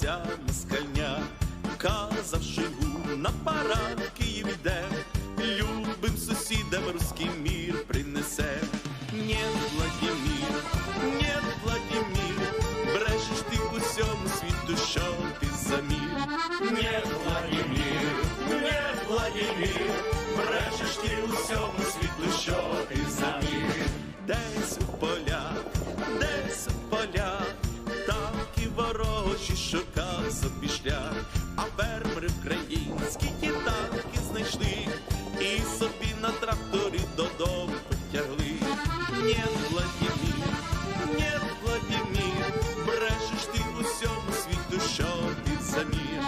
ця москальня. Казав, Шойгу на парад Київ іде, любим сусідам руський мір принесе. Нет, Владимир, нет, Владимир, брешеш ти усьому світу, що ти за мир. Нет, Владимир, нет, Владимир, брешеш ти усьому світу, що ти за мир. Десь у полях, десь у полях, танки ворожі шукав собі шлях, а фермери українські ті танки знайшли і собі на тракторі додому потягли. Нет, Владимир, нет, Владимир, брешеш ти усьому світу, що ти за мир.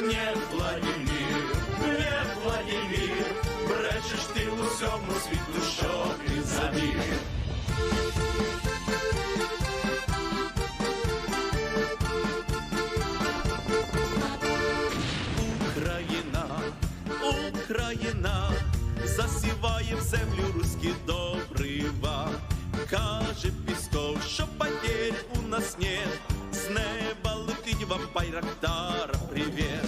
Нет, Владимир, нет, Владимир, брешеш ти усьому світу, що ти за мир. Україна засіває в землю руські добрива. Каже Пісков, що потерь у нас нет, з неба летить вам Байрактара привет.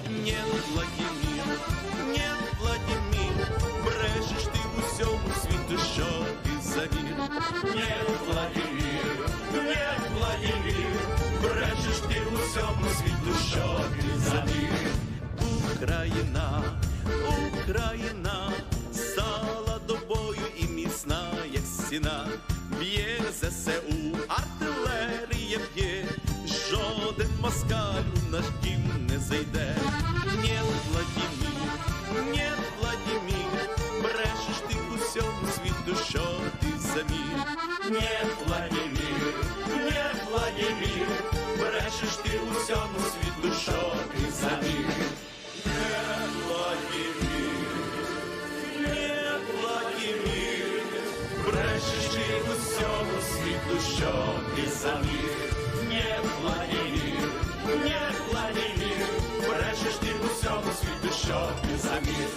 Нет, Владимир, нет, Владимир, брешеш ти усьому світу, що ти за мир. Нет, Владимир, нет, Владимир, брешеш ти усьому світу, що ти за мир. Україна, Україна, стала до бою і міцна, як стіна. Б'є ЗСУ, артилерія б'є, жоден москаль у наш дім не зайде. Нет, Владимир, нет, Владимир, брешеш ти усьому світу, що ти за мир. Нет, Владимир, нет, Владимир, брешеш ти усьому світу, що ти за мир. Нет, Владимир, нет, Владимир, брешеш ти усьому світу, що ти за мир. Нет, Владимир, нет, Владимир, брешеш ти усьому світу, що ти за мир.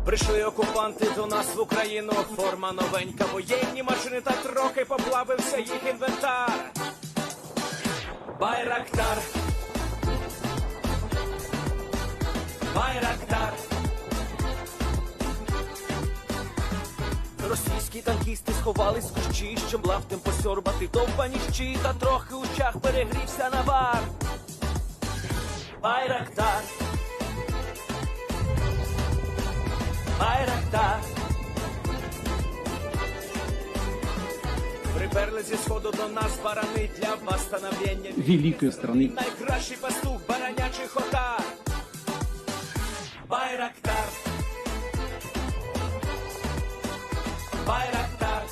Прийшли окупанти до нас в Україну, форма новенька, воєнні машини, та трохи поплавився їх інвентар. Байрактар, Байрактар. Російські танкісти сховались в кущі, щоб лаптем посьорбати довбані щі, та трохи у чах перегрівся навар. Байрактар, Байрактар. Приперли зі сходу до нас барани для восстановлення великой страны. Найкращий пастух баранячих отар. Байрактар, Байрактар.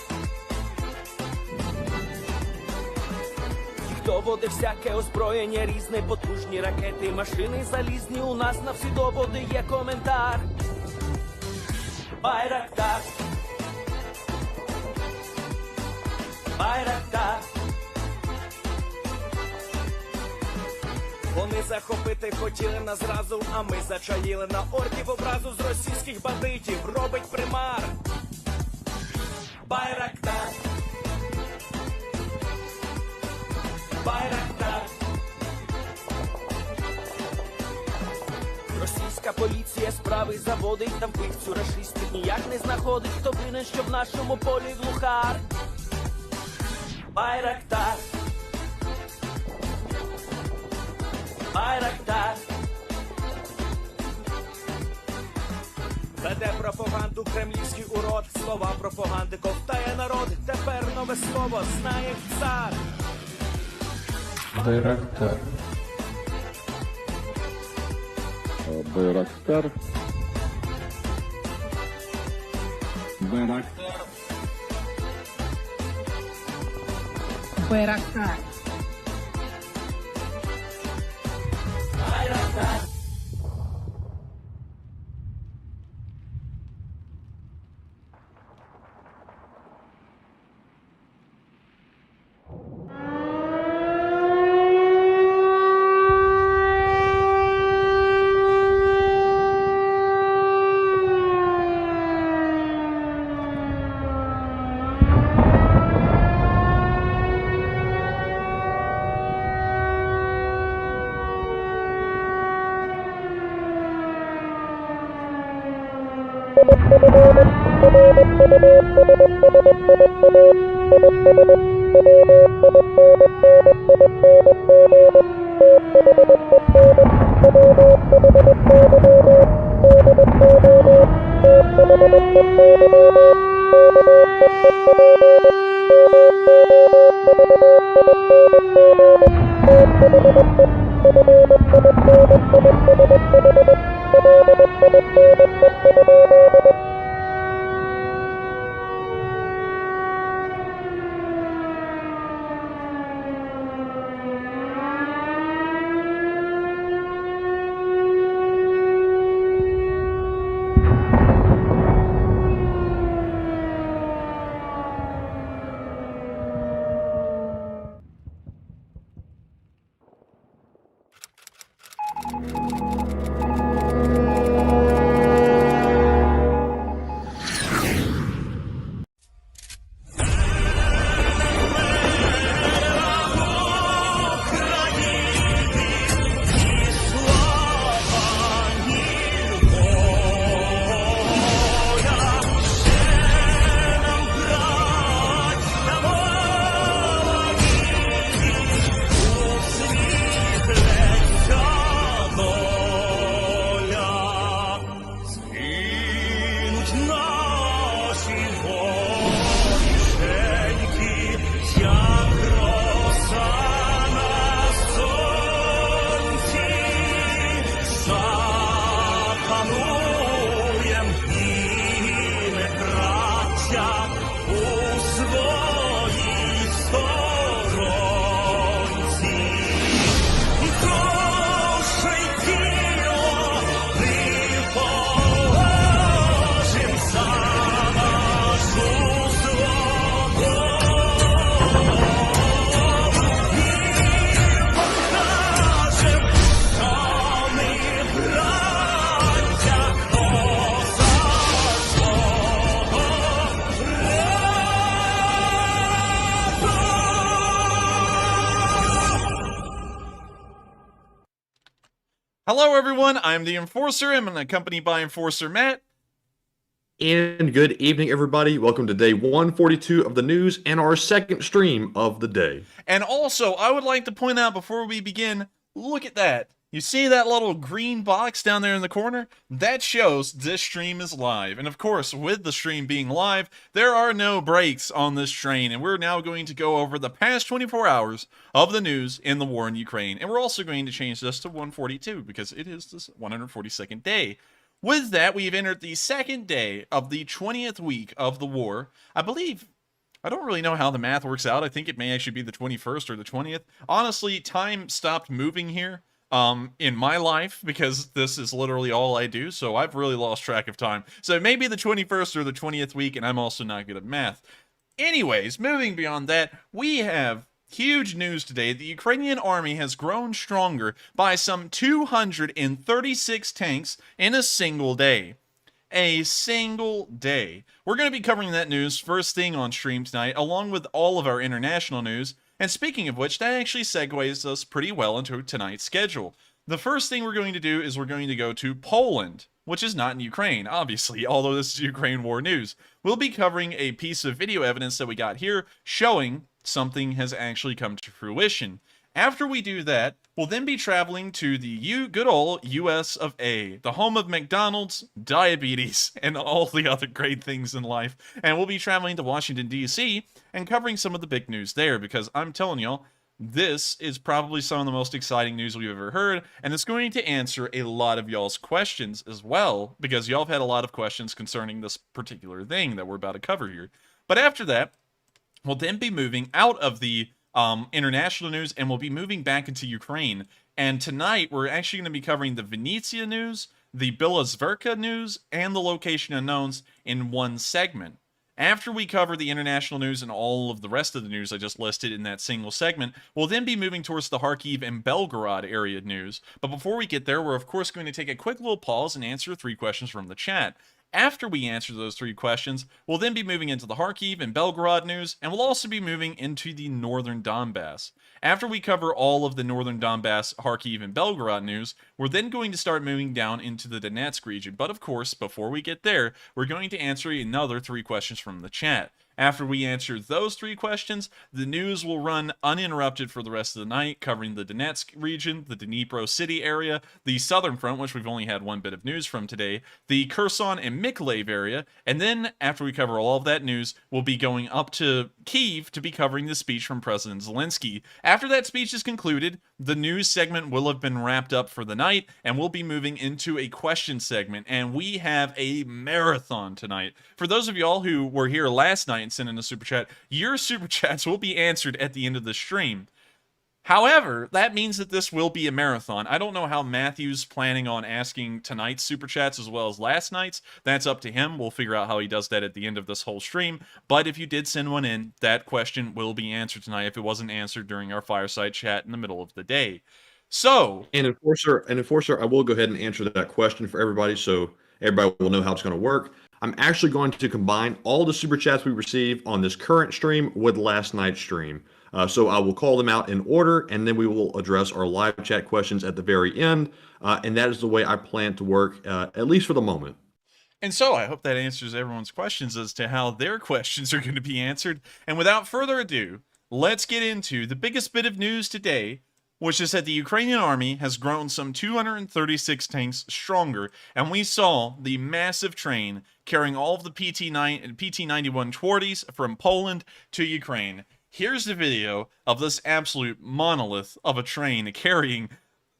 Ті, хто води всяке озброєння різне, потужні ракети, машини залізні, у нас на всі доводи є коментар. Байрактар, Байрактар. Вони захопити хотіли нас зразу, а ми зачаїли на ордів образу з російських бандитів, робить примар. Байрактар, Байрактар. Російська поліція справи заводить, там вбивцю рашистів ніяк не знаходить, хто винен, що в нашому полі глухар. Байрактар, Байрактар. Веде пропаганду кремлівський урод, слова пропаганди ковтає народ, тепер нове слово знає цар. Байрактар. Байрактар. Байрактар. Байрактар. Байрактар. Hello everyone, I'm the Enforcer, I'm accompanied by Enforcer Matt. And good evening, everybody. Welcome to day 142 of the news and our second stream of the day. And also, I would like to point out before we begin, look at that. You see that little green box down there in the corner? That shows this stream is live. And of course, with the stream being live, there are no breaks on this train. And we're now going to go over the past 24 hours of the news in the war in Ukraine. And we're also going to change this to 142 because it is the 142nd day. With that, we've entered the second day of the 20th week of the war. I don't really know how the math works out. I think it may actually be the 21st or the 20th. Honestly, time stopped moving here in my life because this is literally all I do, so I've really lost track of time. So it may be the 21st or the 20th week, and I'm also not good at math. Anyways, moving beyond that, we have huge news today. The Ukrainian army has grown stronger by some 236 tanks in a single day. A single day. We're going to be covering that news first thing on stream tonight, along with all of our international news. And speaking of which, that actually segues us pretty well into tonight's schedule. The first thing we're going to do is we're going to go to Poland, which is not in Ukraine, obviously, although this is Ukraine war news. We'll be covering a piece of video evidence that we got here showing something has actually come to fruition. After we do that, we'll then be traveling to the good old US of A, the home of McDonald's, diabetes, and all the other great things in life. And we'll be traveling to Washington, D.C. and covering some of the big news there, because I'm telling y'all, this is probably some of the most exciting news we've ever heard, and it's going to answer a lot of y'all's questions as well, because y'all have had a lot of questions concerning this particular thing that we're about to cover here. But after that, we'll then be moving out of the international news, and we'll be moving back into Ukraine. And tonight, we're actually going to be covering the Vinnitsa news, the Bila Tserkva news, and the location unknowns in one segment. After we cover the international news and all of the rest of the news I just listed in that single segment, we'll then be moving towards the Kharkiv and Belgorod area news. But before we get there, we're of course going to take a quick little pause and answer 3 questions from the chat. After we answer those 3 questions, we'll then be moving into the Kharkiv and Belgorod news, and we'll also be moving into the northern Donbass. After we cover all of the northern Donbass, Kharkiv, and Belgorod news, we're then going to start moving down into the Donetsk region. But of course, before we get there, we're going to answer another 3 questions from the chat. After we answer those 3 questions, the news will run uninterrupted for the rest of the night, covering the Donetsk region, the Dnipro city area, the southern front, which we've only had one bit of news from today, the Kherson and Mykolaiv area, and then, after we cover all of that news, we'll be going up to Kyiv to be covering the speech from President Zelensky. After that speech is concluded, the news segment will have been wrapped up for the night, and we'll be moving into a question segment, and we have a marathon tonight. For those of y'all who were here last night and sent in a super chat, your super chats will be answered at the end of the stream. However, that means that this will be a marathon. I don't know how Matthew's planning on asking tonight's super chats as well as last night's. That's up to him. We'll figure out how he does that at the end of this whole stream. But if you did send one in, that question will be answered tonight if it wasn't answered during our fireside chat in the middle of the day. So, And Enforcer, I will go ahead and answer that question for everybody so everybody will know how it's going to work. I'm actually going to combine all the super chats we receive on this current stream with last night's stream. So I will call them out in order, and then we will address our live chat questions at the very end. And that is the way I plan to work, at least for the moment. And so I hope that answers everyone's questions as to how their questions are going to be answered. And without further ado, let's get into the biggest bit of news today, which is that the Ukrainian army has grown some 236 tanks stronger, and we saw the massive train carrying all of the PT-9 and PT-91 Twardys from Poland to Ukraine. Here's the video of this absolute monolith of a train carrying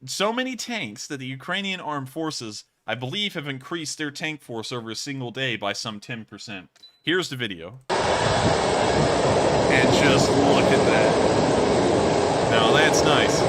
so many tanks that the Ukrainian armed forces, I believe, have increased their tank force over a single day by some 10%. Here's the video. And just look at that. Now that's nice.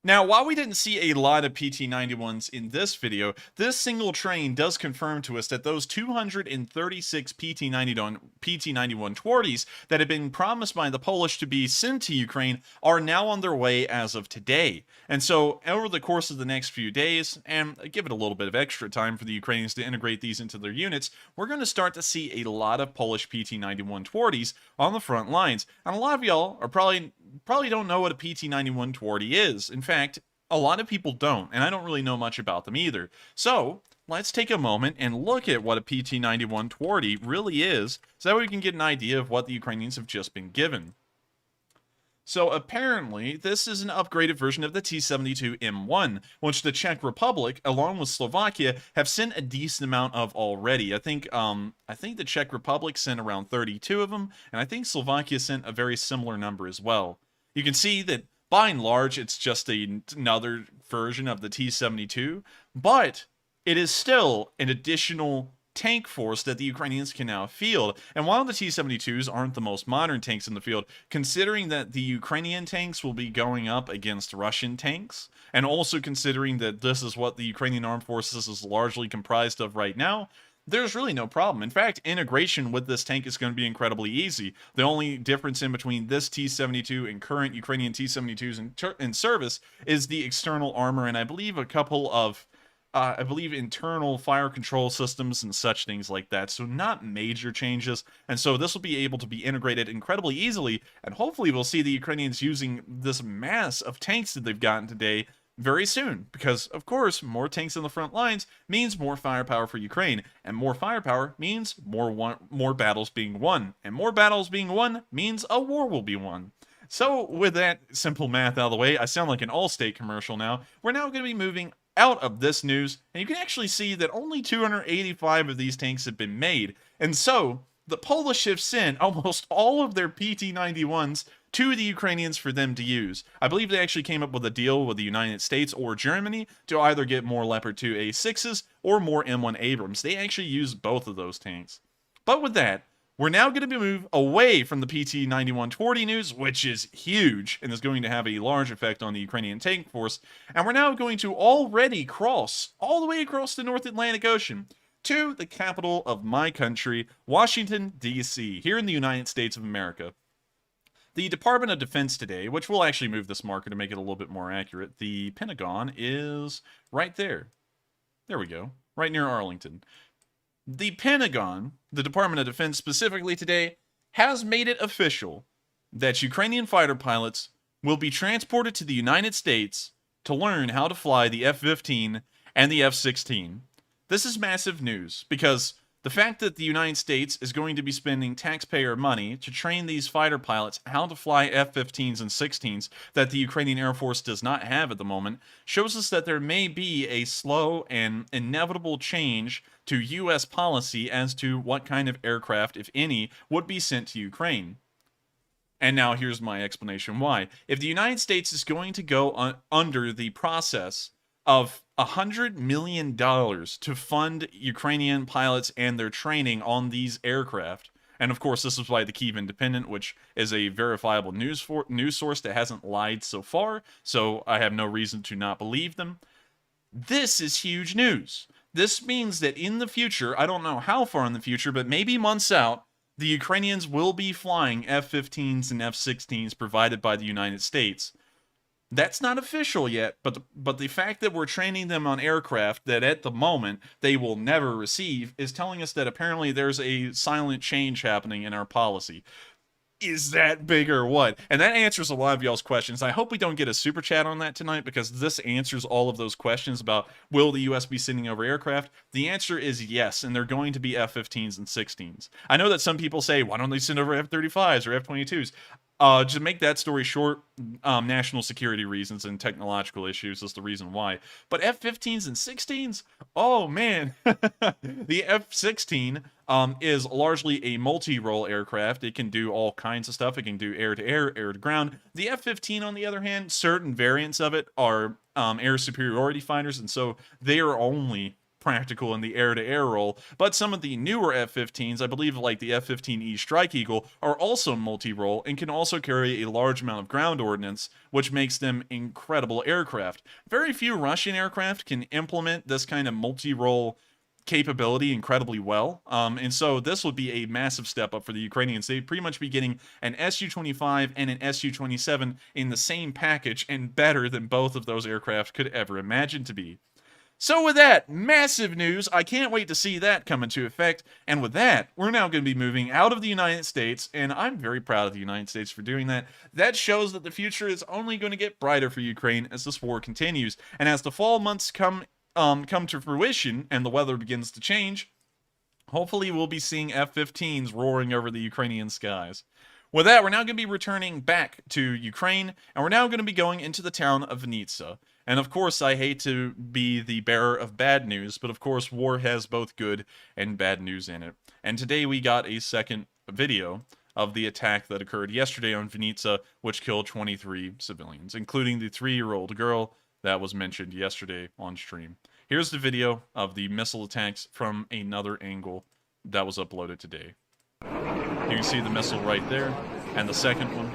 Now, Now, while we didn't see a lot of PT-91s in this video, this single train does confirm to us that those 236 PT-91 Twardys that had been promised by the Polish to be sent to Ukraine are now on their way as of today. And so, over the course of the next few days, and give it a little bit of extra time for the Ukrainians to integrate these into their units, we're going to start to see a lot of Polish PT-91 Twardys on the front lines. And a lot of y'all are probably don't know what a PT-91 Twardy is. In fact, a lot of people don't, and I don't really know much about them either. So, let's take a moment and look at what a PT-91 Twardy really is, so that we can get an idea of what the Ukrainians have just been given. So apparently, this is an upgraded version of the T-72M1, which the Czech Republic, along with Slovakia, have sent a decent amount of already. I think the Czech Republic sent around 32 of them, and I think Slovakia sent a very similar number as well. You can see that, by and large, it's just another version of the T-72, but it is still an additional tank force that the Ukrainians can now field. And while the T-72s aren't the most modern tanks in the field, considering that the Ukrainian tanks will be going up against Russian tanks, and also considering that this is what the Ukrainian armed forces is largely comprised of right now, there's really no problem. In fact, integration with this tank is going to be incredibly easy. The only difference in between this T-72 and current Ukrainian T-72s in service is the external armor, and I believe a couple of internal fire control systems and such things like that. So not major changes. And so this will be able to be integrated incredibly easily. And hopefully we'll see the Ukrainians using this mass of tanks that they've gotten today very soon. Because, of course, more tanks on the front lines means more firepower for Ukraine. And more firepower means more battles being won. And more battles being won means a war will be won. So with that simple math out of the way, I sound like an Allstate commercial now. We're now going to be moving out of this news, and you can actually see that only 285 of these tanks have been made. And so, the Polish have sent almost all of their PT-91s to the Ukrainians for them to use. I believe they actually came up with a deal with the United States or Germany to either get more Leopard 2 A6s or more M1 Abrams. They actually used both of those tanks. But with that, we're now going to move away from the PT-91 Twardy news, which is huge and is going to have a large effect on the Ukrainian tank force, and we're now going to already cross all the way across the North Atlantic Ocean to the capital of my country, Washington, D.C., here in the United States of America. The Department of Defense today, which will actually move this marker to make it a little bit more accurate, the Pentagon is right there. There we go, right near Arlington. The Pentagon, the Department of Defense specifically today, has made it official that Ukrainian fighter pilots will be transported to the United States to learn how to fly the F-15 and the F-16. This is massive news because the fact that the United States is going to be spending taxpayer money to train these fighter pilots how to fly F-15s and 16s that the Ukrainian Air Force does not have at the moment shows us that there may be a slow and inevitable change to U.S. policy as to what kind of aircraft, if any, would be sent to Ukraine. And now here's my explanation why. If the United States is going to go under the process of $100 million to fund Ukrainian pilots and their training on these aircraft, and of course this is by the Kyiv Independent, which is a verifiable news source that hasn't lied so far, so I have no reason to not believe them. This is huge news. This means that in the future, I don't know how far in the future, but maybe months out, the Ukrainians will be flying F-15s and F-16s provided by the United States. That's not official yet, but the fact that we're training them on aircraft that at the moment they will never receive is telling us that apparently there's a silent change happening in our policy. Is that big or what? And that answers a lot of y'all's questions. I hope we don't get a super chat on that tonight because this answers all of those questions about will the U.S. be sending over aircraft? The answer is yes, and they're going to be F-15s and 16s. I know that some people say, why don't they send over F-35s or F-22s? To make that story short, national security reasons and technological issues is the reason why. But F-15s and 16s? Oh, man. The F-16 is largely a multi-role aircraft. It can do all kinds of stuff. It can do air-to-air, air-to-ground. The F-15, on the other hand, certain variants of it are air superiority fighters, and so they are only practical in the air-to-air role, but some of the newer F-15s, I believe like the F-15E Strike Eagle, are also multi-role and can also carry a large amount of ground ordnance, which makes them incredible aircraft. Very few Russian aircraft can implement this kind of multi-role capability incredibly well, and so this would be a massive step up for the Ukrainians. They'd pretty much be getting an Su-25 and an Su-27 in the same package, and better than both of those aircraft could ever imagine to be. So with that, massive news. I can't wait to see that come into effect. And with that, we're now going to be moving out of the United States, and I'm very proud of the United States for doing that. That shows that the future is only going to get brighter for Ukraine as this war continues. And as the fall months come to fruition and the weather begins to change, hopefully we'll be seeing F-15s roaring over the Ukrainian skies. With that, we're now going to be returning back to Ukraine, and we're now going to be going into the town of Vinnitsa. And of course, I hate to be the bearer of bad news, but of course, war has both good and bad news in it. And today we got a second video of the attack that occurred yesterday on Vinnitsa, which killed 23 civilians, including the 3-year-old girl that was mentioned yesterday on stream. Here's the video of the missile attacks from another angle that was uploaded today. You can see the missile right there, and the second one.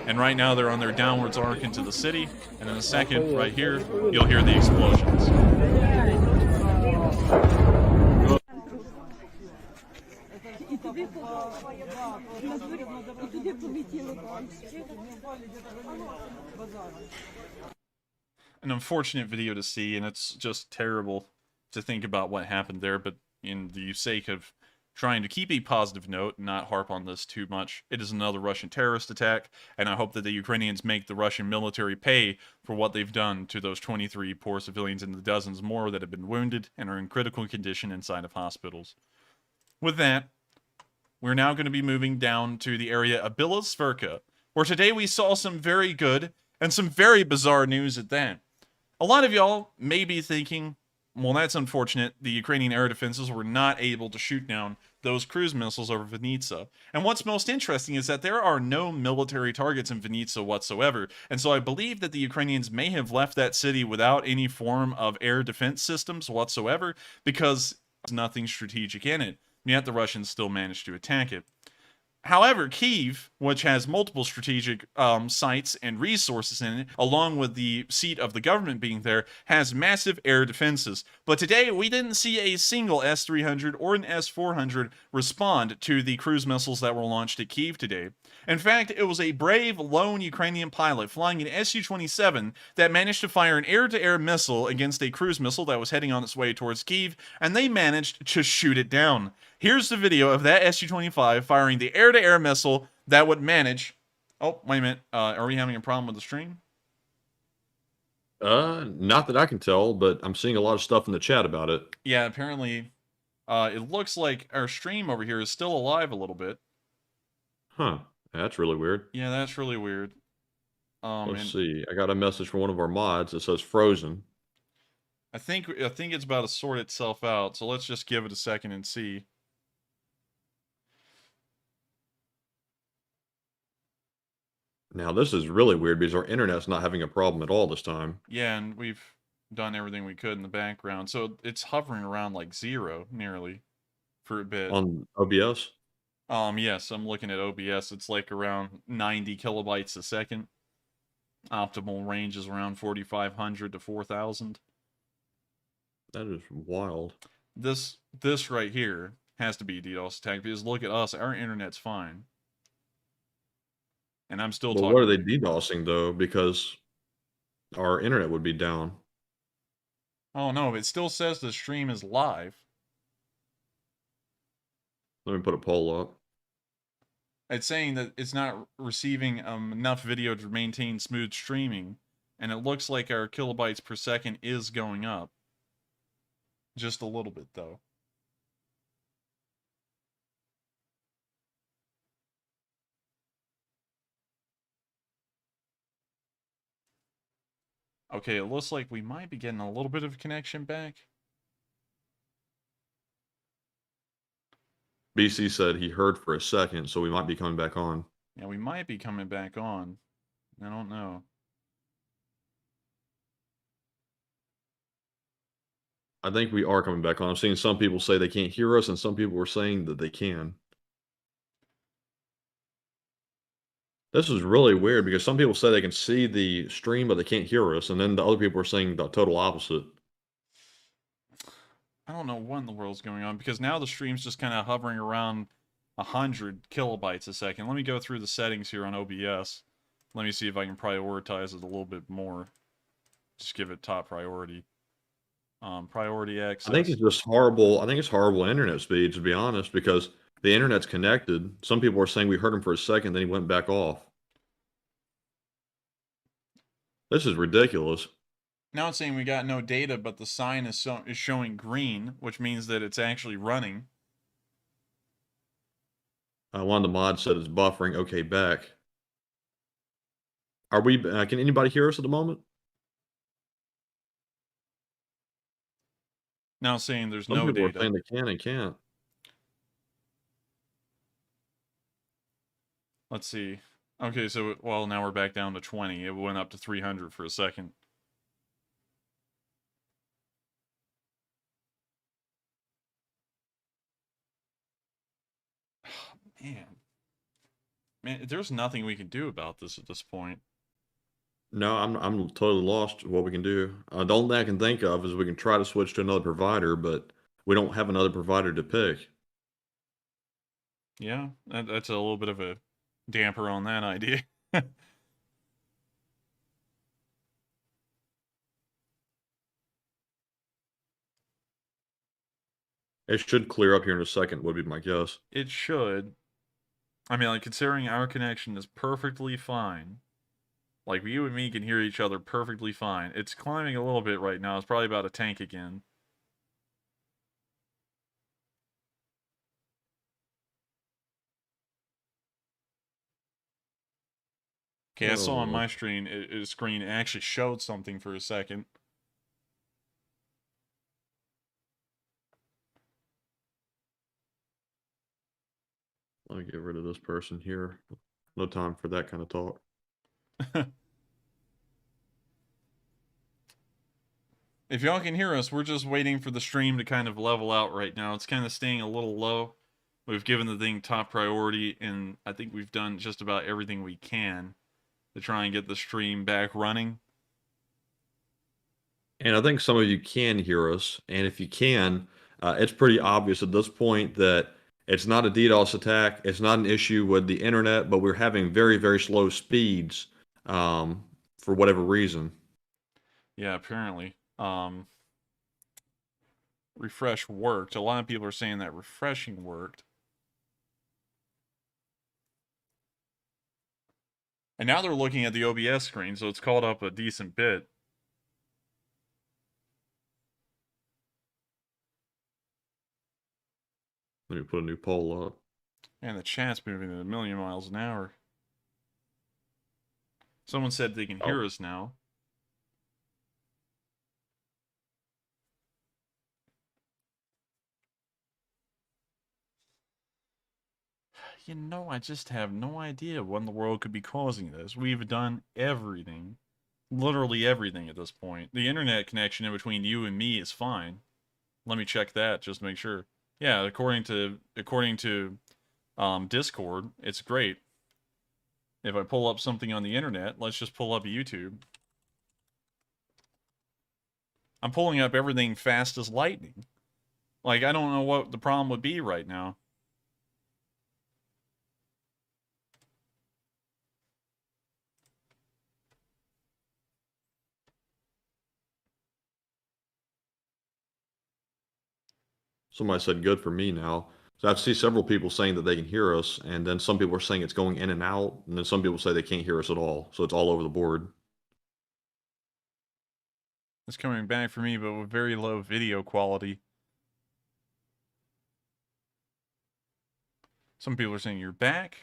And right now they're on their downwards arc into the city, and in a second, right here, you'll hear the explosions. An unfortunate video to see, and it's just terrible to think about what happened there, but in the sake of trying to keep a positive note and not harp on this too much, it is another Russian terrorist attack, and I hope that the Ukrainians make the Russian military pay for what they've done to those 23 poor civilians and the dozens more that have been wounded and are in critical condition inside of hospitals. With that, we're now going to be moving down to the area of Bila Tserkva, where today we saw some very good and some very bizarre news at that. A lot of y'all may be thinking, well, that's unfortunate. The Ukrainian air defenses were not able to shoot down those cruise missiles over Vinnitsa. And what's most interesting is that there are no military targets in Vinnitsa whatsoever. And so I believe that the Ukrainians may have left that city without any form of air defense systems whatsoever, because there's nothing strategic in it. Yet the Russians still managed to attack it. However, Kyiv, which has multiple strategic sites and resources in it, along with the seat of the government being there, has massive air defenses. But today, we didn't see a single S-300 or an S-400 respond to the cruise missiles that were launched at Kyiv today. In fact, it was a brave, lone Ukrainian pilot flying an Su-27 that managed to fire an air-to-air missile against a cruise missile that was heading on its way towards Kyiv, and they managed to shoot it down. Here's the video of that Su-25 firing the air-to-air missile that would manage... Oh, wait a minute. Are we having a problem with the stream? Not that I can tell, but I'm seeing a lot of stuff in the chat about it. Yeah, apparently, it looks like our stream over here is still alive a little bit. Huh. That's really weird. Yeah, that's really weird. Let's see. I got a message from one of our mods that says frozen. I think it's about to sort itself out, so let's just give it a second and see. Now, this is really weird because our internet's not having a problem at all this time. Yeah, and we've done everything we could in the background. So it's hovering around like 0, nearly, for a bit. On OBS? Yes, I'm looking at OBS. It's like around 90 kilobytes a second. Optimal range is around 4,500 to 4,000. That is wild. This right here has to be a DDoS attack, because look at us. Our internet's fine. And I'm still talking. What are they DDoSing, though? Because our internet would be down. Oh, no. It still says the stream is live. Let me put a poll up. It's saying that it's not receiving enough video to maintain smooth streaming. And it looks like our kilobytes per second is going up. Just a little bit, though. Okay, it looks like we might be getting a little bit of connection back. BC said he heard for a second, so we might be coming back on. Yeah, we might be coming back on. I don't know. I think we are coming back on. I'm seeing some people say they can't hear us, and some people are saying that they can. This is really weird because some people say they can see the stream, but they can't hear us, and then the other people are saying the total opposite. I don't know what in the world's going on because now the stream's just kind of hovering around 100 kilobytes a second. Let me go through the settings here on OBS. Let me see if I can prioritize it a little bit more. Just give it top priority. Priority access. I think it's just horrible. I think it's horrible internet speed, to be honest, because the internet's connected. Some people are saying we heard him for a second, then he went back off. This is ridiculous. Now it's saying we got no data, but the sign is showing green, which means that it's actually running. One of the mods said it's buffering. Okay, back. Are we? Can anybody hear us at the moment? Now it's saying there's Some no people data. are saying they can and can't. Let's see. Okay, so, well, now we're back down to 20. It went up to 300 for a second. Man, there's nothing we can do about this at this point. No, I'm totally lost what we can do. The only thing I can think of is we can try to switch to another provider, but we don't have another provider to pick. Yeah, that's a little bit of a damper on that idea. It should clear up here in a second, would be my guess. It should. I mean, like, considering our connection is perfectly fine. Like, you and me can hear each other perfectly fine. It's climbing a little bit right now. It's probably about a tank again. Okay, I saw on my screen, it actually showed something for a second. Let me get rid of this person here. No time for that kind of talk. If y'all can hear us, we're just waiting for the stream to kind of level out right now. It's kind of staying a little low. We've given the thing top priority, and I think we've done just about everything we can to try and get the stream back running. And I think some of you can hear us, and if you can, it's pretty obvious at this point that it's not a DDoS attack. It's not an issue with the internet, but we're having very, very slow speeds for whatever reason. Yeah, apparently. Refresh worked. A lot of people are saying that refreshing worked. And now they're looking at the OBS screen, so it's called up a decent bit. Let me put a new poll up. And the chat's moving at a million miles an hour. Someone said they can hear us now. You know, I just have no idea what in the world could be causing this. We've done everything. Literally everything at this point. The internet connection in between you and me is fine. Let me check that just to make sure. Yeah, according to Discord, it's great. If I pull up something on the internet, let's just pull up YouTube. I'm pulling up everything fast as lightning. Like, I don't know what the problem would be right now. Somebody said good for me now. So I see several people saying that they can hear us, and then some people are saying it's going in and out, and then some people say they can't hear us at all. So it's all over the board. It's coming back for me, but with very low video quality. Some people are saying you're back,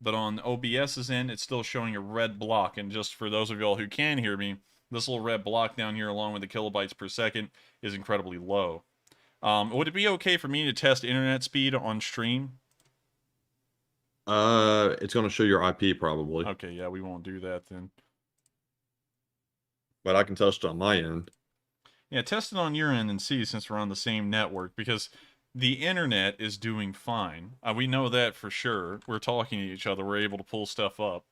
but on OBS's end, it's still showing a red block. And just for those of y'all who can hear me, this little red block down here, along with the kilobytes per second, is incredibly low. Would it be okay for me to test internet speed on stream? It's going to show your IP probably. Okay, yeah, we won't do that then. But I can test it on my end. Yeah, test it on your end and see, since we're on the same network, because the internet is doing fine. We know that for sure. We're talking to each other. We're able to pull stuff up.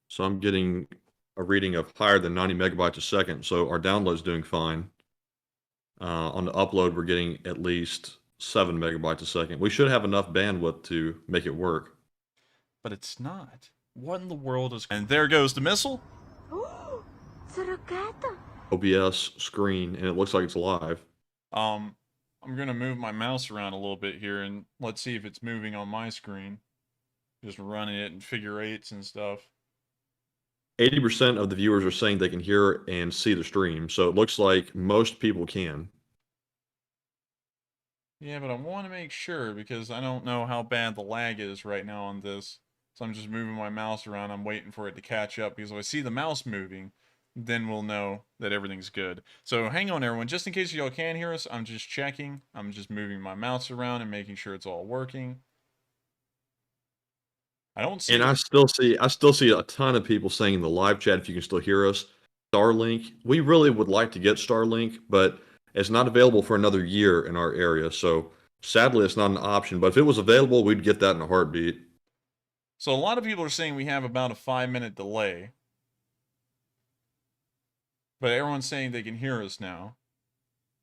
So I'm getting a reading of higher than 90 megabytes a second. So our download's doing fine. On the upload, we're getting at least 7 megabytes a second. We should have enough bandwidth to make it work. But it's not. What in the world is... And there goes the missile. OBS screen, and it looks like it's live. I'm going to move my mouse around a little bit here, and let's see if it's moving on my screen. Just running it in figure eights and stuff. 80% of the viewers are saying they can hear and see the stream, so it looks like most people can. Yeah, but I want to make sure, because I don't know how bad the lag is right now on this. So I'm just moving my mouse around. I'm waiting for it to catch up, because if I see the mouse moving, then we'll know that everything's good. So hang on, everyone. Just in case y'all can hear us, I'm just checking. I'm just moving my mouse around and making sure it's all working. I don't see... And I still see a ton of people saying in the live chat, if you can still hear us, Starlink. We really would like to get Starlink, but it's not available for another year in our area. So sadly, it's not an option. But if it was available, we'd get that in a heartbeat. So a lot of people are saying we have about a 5-minute delay. But everyone's saying they can hear us now.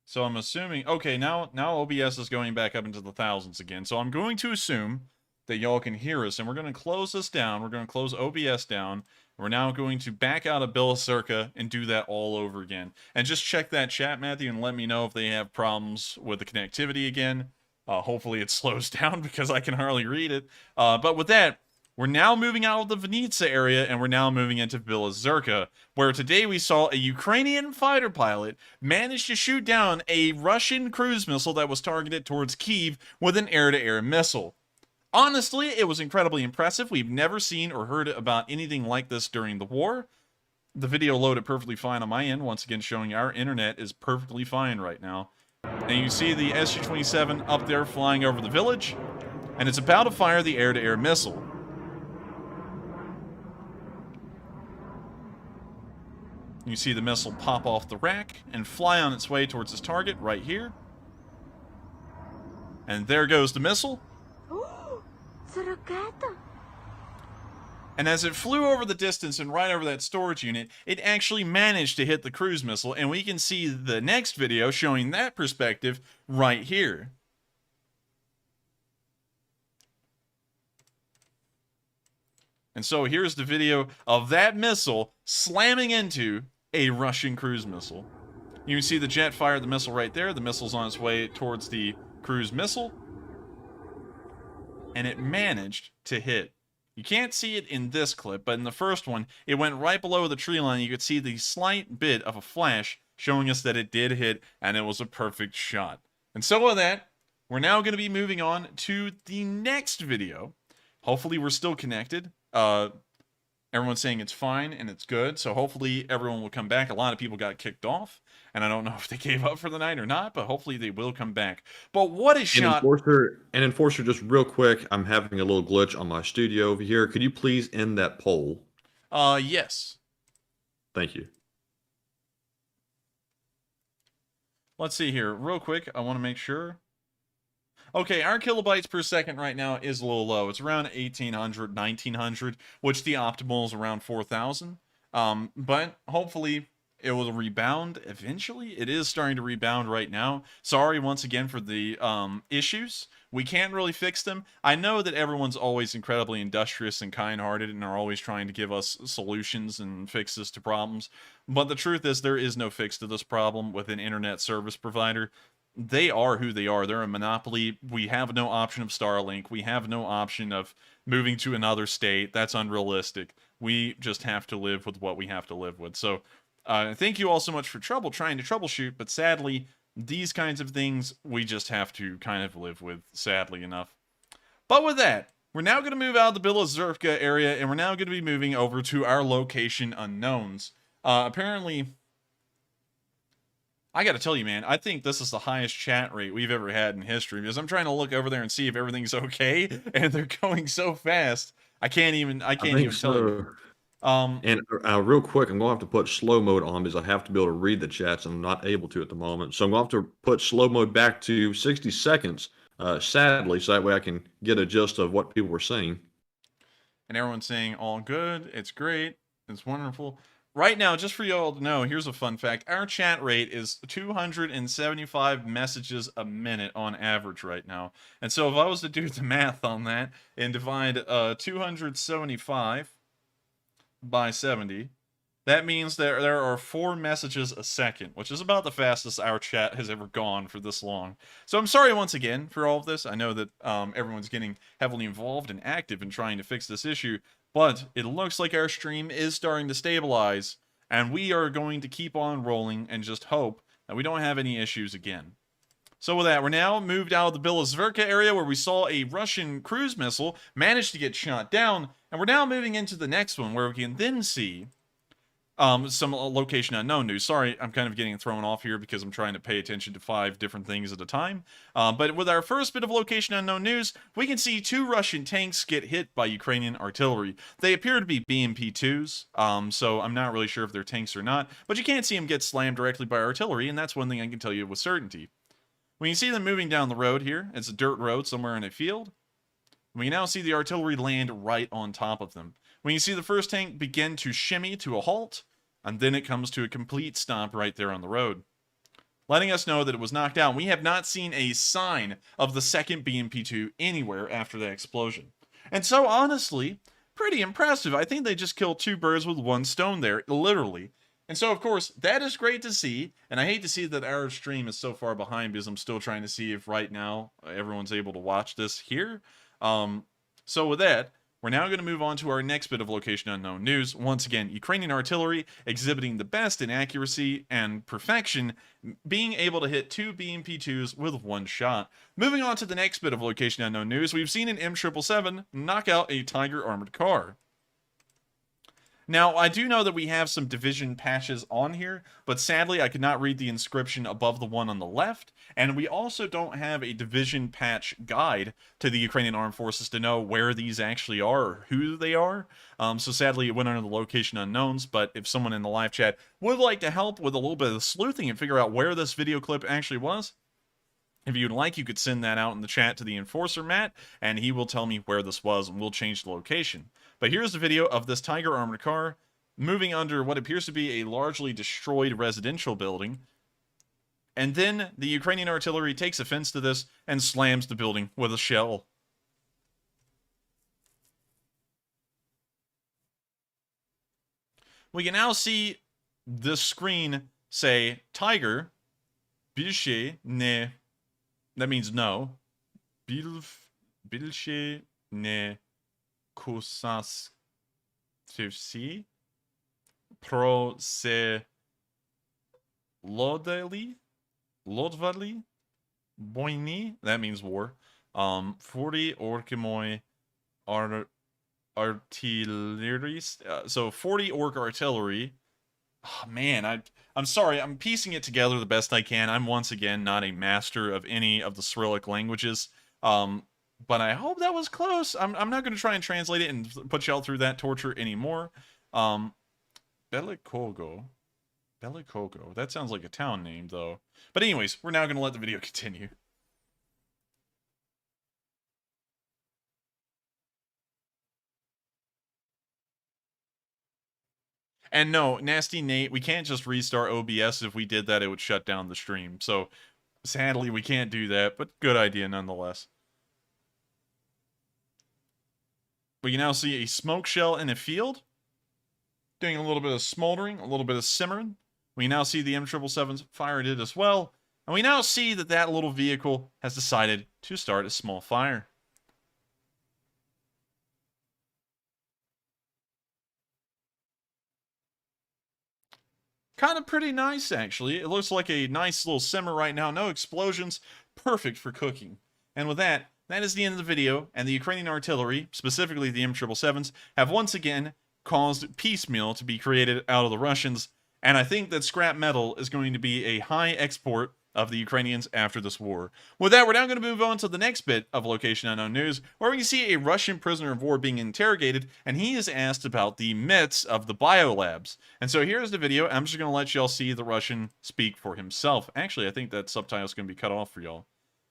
So I'm assuming... Okay, now OBS is going back up into the thousands again. So I'm going to assume that y'all can hear us, and we're going to close this down. We're going to close OBS down. We're now going to back out of Bila Tserkva and do that all over again. And just check that chat, Matthew, and let me know if they have problems with the connectivity again. Hopefully it slows down, because I can hardly read it. But with that, we're now moving out of the Vinnitsa area, and we're now moving into Bila Tserkva, where today we saw a Ukrainian fighter pilot manage to shoot down a Russian cruise missile that was targeted towards Kyiv with an air-to-air missile. Honestly, it was incredibly impressive. We've never seen or heard about anything like this during the war. The video loaded perfectly fine on my end, once again showing our internet is perfectly fine right now. And you see the Su-27 up there flying over the village, and it's about to fire the air-to-air missile. You see the missile pop off the rack and fly on its way towards its target right here. And there goes the missile. And as it flew over the distance and right over that storage unit, it actually managed to hit the cruise missile, and we can see the next video showing that perspective right here. And so here's the video of that missile slamming into a Russian cruise missile. You can see the jet fire the missile right there. The missile's on its way towards the cruise missile. And it managed to hit. You can't see it in this clip, but in the first one, it went right below the tree line. You could see the slight bit of a flash showing us that it did hit, and it was a perfect shot. And so with that, we're now going to be moving on to the next video. Hopefully we're still connected. Everyone's saying it's fine and it's good, so hopefully everyone will come back. A lot of people got kicked off, and I don't know if they gave up for the night or not, but hopefully they will come back. But what a shot! Enforcer, just real quick, I'm having a little glitch on my studio over here. Could you please end that poll? Yes. Thank you. Let's see here. Real quick, I want to make sure. Okay, our kilobytes per second right now is a little low. It's around 1,800, 1,900, which the optimal is around 4,000. But hopefully it will rebound eventually. It is starting to rebound right now. Sorry once again for the issues. We can't really fix them. I know that everyone's always incredibly industrious and kind-hearted and are always trying to give us solutions and fixes to problems. But the truth is there is no fix to this problem with an internet service provider. They are who they are. They're a monopoly. We have no option of Starlink. We have no option of moving to another state. That's unrealistic. We just have to live with what we have to live with. So thank you all so much for trying to troubleshoot, but sadly, these kinds of things we just have to kind of live with, sadly enough. But with that, we're now going to move out of the Bila Tserkva area, and we're now going to be moving over to our location unknowns. Apparently... I gotta tell you, man, I think this is the highest chat rate we've ever had in history, because I'm trying to look over there and see if everything's okay, and they're going so fast. I can't even tell you. And real quick, I'm going to have to put slow mode on because I have to be able to read the chats, and I'm not able to at the moment. So I'm going to have to put slow mode back to 60 seconds, sadly, so that way I can get a gist of what people were saying. And everyone's saying all good, it's great, it's wonderful. Right now, just for y'all to know, here's a fun fact. Our chat rate is 275 messages a minute on average right now. And so if I was to do the math on that and divide 275 by 70, that means there are 4 messages a second, which is about the fastest our chat has ever gone for this long. So I'm sorry once again for all of this. I know that everyone's getting heavily involved and active in trying to fix this issue, but it looks like our stream is starting to stabilize, and we are going to keep on rolling and just hope that we don't have any issues again. So with that, we're now moved out of the Bila Tserkva area where we saw a Russian cruise missile manage to get shot down, and we're now moving into the next one where we can then see some location unknown news. Sorry, I'm kind of getting thrown off here because I'm trying to pay attention to 5 different things at a time. But with our first bit of location unknown news, we can see 2 Russian tanks get hit by Ukrainian artillery. They appear to be BMP-2s, so I'm not really sure if they're tanks or not, but you can't see them get slammed directly by artillery, and that's one thing I can tell you with certainty. When you see them moving down the road here, it's a dirt road somewhere in a field. We now see the artillery land right on top of them. When you see the first tank begin to shimmy to a halt, and then it comes to a complete stop right there on the road, letting us know that it was knocked out. We have not seen a sign of the second BMP-2 anywhere after that explosion. And so, honestly, pretty impressive. I think they just killed 2 birds with 1 stone there, literally. And so, of course, that is great to see, and I hate to see that our stream is so far behind because I'm still trying to see if right now everyone's able to watch this here. So with that, we're now going to move on to our next bit of location unknown news. Once again, Ukrainian artillery exhibiting the best in accuracy and perfection, being able to hit 2 BMP-2s with 1 shot. Moving on to the next bit of location unknown news, we've seen an M777 knock out a Tiger armored car. Now, I do know that we have some division patches on here, but sadly I could not read the inscription above the one on the left, and we also don't have a division patch guide to the Ukrainian Armed Forces to know where these actually are or who they are. So sadly it went under the location unknowns, but if someone in the live chat would like to help with a little bit of sleuthing and figure out where this video clip actually was, if you'd like, you could send that out in the chat to the Enforcer Matt, and he will tell me where this was, and we'll change the location. But here's the video of this Tiger armored car moving under what appears to be a largely destroyed residential building. And then the Ukrainian artillery takes offense to this and slams the building with a shell. We can now see the screen say, Tiger, Bilshe ne... That means no. Bilshe ne kusas pro se lodvali boini. That means war. 40 orkimoi artilleries. So 40 orc artillery. Oh, man, I'm sorry. I'm piecing it together the best I can. I'm once again not a master of any of the Cyrillic languages. But I hope that was close. I'm not going to try and translate it and put y'all through that torture anymore. Belikogo. That sounds like a town name, though. But anyways, we're now going to let the video continue. And no, Nasty Nate, we can't just restart OBS. If we did that, it would shut down the stream. So, sadly, we can't do that, but good idea nonetheless. We can now see a smoke shell in a field, doing a little bit of smoldering, a little bit of simmering. We now see the M777s fired it as well, and we now see that that little vehicle has decided to start a small fire. Kind of pretty nice, actually. It looks like a nice little simmer right now. No explosions. Perfect for cooking. And with that, that is the end of the video, and the Ukrainian artillery, specifically the M777s, have once again caused piecemeal to be created out of the Russians, and I think that scrap metal is going to be a high export of the Ukrainians after this war. With that, we're now going to move on to the next bit of Location Unknown News, where we can see a Russian prisoner of war being interrogated, and he is asked about the myths of the biolabs. And so here's the video. I'm just going to let y'all see the Russian speak for himself. Actually, I think that subtitle is going to be cut off for y'all.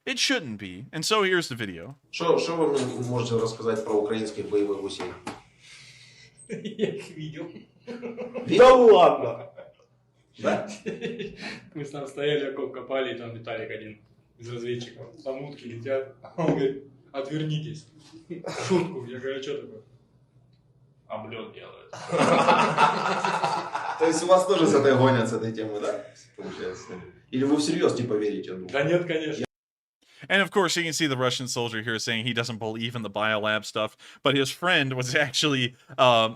It shouldn't be. And so here's the video. Що ви можете розказати про українських бойових гусей? Я их видел. Да ладно! Да? Мы там стояли, окоп копали, и там Виталик один из разведчиков. Там утки летят, а он говорит, отвернитесь. Шутку. Я говорю, а что такое? Облет делают. То есть у вас тоже с этой гонят, с этой темы, да? Получается. Или вы всерьез типа верите? Да нет, конечно. And of course, you can see the Russian soldier here saying he doesn't believe in the biolab stuff, but his friend was actually,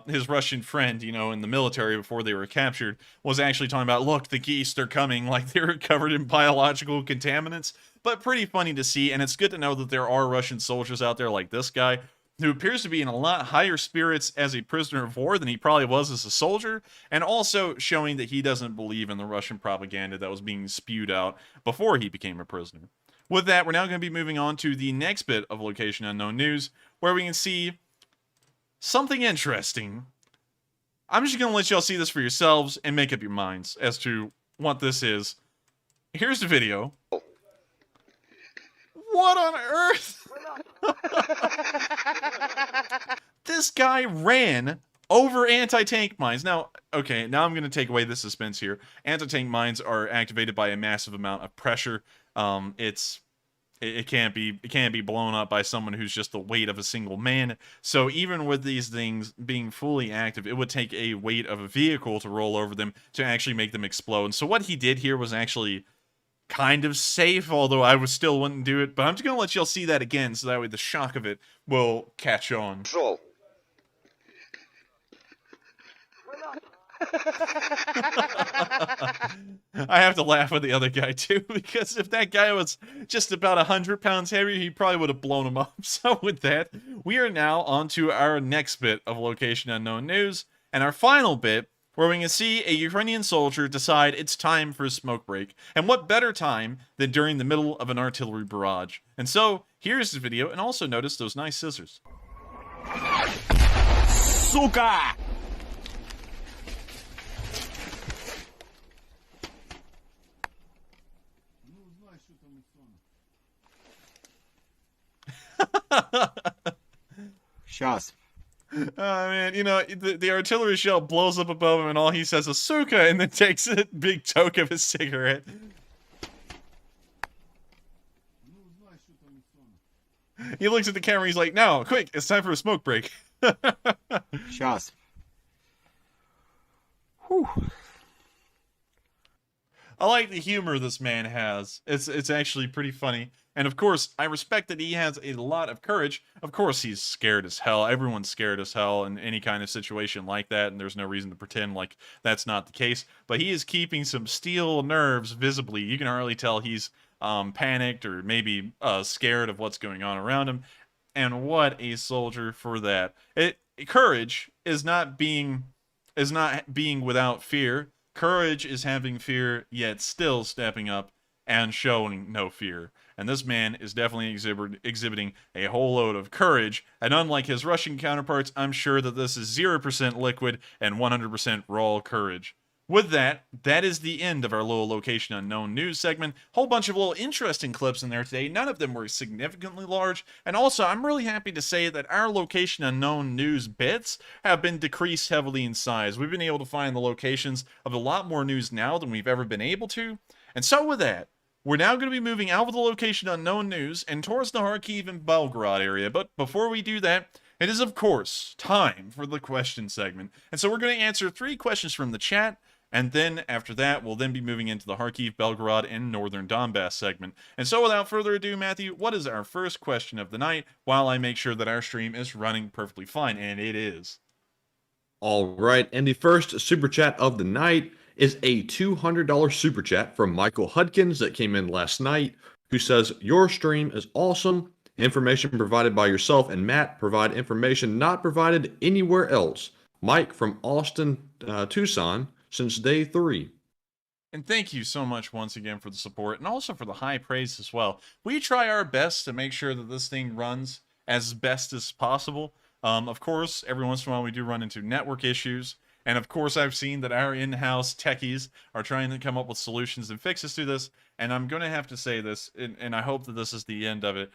his Russian friend, you know, in the military before they were captured, was actually talking about, look, the geese, they're coming, like they were covered in biological contaminants. But pretty funny to see, and it's good to know that there are Russian soldiers out there like this guy, who appears to be in a lot higher spirits as a prisoner of war than he probably was as a soldier, and also showing that he doesn't believe in the Russian propaganda that was being spewed out before he became a prisoner. With that, we're now going to be moving on to the next bit of Location Unknown News, where we can see something interesting. I'm just going to let y'all see this for yourselves and make up your minds as to what this is. Here's the video. What on earth? This guy ran over anti-tank mines. Now, okay, now I'm going to take away the suspense here. Anti-tank mines are activated by a massive amount of pressure. It can't be blown up by someone who's just the weight of a single man. So even with these things being fully active, it would take a weight of a vehicle to roll over them to actually make them explode. So what he did here was actually kind of safe, although I still wouldn't do it. But I'm just gonna let y'all see that again, so that way the shock of it will catch on. I have to laugh with the other guy too, because if that guy was just about 100 pounds heavier, he probably would have blown him up. So with that, we are now on to our next bit of Location Unknown News, and our final bit, where we can see a Ukrainian soldier decide it's time for a smoke break. And what better time than during the middle of an artillery barrage. And so, here's the video, and also notice those nice scissors. Сука! Сейчас. Oh man, you know, the artillery shell blows up above him and all he says is "suka" and then takes a big toke of his cigarette. He looks at the camera, he's like, "No, quick, it's time for a smoke break." Сейчас. Whew. I like the humor this man has. It's actually pretty funny. And of course, I respect that he has a lot of courage. Of course, he's scared as hell. Everyone's scared as hell in any kind of situation like that, and there's no reason to pretend like that's not the case. But he is keeping some steel nerves visibly. You can hardly tell he's panicked or maybe scared of what's going on around him. And what a soldier for that. Courage is not being without fear. Courage is having fear, yet still stepping up and showing no fear. And this man is definitely exhibiting a whole load of courage. And unlike his Russian counterparts, I'm sure that this is 0% liquid and 100% raw courage. With that, that is the end of our little Location Unknown News segment. Whole bunch of little interesting clips in there today. None of them were significantly large. And also, I'm really happy to say that our Location Unknown News bits have been decreased heavily in size. We've been able to find the locations of a lot more news now than we've ever been able to. And so with that, we're now going to be moving out of the Location Unknown News and towards the Kharkiv and Belgorod area. But before we do that, it is, of course, time for the question segment. And so we're going to answer 3 questions from the chat. And then after that, we'll then be moving into the Kharkiv, Belgorod, and Northern Donbass segment. And so without further ado, Matthew, what is our first question of the night while I make sure that our stream is running perfectly fine? And it is. All right. And the first super chat of the night is a $200 super chat from Michael Hudkins that came in last night, who says, "Your stream is awesome. Information provided by yourself and Matt provide information not provided anywhere else. Mike from Austin, Tucson, since day 3. And thank you so much once again for the support and also for the high praise as well. We try our best to make sure that this thing runs as best as possible. Of course, every once in a while we do run into network issues. And of course, I've seen that our in-house techies are trying to come up with solutions and fixes to this. And I'm going to have to say this, and I hope that this is the end of it.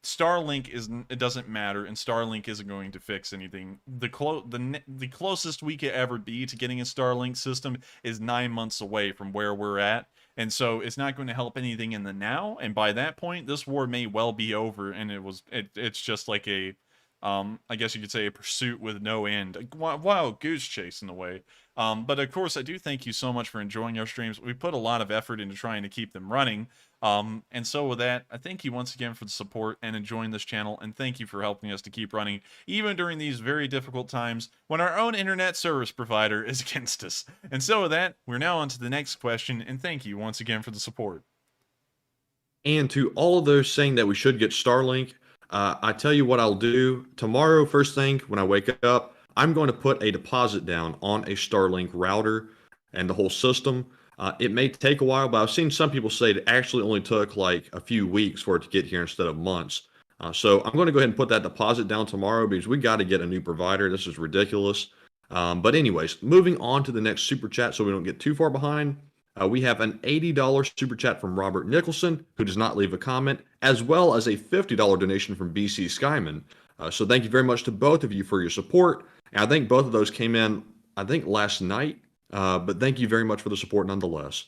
Starlink it doesn't matter, and Starlink isn't going to fix anything. The closest we could ever be to getting a Starlink system is 9 months away from where we're at, and so it's not going to help anything in the now. And by that point, this war may well be over, and it's just like a I guess you could say a pursuit with no end, a wild goose chase in a way. But of course, I do thank you so much for enjoying our streams. We put a lot of effort into trying to keep them running. And so with that, I thank you once again for the support and enjoying this channel, and thank you for helping us to keep running, even during these very difficult times when our own internet service provider is against us. And so with that, we're now on to the next question, and thank you once again for the support. And to all of those saying that we should get Starlink, I tell you what I'll do. Tomorrow, first thing, when I wake up, I'm going to put a deposit down on a Starlink router and the whole system. It may take a while, but I've seen some people say it actually only took like a few weeks for it to get here instead of months. So I'm going to go ahead and put that deposit down tomorrow because we got to get a new provider. This is ridiculous. But anyways, moving on to the next super chat so we don't get too far behind. We have an $80 super chat from Robert Nicholson, who does not leave a comment, as well as a $50 donation from BC Skyman. So thank you very much to both of you for your support. And I think both of those came in, I think, last night. But thank you very much for the support nonetheless.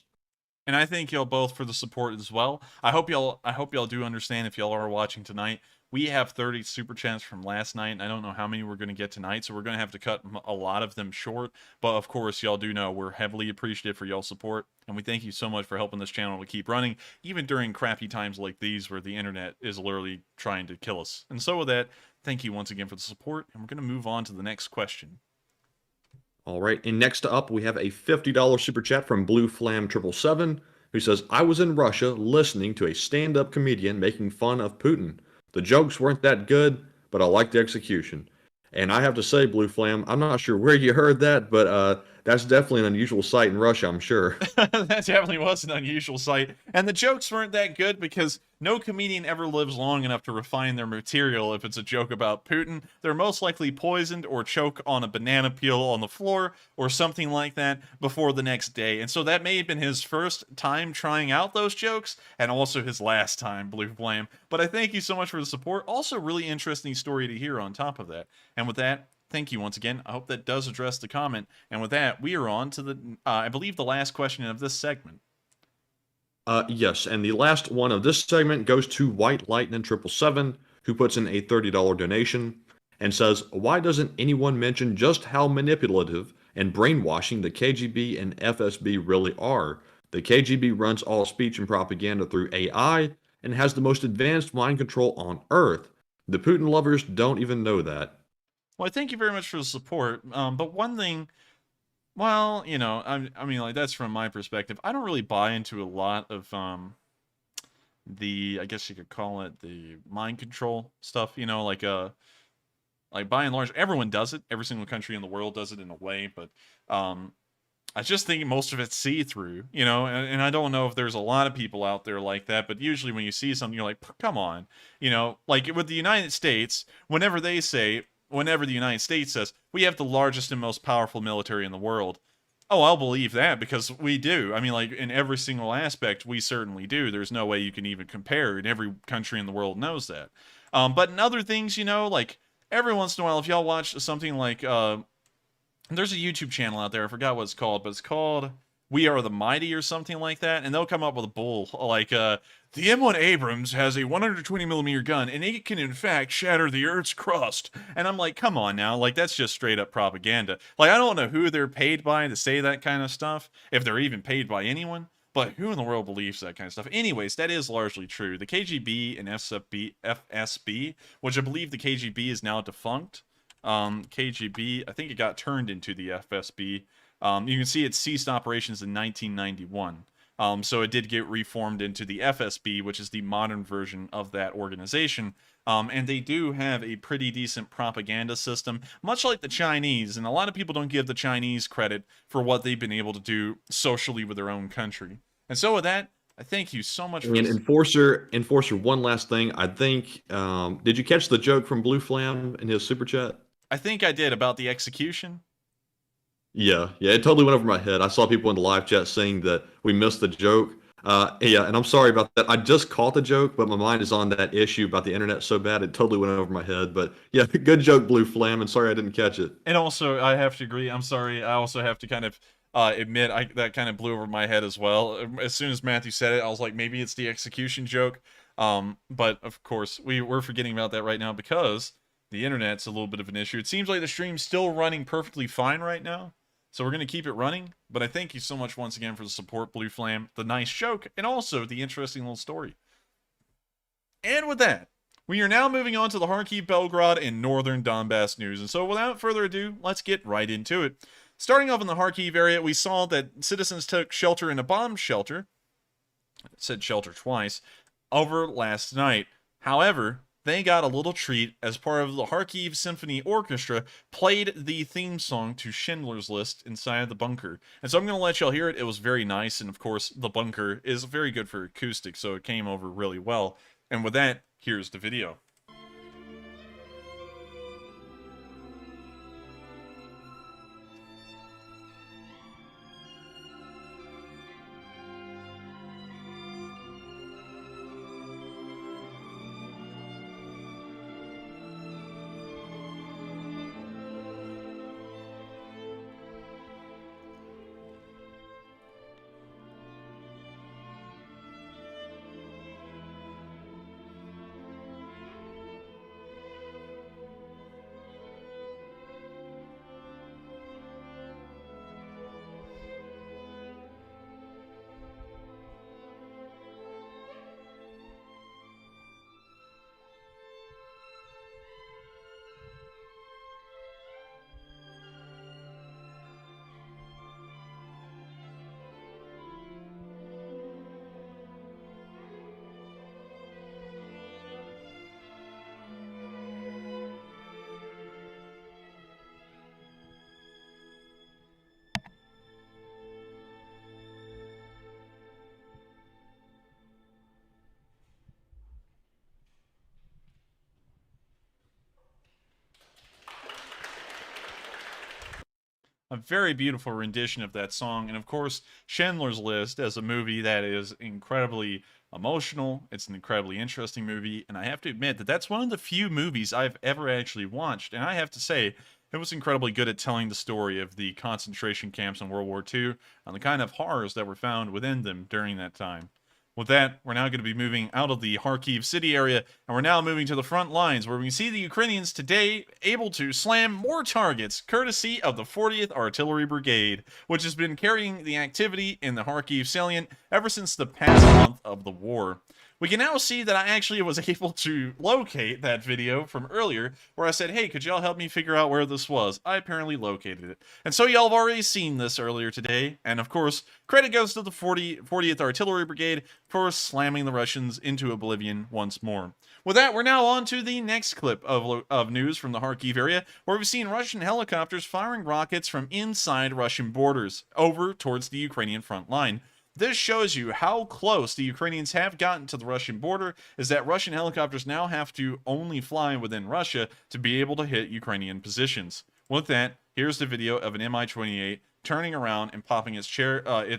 And I thank y'all both for the support as well. I hope y'all do understand, if y'all are watching tonight. We have 30 super chats from last night, and I don't know how many we're going to get tonight, so we're going to have to cut a lot of them short. But of course, y'all do know we're heavily appreciative for y'all's support, and we thank you so much for helping this channel to keep running, even during crappy times like these where the internet is literally trying to kill us. And so with that, thank you once again for the support, and we're going to move on to the next question. All right, and next up, we have a $50 super chat from Blue Flam 777, who says, I was in Russia listening to a stand-up comedian making fun of Putin. The jokes weren't that good, but I liked the execution. And I have to say, Blue Flam, I'm not sure where you heard that, but that's definitely an unusual sight in Russia, I'm sure. That definitely was an unusual sight. And the jokes weren't that good because no comedian ever lives long enough to refine their material. If it's a joke about Putin, they're most likely poisoned or choke on a banana peel on the floor or something like that before the next day. And so that may have been his first time trying out those jokes and also his last time, Blue Flame. But I thank you so much for the support. Also, really interesting story to hear on top of that. And with that, thank you once again. I hope that does address the comment. And with that, we are on to the, I believe, the last question of this segment. Yes, and the last one of this segment goes to White Lightning 777, who puts in a $30 donation and says, why doesn't anyone mention just how manipulative and brainwashing the KGB and FSB really are? The KGB runs all speech and propaganda through AI and has the most advanced mind control on Earth. The Putin lovers don't even know that. Well, thank you very much for the support. But one thing, well, you know, I mean, like, that's from my perspective. I don't really buy into a lot of I guess you could call it the mind control stuff. You know, like by and large, everyone does it. Every single country in the world does it in a way. But I just think most of it's see-through. You know, and I don't know if there's a lot of people out there like that. But usually, when you see something, you're like, come on. You know, like with the United States, whenever the United States says, we have the largest and most powerful military in the world, oh, I'll believe that because we do. I mean, like, in every single aspect, we certainly do. There's no way you can even compare, and every country in the world knows that. But in other things, you know, like, every once in a while, if y'all watch something like, there's a YouTube channel out there, I forgot what it's called, but it's called We Are the Mighty or something like that, and they'll come up with a bull, like, the M1 Abrams has a 120mm gun, and it can, in fact, shatter the Earth's crust. And I'm like, come on now. Like, that's just straight-up propaganda. Like, I don't know who they're paid by to say that kind of stuff, if they're even paid by anyone, but who in the world believes that kind of stuff? Anyways, that is largely true. The KGB and FSB, which I believe the KGB is now defunct. KGB, I think it got turned into the FSB. You can see it ceased operations in 1991. So it did get reformed into the FSB, which is the modern version of that organization. And they do have a pretty decent propaganda system, much like the Chinese. And a lot of people don't give the Chinese credit for what they've been able to do socially with their own country. And so with that, I thank you so much for And Enforcer, one last thing. I think, did you catch the joke from Blue Flam in his super chat? I think I did about the execution. Yeah, it totally went over my head. I saw people in the live chat saying that we missed the joke. Yeah, and I'm sorry about that. I just caught the joke, but my mind is on that issue about the internet so bad it totally went over my head. But yeah, good joke, Blue Flam, and sorry I didn't catch it. And also, I have to agree. I'm sorry. I also have to kind of admit that kind of blew over my head as well. As soon as Matthew said it, I was like, maybe it's the execution joke. But of course, we're forgetting about that right now because the internet's a little bit of an issue. It seems like the stream's still running perfectly fine right now. So we're going to keep it running, but I thank you so much once again for the support, Blue Flame, the nice joke, and also the interesting little story. And with that, we are now moving on to the Kharkiv, Belgorod, and northern Donbass news. And so without further ado, let's get right into it. Starting off in the Kharkiv area, we saw that citizens took shelter in a bomb shelter, it said shelter twice, over last night. However, they got a little treat as part of the Kharkiv Symphony Orchestra played the theme song to Schindler's List inside the bunker. And so I'm going to let y'all hear it. It was very nice, and of course, the bunker is very good for acoustics, so it came over really well. And with that, here's the video. A very beautiful rendition of that song. And of course, Schindler's List as a movie that is incredibly emotional. It's an incredibly interesting movie. And I have to admit that that's one of the few movies I've ever actually watched. And I have to say, it was incredibly good at telling the story of the concentration camps in World War II and the kind of horrors that were found within them during that time. With that, we're now going to be moving out of the Kharkiv city area, and we're now moving to the front lines, where we can see the Ukrainians today able to slam more targets, courtesy of the 40th Artillery Brigade, which has been carrying the activity in the Kharkiv salient ever since the past month of the war. We can now see that I actually was able to locate that video from earlier where I said, hey, could y'all help me figure out where this was? I apparently located it. And so y'all have already seen this earlier today. And of course, credit goes to the 40th Artillery Brigade for slamming the Russians into oblivion once more. With that, we're now on to the next clip of news from the Kharkiv area, where we've seen Russian helicopters firing rockets from inside Russian borders over towards the Ukrainian front line. This shows you how close the Ukrainians have gotten to the Russian border, is that Russian helicopters now have to only fly within Russia to be able to hit Ukrainian positions. With that, here's the video of an Mi-28 turning around and popping its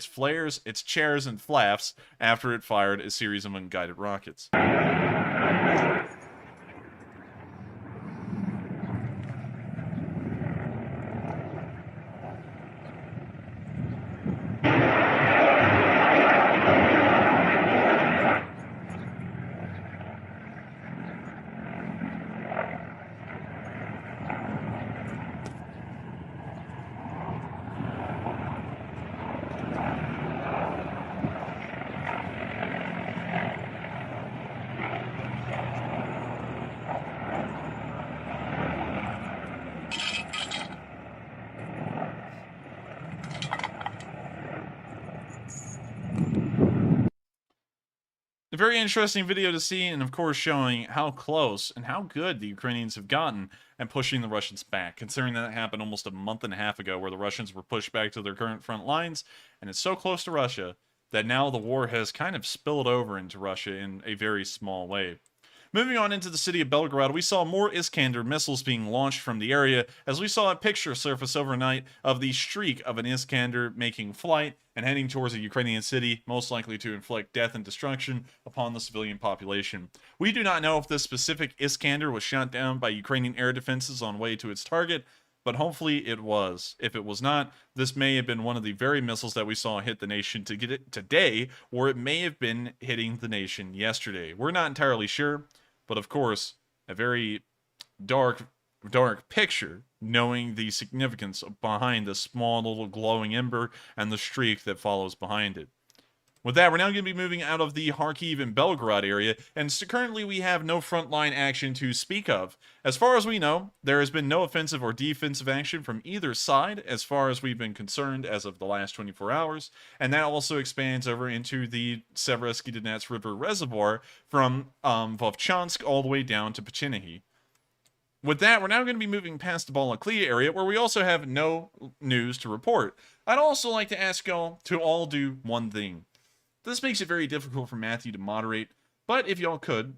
flares, its chairs, and flaps after it fired a series of unguided rockets. very interesting video to see, and of course showing how close and how good the Ukrainians have gotten at pushing the Russians back, considering that happened almost a month and a half ago, where the Russians were pushed back to their current front lines, and it's so close to Russia that now the war has kind of spilled over into Russia in a very small way. Moving on into the city of Belgorod, we saw more Iskander missiles being launched from the area, as we saw a picture surface overnight of the streak of an Iskander making flight and heading towards a Ukrainian city, most likely to inflict death and destruction upon the civilian population. We do not know if this specific Iskander was shot down by Ukrainian air defenses on way to its target, but hopefully it was. If it was not, this may have been one of the very missiles that we saw hit the nation today, or it may have been hitting the nation yesterday. We're not entirely sure, but of course, a very dark picture, knowing the significance behind the small little glowing ember and the streak that follows behind it. With that, we're now going to be moving out of the Kharkiv and Belgorod area, and so currently we have no frontline action to speak of. As far as we know, there has been no offensive or defensive action from either side, as far as we've been concerned as of the last 24 hours, and that also expands over into the Seversky Donets River Reservoir from Vovchansk all the way down to Pechenihy. With that, we're now going to be moving past the Balaklia area, where we also have no news to report. I'd also like to ask y'all to all do one thing. This makes it very difficult for Matthew to moderate, but if y'all could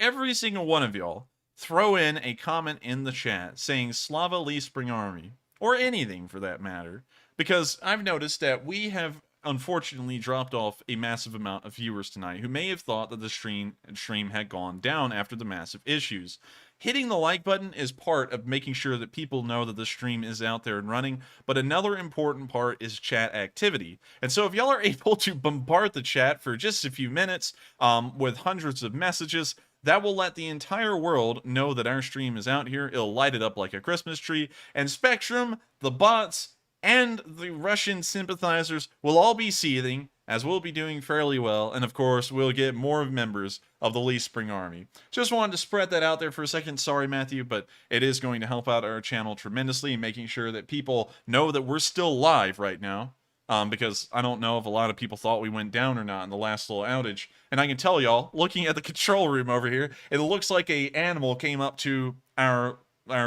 every single one of y'all throw in a comment in the chat saying Slava Lee Spring Army, or anything for that matter, because I've noticed that we have unfortunately dropped off a massive amount of viewers tonight who may have thought that the stream had gone down after the massive issues. Hitting the like button is part of making sure that people know that the stream is out there and running, but another important part is chat activity. And so if y'all are able to bombard the chat for just a few minutes with hundreds of messages, that will let the entire world know that our stream is out here. It'll light it up like a Christmas tree, and Spectrum, the bots, and the Russian sympathizers will all be seething, as we'll be doing fairly well, and of course, we'll get more members of the Lee Spring Army. Just wanted to spread that out there for a second. Sorry, Matthew, but it is going to help out our channel tremendously, making sure that people know that we're still live right now, because I don't know if a lot of people thought we went down or not in the last little outage. And I can tell y'all, looking at the control room over here, it looks like a animal came up to our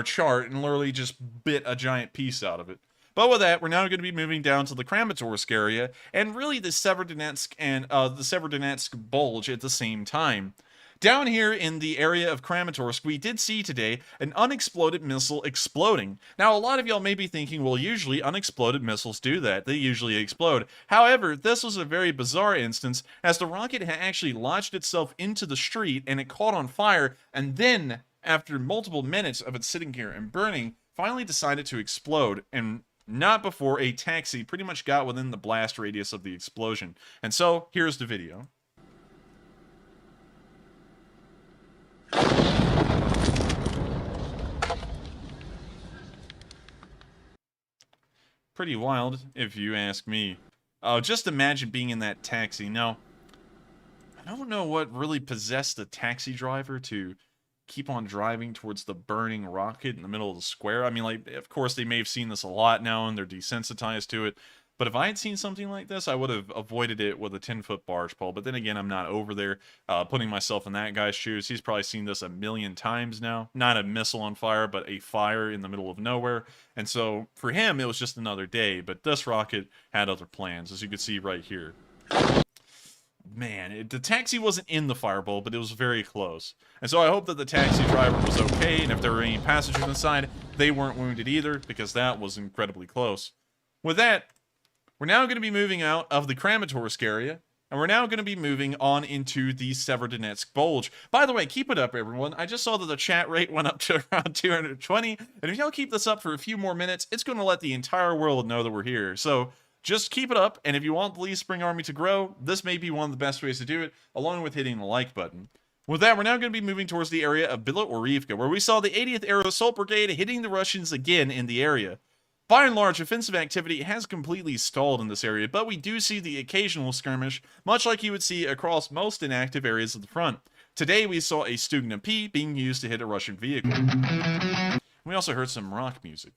chart and literally just bit a giant piece out of it. But with that, we're now going to be moving down to the Kramatorsk area, and really the Severodonetsk and the Severodonetsk bulge at the same time. Down here in the area of Kramatorsk, we did see today an unexploded missile exploding. Now, a lot of y'all may be thinking, well, usually unexploded missiles do that. They usually explode. However, this was a very bizarre instance, as the rocket had actually lodged itself into the street, and it caught on fire, and then, after multiple minutes of it sitting here and burning, finally decided to explode, and not before a taxi pretty much got within the blast radius of the explosion. And so, here's the video. Pretty wild, if you ask me. Just imagine being in that taxi. Now, I don't know what really possessed the taxi driver to keep on driving towards the burning rocket in the middle of the square. I mean, like, of course, they may have seen this a lot now and they're desensitized to it. But if I had seen something like this, I would have avoided it with a 10-foot barge pole. But then again, I'm not over there putting myself in that guy's shoes. He's probably seen this a million times now. Not a missile on fire, but a fire in the middle of nowhere. And so for him, it was just another day. But this rocket had other plans, as you can see right here. Man, the taxi wasn't in the fireball, but it was very close. And so I hope that the taxi driver was okay, and if there were any passengers inside, they weren't wounded either, because that was incredibly close. With that, we're now going to be moving out of the Kramatorsk area, and we're now going to be moving on into the Severodonetsk bulge. By the way, keep it up, everyone. I just saw that the chat rate went up to around 220, and if y'all keep this up for a few more minutes, it's going to let the entire world know that we're here. So just keep it up, and if you want the Lee Spring Army to grow, this may be one of the best ways to do it, along with hitting the like button. With that, we're now going to be moving towards the area of Bila Tserkva, where we saw the 80th Air Assault Brigade hitting the Russians again in the area. By and large, offensive activity has completely stalled in this area, but we do see the occasional skirmish, much like you would see across most inactive areas of the front. Today, we saw a Stugna P being used to hit a Russian vehicle. We also heard some rock music.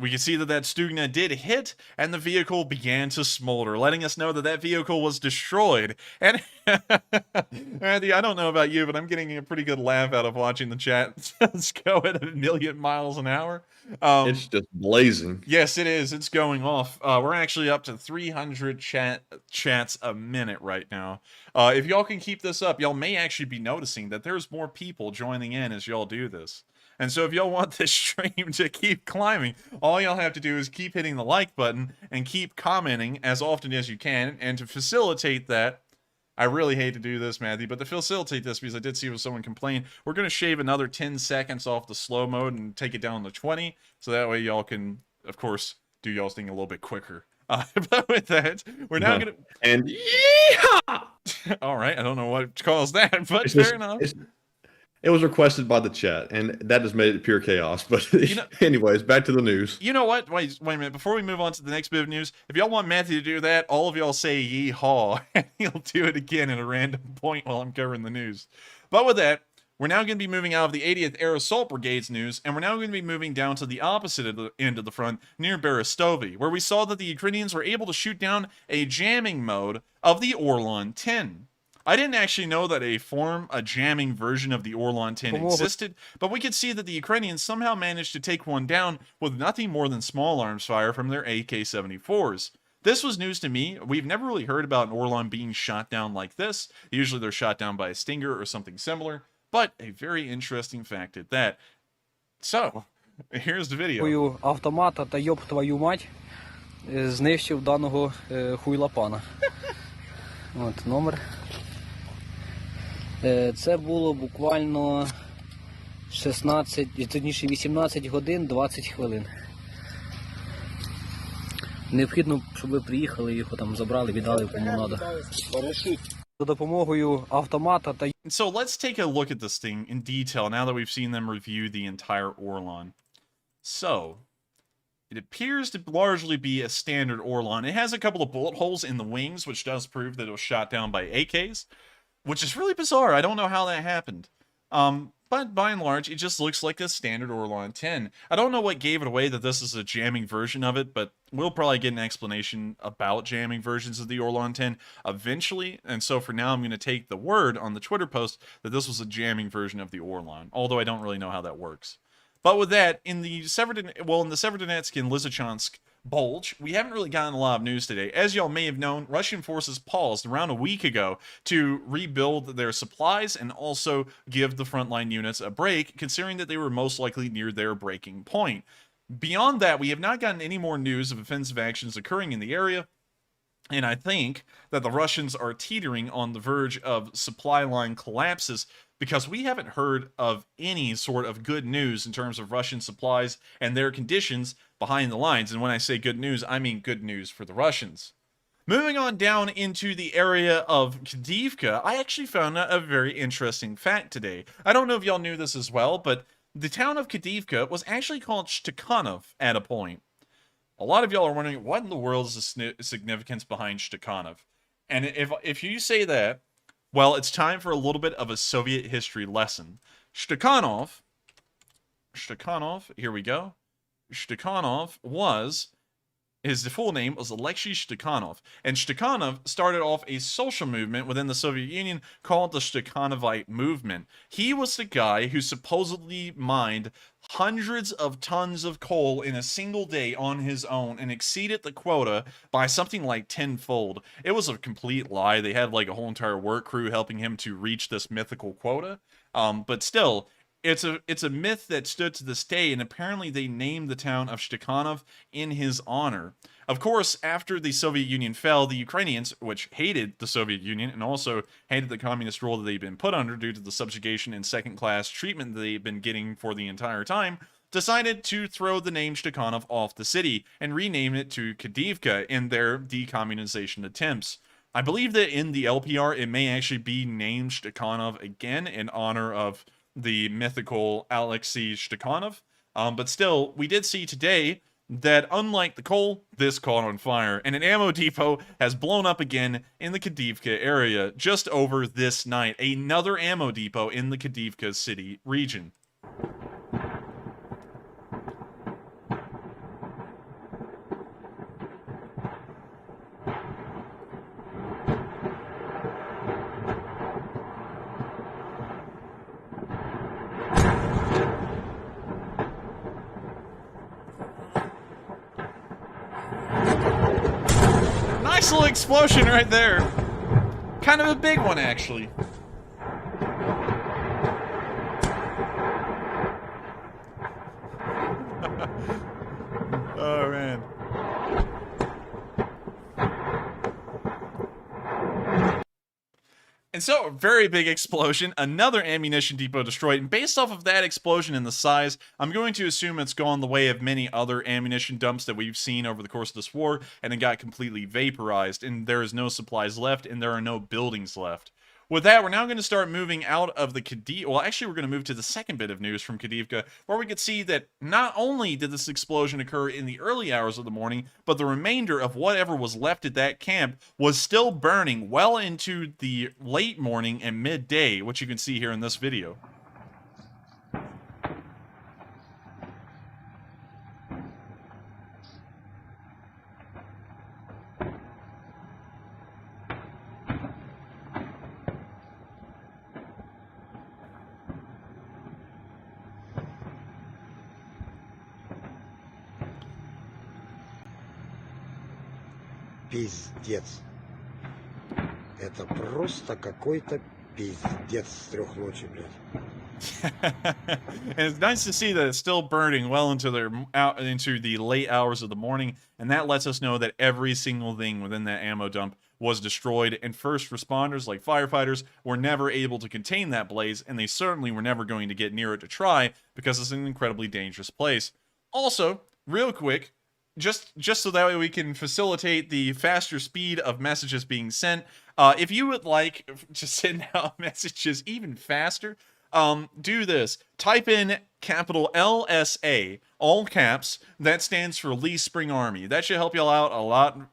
We can see that Stugna did hit, and the vehicle began to smolder, letting us know that vehicle was destroyed. And Andy, I don't know about you, but I'm getting a pretty good laugh out of watching the chat go at 1,000,000 miles an hour. It's just blazing. Yes, it is. It's going off. We're actually up to 300 chats a minute right now. If y'all can keep this up, y'all may actually be noticing that there's more people joining in as y'all do this. And so if y'all want this stream to keep climbing, all y'all have to do is keep hitting the like button and keep commenting as often as you can. And to facilitate that, I really hate to do this, Matthew, but to facilitate this, because I did see someone complain, we're going to shave another 10 seconds off the slow mode and take it down to 20. So that way y'all can, of course, do y'all's thing a little bit quicker. But with that, we're now going to... And yeehaw! All right, I don't know what caused that, but fair enough. It was requested by the chat, and that just made it pure chaos. But anyways, back to the news. You know what? Wait a minute. Before we move on to the next bit of news, if y'all want Matthew to do that, all of y'all say yeehaw, and he'll do it again at a random point while I'm covering the news. But with that, we're now going to be moving out of the 80th Air Assault Brigade's news, and we're now going to be moving down to the opposite end of the front, near Berestove, where we saw that the Ukrainians were able to shoot down a jamming mode of the Orlan 10. I didn't actually know that a jamming version of the Orlan 10 existed, but we could see that the Ukrainians somehow managed to take one down with nothing more than small arms fire from their AK-74s. This was news to me. We've never really heard about an Orlan being shot down like this. Usually they're shot down by a Stinger or something similar, but a very interesting fact at that. So, here's the video. Автомата та йоб твою мать знищив даного хуйлапана. От номер. Це було буквально 18 годин 20 хвилин. Необхідно, щоб ви приїхали, його там забрали, віддали кому надо. За допомогою автомата та... So let's take a look at this thing in detail now that we've seen them review the entire Orlan. So, it appears to largely be a standard Orlan. It has a couple of bullet holes in the wings, which does prove that it was shot down by AKs. Which is really bizarre. I don't know how that happened. But by and large, it just looks like a standard Orlan 10. I don't know what gave it away that this is a jamming version of it, but we'll probably get an explanation about jamming versions of the Orlan 10 eventually. And so for now, I'm going to take the word on the Twitter post that this was a jamming version of the Orlan, although I don't really know how that works. But with that, in the Severodonetsk and Lysychansk bulge, we haven't really gotten a lot of news today. As y'all may have known, Russian forces paused around a week ago to rebuild their supplies and also give the frontline units a break, considering that they were most likely near their breaking point. Beyond that, we have not gotten any more news of offensive actions occurring in the area, and I think that the Russians are teetering on the verge of supply line collapses, because we haven't heard of any sort of good news in terms of Russian supplies and their conditions behind the lines. And when I say good news, I mean good news for the Russians. Moving on down into the area of Kadivka, I actually found a very interesting fact today. I don't know if y'all knew this as well, but the town of Kadivka was actually called Stakhanov at a point. A lot of y'all are wondering, what in the world is the significance behind Stakhanov? And if you say that, well, it's time for a little bit of a Soviet history lesson. Stakhanov, here we go. Stakhanov his full name was Alexei Stakhanov, and Stakhanov started off a social movement within the Soviet Union called the Stakhanovite movement. He was the guy who supposedly mined hundreds of tons of coal in a single day on his own and exceeded the quota by something like tenfold. It was a complete lie. They had like a whole entire work crew helping him to reach this mythical quota. But still, it's a myth that stood to this day, and apparently they named the town of Stakhanov in his honor. Of course, after the Soviet Union fell, the Ukrainians, which hated the Soviet Union and also hated the communist rule that they'd been put under due to the subjugation and second-class treatment that they'd been getting for the entire time, decided to throw the name Stakhanov off the city and rename it to Kadivka in their decommunization attempts. I believe that in the LPR, it may actually be named Stakhanov again in honor of the mythical Alexei Stakhanov. But still, we did see today that unlike the coal, this caught on fire, and an ammo depot has blown up again in the Kadivka area just over this night. Another ammo depot in the Kadivka city region. Nice little explosion right there. Kind of a big one, actually. Oh, man. And so, a very big explosion, another ammunition depot destroyed, and based off of that explosion and the size, I'm going to assume it's gone the way of many other ammunition dumps that we've seen over the course of this war, and it got completely vaporized, and there is no supplies left, and there are no buildings left. With that, we're now going to start moving out of the Kadivka. Well, actually, we're going to move to the second bit of news from Kadivka, where we could see that not only did this explosion occur in the early hours of the morning, but the remainder of whatever was left at that camp was still burning well into the late morning and midday, which you can see here in this video. Пиздец. Это просто какой-то пиздец с 3 ночи, блядь. And it's nice to see that it's still burning well into the late hours of the morning, and that lets us know that every single thing within that ammo dump was destroyed, and first responders like firefighters were never able to contain that blaze, and they certainly were never going to get near it to try, because it's an incredibly dangerous place. Also, real quick, just so that way we can facilitate the faster speed of messages being sent, if you would like to send out messages even faster, do this. Type in capital LSA, all caps. That stands for Lee Spring Army. That should help y'all out a lot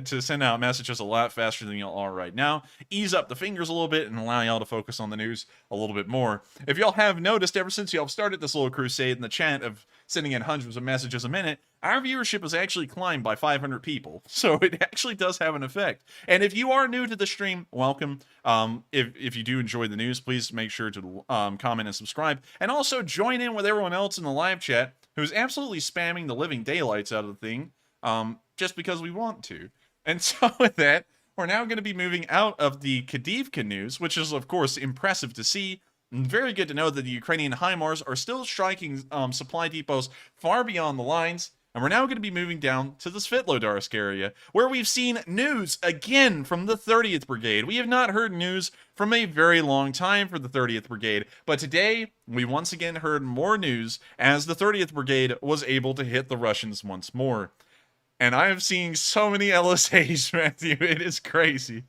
to send out messages a lot faster than y'all are right now. Ease up the fingers a little bit and allow y'all to focus on the news a little bit more. If y'all have noticed, ever since y'all started this little crusade in the chat of sending in hundreds of messages a minute, our viewership has actually climbed by 500 people. So it actually does have an effect. And if you are new to the stream, welcome. If you do enjoy the news, please make sure to comment and subscribe. And also join in with everyone else in the live chat who's absolutely spamming the living daylights out of the thing just because we want to. And so with that, we're now going to be moving out of the Kadivka news, which is, of course, impressive to see. And very good to know that the Ukrainian HIMARS are still striking supply depots far beyond the lines. And we're now going to be moving down to the Svitlodarsk area, where we've seen news again from the 30th Brigade. We have not heard news from a very long time for the 30th Brigade, but today we once again heard more news as the 30th Brigade was able to hit the Russians once more. And I am seeing so many LSAs, Matthew. It is crazy.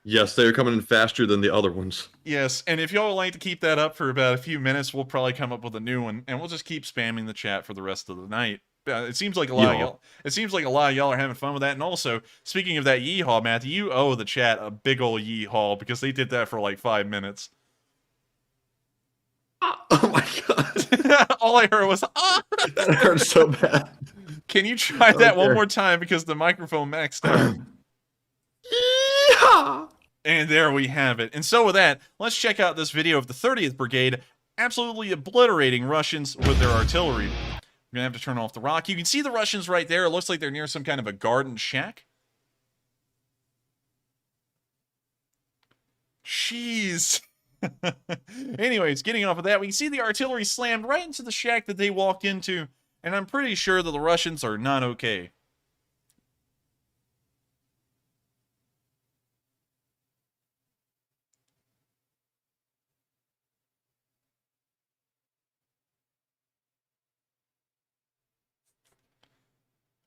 Yes, they're coming in faster than the other ones. Yes, and if y'all would like to keep that up for about a few minutes, we'll probably come up with a new one, and we'll just keep spamming the chat for the rest of the night. It seems like a lot of y'all. It seems like a lot of y'all are having fun with that. And also, speaking of that yeehaw, Matthew, you owe the chat a big ol' yeehaw because they did that for like 5 minutes. Oh my god! All I heard was ah. That hurt so bad. Can you try that one more time because the microphone maxed out? Yeehaw! And there we have it. And so with that, let's check out this video of the 30th Brigade absolutely obliterating Russians with their artillery. We're going to have to turn off the rock. You can see the Russians right there. It looks like they're near some kind of a garden shack. Jeez. Anyways, getting off of that, we can see the artillery slammed right into the shack that they walked into. And I'm pretty sure that the Russians are not okay.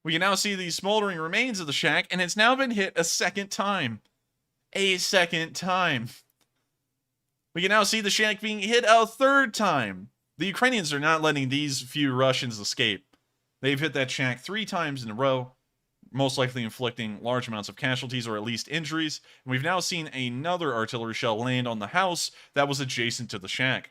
We can now see the smoldering remains of the shack, and it's now been hit a second time. A second time. We can now see the shack being hit a third time. The Ukrainians are not letting these few Russians escape. They've hit that shack 3 times in a row, most likely inflicting large amounts of casualties or at least injuries. And we've now seen another artillery shell land on the house that was adjacent to the shack.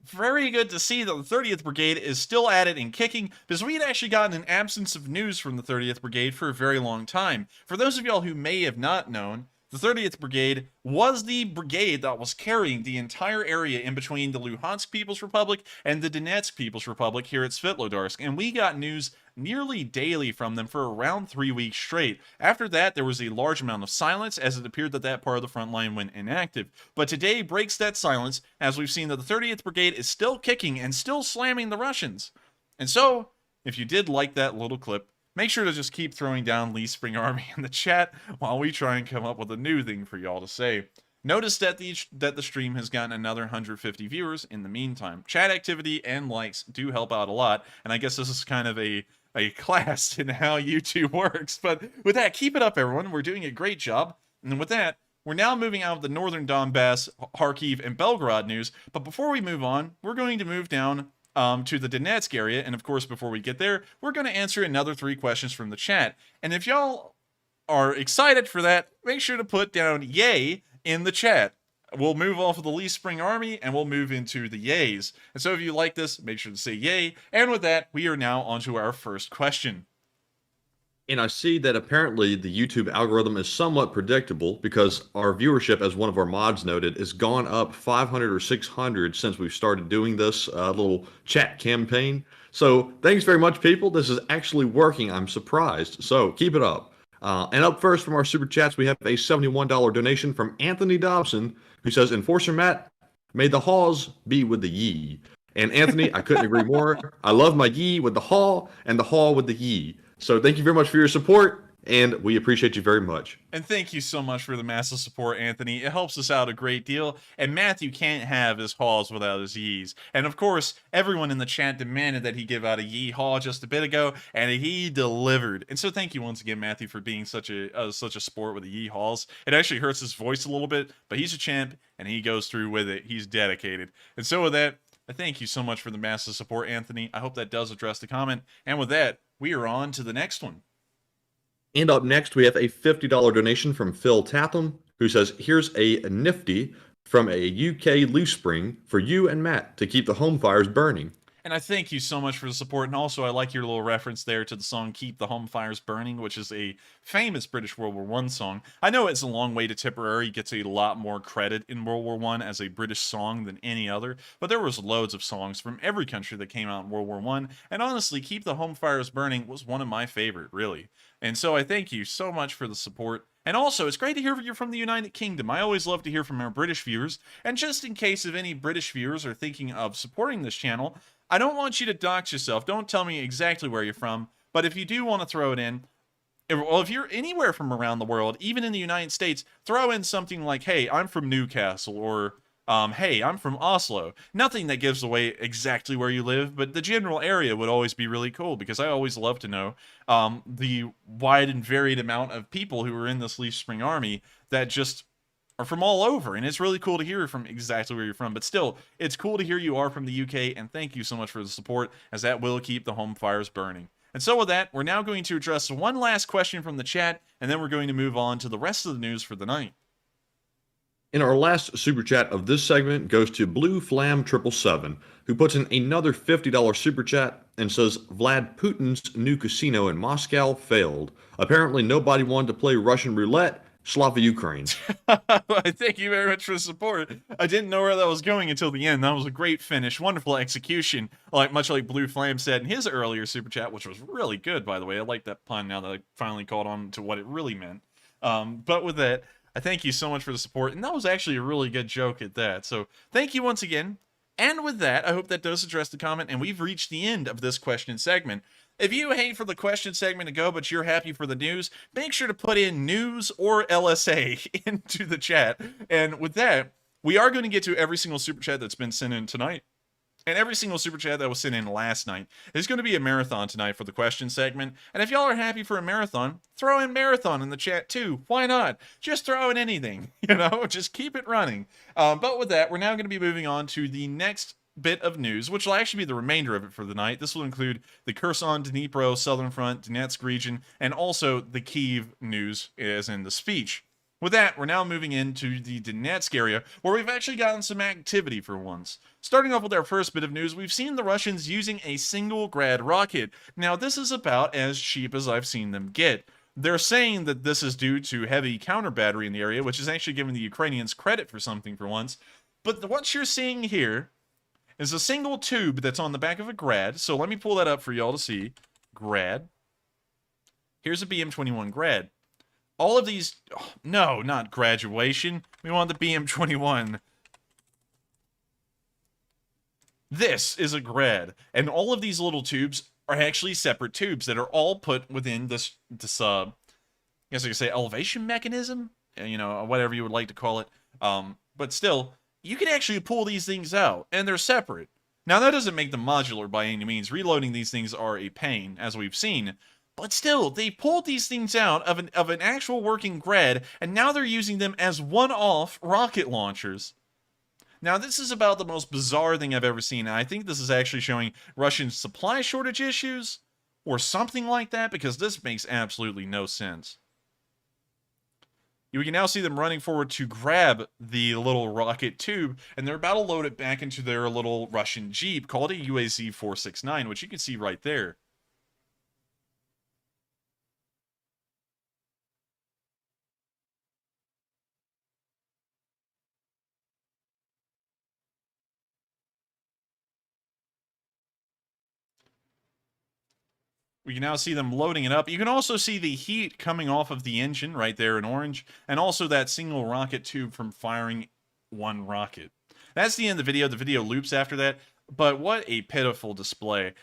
Very good to see that the 30th Brigade is still at it and kicking, because we had actually gotten an absence of news from the 30th Brigade for a very long time. For those of y'all who may have not known, The 30th Brigade was the brigade that was carrying the entire area in between the Luhansk People's Republic and the Donetsk People's Republic here at Svitlodarsk, and we got news nearly daily from them for around 3 weeks straight. After that, there was a large amount of silence as it appeared that that part of the front line went inactive. But today breaks that silence as we've seen that the 30th Brigade is still kicking and still slamming the Russians. And so, if you did like that little clip, make sure to just keep throwing down Lee Spring Army in the chat while we try and come up with a new thing for y'all to say. Notice that the stream has gotten another 150 viewers in the meantime. Chat activity and likes do help out a lot, and I guess this is kind of a class in how YouTube works. But with that, keep it up, everyone. We're doing a great job. And with that, we're now moving out of the northern Donbass, Kharkiv, and Belgorod news. But before we move on, we're going to move down to the Donetsk area, and of course, before we get there, we're going to answer another 3 questions from the chat. And if y'all are excited for that, make sure to put down yay in the chat. We'll move off of the Lee Spring Army, and we'll move into the yays. And so if you like this, make sure to say yay. And with that, we are now on to our first question. And I see that apparently the YouTube algorithm is somewhat predictable because our viewership, as one of our mods noted, has gone up 500 or 600 since we've started doing this little chat campaign. So thanks very much, people. This is actually working. I'm surprised. So keep it up. And up first from our super chats, we have a $71 donation from Anthony Dobson, who says, Enforcer Matt, may the haws be with the ye. And Anthony, I couldn't agree more. I love my ye with the haw and the haw with the ye. So thank you very much for your support, and we appreciate you very much. And thank you so much for the massive support, Anthony. It helps us out a great deal. And Matthew can't have his haws without his yees. And of course, everyone in the chat demanded that he give out a yee haw just a bit ago, and he delivered. And so thank you once again, Matthew, for being such a sport with the yee haws. It actually hurts his voice a little bit, but he's a champ, and he goes through with it. He's dedicated. And so with that, I thank you so much for the massive support, Anthony. I hope that does address the comment. And with that, we are on to the next one. And up next, we have a $50 donation from Phil Tatham, who says, here's a nifty from a UK loose spring for you and Matt to keep the home fires burning. And I thank you so much for the support. And also, I like your little reference there to the song Keep the Home Fires Burning, which is a famous British World War I song. I know it's a long way to Tipperary. Gets a lot more credit in World War I as a British song than any other. But there was loads of songs from every country that came out in World War I. And honestly, Keep the Home Fires Burning was one of my favorite, really. And so I thank you so much for the support. And also, it's great to hear you're from the United Kingdom. I always love to hear from our British viewers. And just in case if any British viewers are thinking of supporting this channel, I don't want you to dox yourself. Don't tell me exactly where you're from. But if you do want to throw it in, if you're anywhere from around the world, even in the United States, throw in something like, hey, I'm from Newcastle, or hey, I'm from Oslo. Nothing that gives away exactly where you live, but the general area would always be really cool, because I always love to know the wide and varied amount of people who are in this Leaf Spring Army that just are from all over, and it's really cool to hear from exactly where you're from. But still, it's cool to hear you are from the UK, and thank you so much for the support, as that will keep the home fires burning. And so with that, we're now going to address one last question from the chat, and then we're going to move on to the rest of the news for the night. And our last super chat of this segment goes to Blue Flam 777, who puts in another $50 super chat and says, Vlad Putin's new casino in Moscow failed. Apparently nobody wanted to play Russian roulette. Slava Ukraini. Thank you very much for the support. I didn't know where that was going until the end. That was a great finish. Wonderful execution. Much like Blue Flame said in his earlier super chat, which was really good, by the way. I like that pun now that I finally caught on to what it really meant. But with that, I thank you so much for the support. And that was actually a really good joke at that. So thank you once again. And with that, I hope that does address the comment. And we've reached the end of this question segment. If you hate for the question segment to go, but you're happy for the news, make sure to put in news or LSA into the chat. And with that, we are going to get to every single super chat that's been sent in tonight. And every single super chat that was sent in last night. There's going to be a marathon tonight for the question segment. And if y'all are happy for a marathon, throw in marathon in the chat too. Why not? Just throw in anything, just keep it running. But with that, we're now going to be moving on to the next bit of news, which will actually be the remainder of it for the night. This will include the Kherson, Dnipro, Southern Front, Donetsk region, and also the Kyiv news, as in the speech. With that, we're now moving into the Donetsk area, where we've actually gotten some activity for once. Starting off with our first bit of news, we've seen the Russians using a single Grad rocket. Now, this is about as cheap as I've seen them get. They're saying that this is due to heavy counter battery in the area, which is actually giving the Ukrainians credit for something for once. But what you're seeing here is a single tube that's on the back of a Grad. So let me pull that up for y'all to see. Grad. Here's a BM-21 Grad. All of these... Oh, no, not graduation. We want the BM-21. This is a Grad. And all of these little tubes are actually separate tubes that are all put within this I guess I could say elevation mechanism? You know, whatever you would like to call it. But still, you can actually pull these things out, and they're separate. Now, that doesn't make them modular by any means. Reloading these things are a pain, as we've seen. But still, they pulled these things out of an actual working Grad, and now they're using them as one-off rocket launchers. Now, this is about the most bizarre thing I've ever seen. I think this is actually showing Russian supply shortage issues, or something like that, because this makes absolutely no sense. You can now see them running forward to grab the little rocket tube, and they're about to load it back into their little Russian Jeep called a UAZ-469, which you can see right there. We can now see them loading it up. You can also see the heat coming off of the engine right there in orange, and also that single rocket tube from firing one rocket. That's the end of the video. The video loops after that, but what a pitiful display.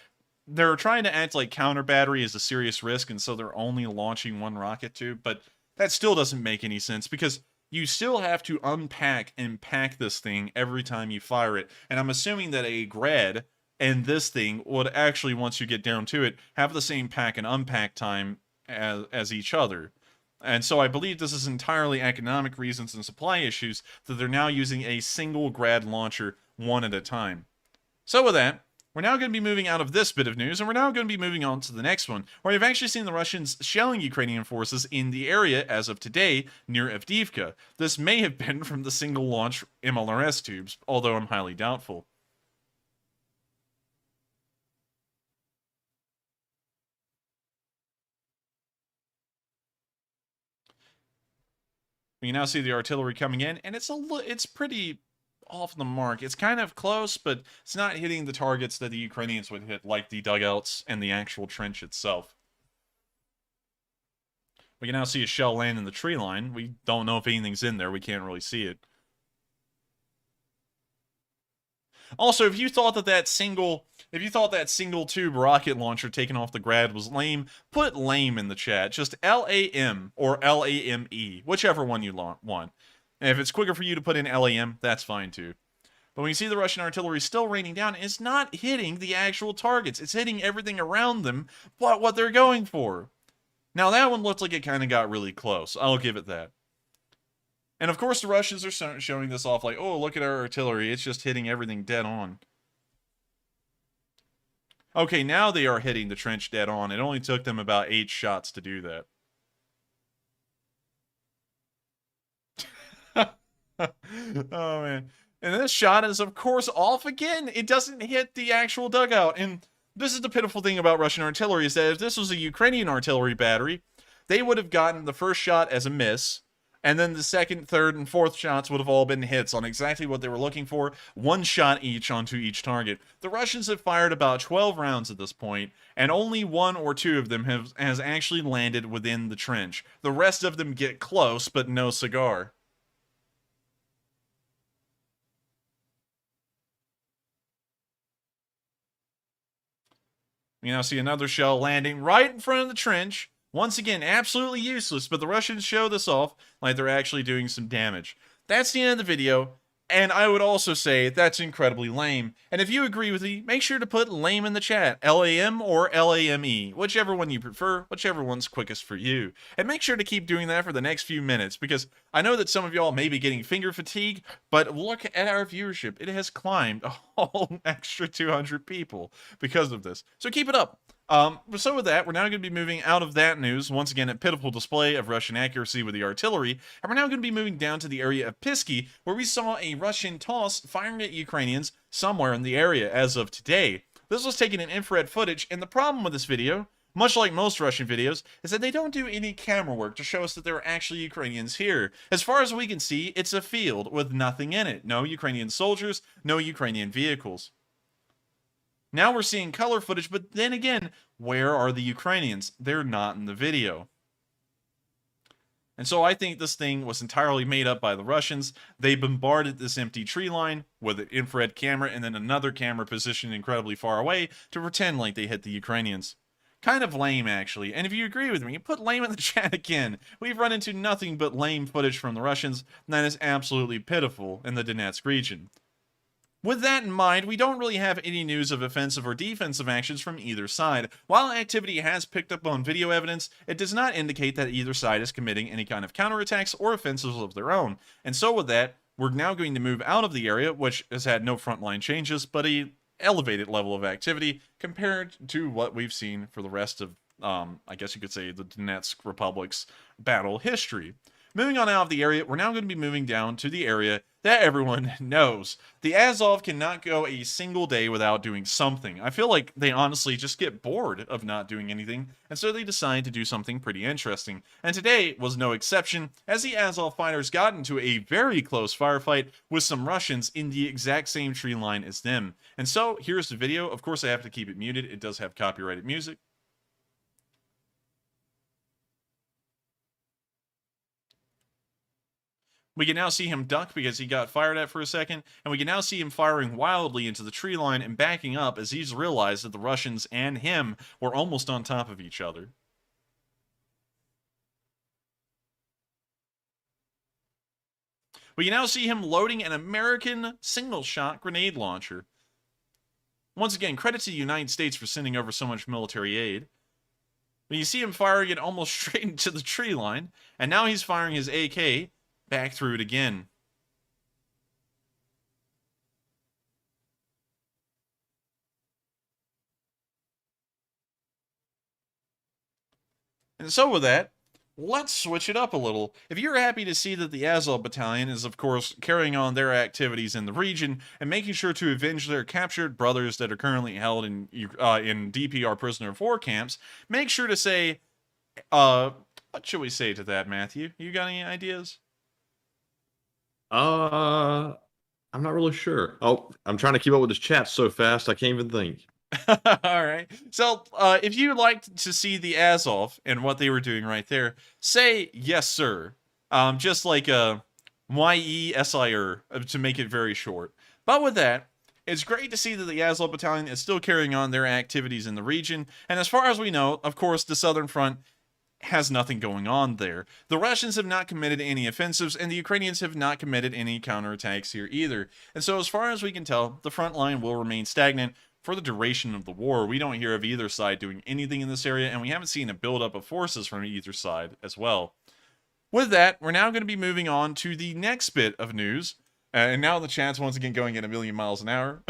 They're trying to act like counter battery is a serious risk, and so they're only launching one rocket tube, but that still doesn't make any sense, because you still have to unpack and pack this thing every time you fire it, and I'm assuming that a Grad and this thing would actually, once you get down to it, have the same pack and unpack time as each other. And so I believe this is entirely economic reasons and supply issues that they're now using a single Grad launcher one at a time. So with that, we're now going to be moving out of this bit of news, and we're now going to be moving on to the next one, where we've actually seen the Russians shelling Ukrainian forces in the area as of today near Avdiivka. This may have been from the single launch MLRS tubes, although I'm highly doubtful. We can now see the artillery coming in, and it's pretty off the mark. It's kind of close, but it's not hitting the targets that the Ukrainians would hit, like the dugouts and the actual trench itself. We can now see a shell land in the tree line. We don't know if anything's in there. We can't really see it. Also, if you thought that single tube rocket launcher taken off the Grad was lame, put lame in the chat. Just LAM or LAME, whichever one you want. And if it's quicker for you to put in LAM, that's fine too. But when you see the Russian artillery still raining down, it's not hitting the actual targets. It's hitting everything around them, but what they're going for. Now that one looked like it kind of got really close. I'll give it that. And of course the Russians are showing this off like, oh, look at our artillery. It's just hitting everything dead on. Okay, now they are hitting the trench dead on. It only took them about 8 shots to do that. Oh, man. And this shot is, of course, off again. It doesn't hit the actual dugout. And this is the pitiful thing about Russian artillery, is that if this was a Ukrainian artillery battery, they would have gotten the first shot as a miss, and then the second, third, and fourth shots would have all been hits on exactly what they were looking for, 1 shot each onto each target. The Russians have fired about 12 rounds at this point, and only 1 or 2 of them has actually landed within the trench. The rest of them get close, but no cigar. We now see another shell landing right in front of the trench. Once again, absolutely useless, but the Russians show this off like they're actually doing some damage. That's the end of the video, and I would also say that's incredibly lame. And if you agree with me, make sure to put lame in the chat, LAM or LAME, whichever one you prefer, whichever one's quickest for you. And make sure to keep doing that for the next few minutes, because I know that some of y'all may be getting finger fatigue, but look at our viewership. It has climbed a whole extra 200 people because of this. So keep it up. So with that, we're now going to be moving out of that news, once again a pitiful display of Russian accuracy with the artillery, and we're now going to be moving down to the area of Pisky, where we saw a Russian TOS firing at Ukrainians somewhere in the area as of today. This was taken in infrared footage, and the problem with this video much like most Russian videos, is that they don't do any camera work to show us that there are actually Ukrainians here. As far as we can see, it's a field with nothing in it. No Ukrainian soldiers, no Ukrainian vehicles. Now we're seeing color footage, but then again, where are the Ukrainians? They're not in the video. And so I think this thing was entirely made up by the Russians. They bombarded this empty tree line with an infrared camera and then another camera positioned incredibly far away to pretend like they hit the Ukrainians. Kind of lame, actually. And if you agree with me, put lame in the chat again. We've run into nothing but lame footage from the Russians, and that is absolutely pitiful in the Donetsk region. With that in mind, we don't really have any news of offensive or defensive actions from either side. While activity has picked up on video evidence, it does not indicate that either side is committing any kind of counterattacks or offensives of their own. And so with that, we're now going to move out of the area, which has had no frontline changes, but a elevated level of activity compared to what we've seen for the rest of, I guess you could say, the Donetsk Republic's battle history. Moving on out of the area, we're now going to be moving down to the area that everyone knows. The Azov cannot go a single day without doing something. I feel like they honestly just get bored of not doing anything, and so they decide to do something pretty interesting. And today was no exception, as the Azov fighters got into a very close firefight with some Russians in the exact same tree line as them. And so, here's the video. Of course, I have to keep it muted. It does have copyrighted music. We can now see him duck because he got fired at for a second, and we can now see him firing wildly into the tree line and backing up as he's realized that the Russians and him were almost on top of each other. We can now see him loading an American single-shot grenade launcher. Once again, credit to the United States for sending over so much military aid. But you see him firing it almost straight into the tree line, and now he's firing his AK back through it again. And so with that, let's switch it up a little. If you're happy to see that the Azov Battalion is, of course, carrying on their activities in the region and making sure to avenge their captured brothers that are currently held in DPR prisoner of war camps, make sure to say, what should we say to that, Matthew? You got any ideas? I'm not really sure. Oh, I'm trying to keep up with this chat so fast I can't even think. All right. So, if you liked to see the Azov and what they were doing right there, say yes, sir. Just like YESIR to make it very short. But with that, it's great to see that the Azov Battalion is still carrying on their activities in the region. And as far as we know, of course, the Southern Front has nothing going on there. The Russians have not committed any offensives, and the Ukrainians have not committed any counterattacks here either. And so as far as we can tell, the front line will remain stagnant for the duration of the war. We don't hear of either side doing anything in this area, and we haven't seen a buildup of forces from either side as well. With that, we're now going to be moving on to the next bit of news. And now the chat's once again going at 1,000,000 miles an hour.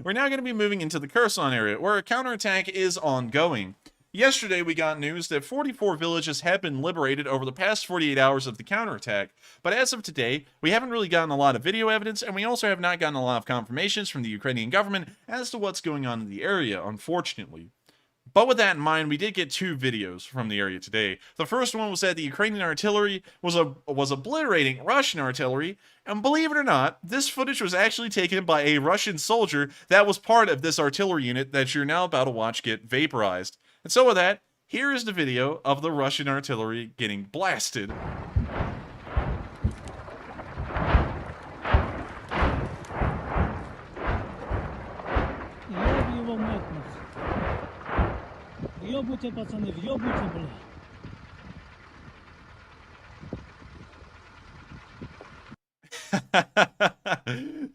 We're now going to be moving into the Kherson area, where a counterattack is ongoing. Yesterday, we got news that 44 villages have been liberated over the past 48 hours of the counterattack, but as of today, we haven't really gotten a lot of video evidence, and we also have not gotten a lot of confirmations from the Ukrainian government as to what's going on in the area, unfortunately. But with that in mind, we did get 2 videos from the area today. The first one was that the Ukrainian artillery was obliterating Russian artillery, and believe it or not, this footage was actually taken by a Russian soldier that was part of this artillery unit that you're now about to watch get vaporized. And so with that, here is the video of the Russian artillery getting blasted. Въёбывайте, пацаны, въёбывайте, бля.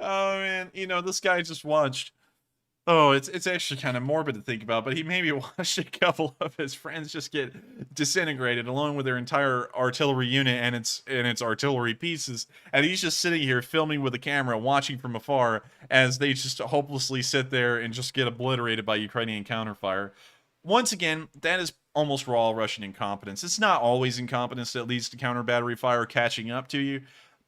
Oh man, you know, this guy just watched. Oh, it's actually kind of morbid to think about, but he maybe watched a couple of his friends just get disintegrated along with their entire artillery unit and its artillery pieces, and he's just sitting here filming with a camera, watching from afar as they just hopelessly sit there and just get obliterated by Ukrainian counterfire. Once again, that is almost raw Russian incompetence. It's not always incompetence that leads to counter battery fire catching up to you,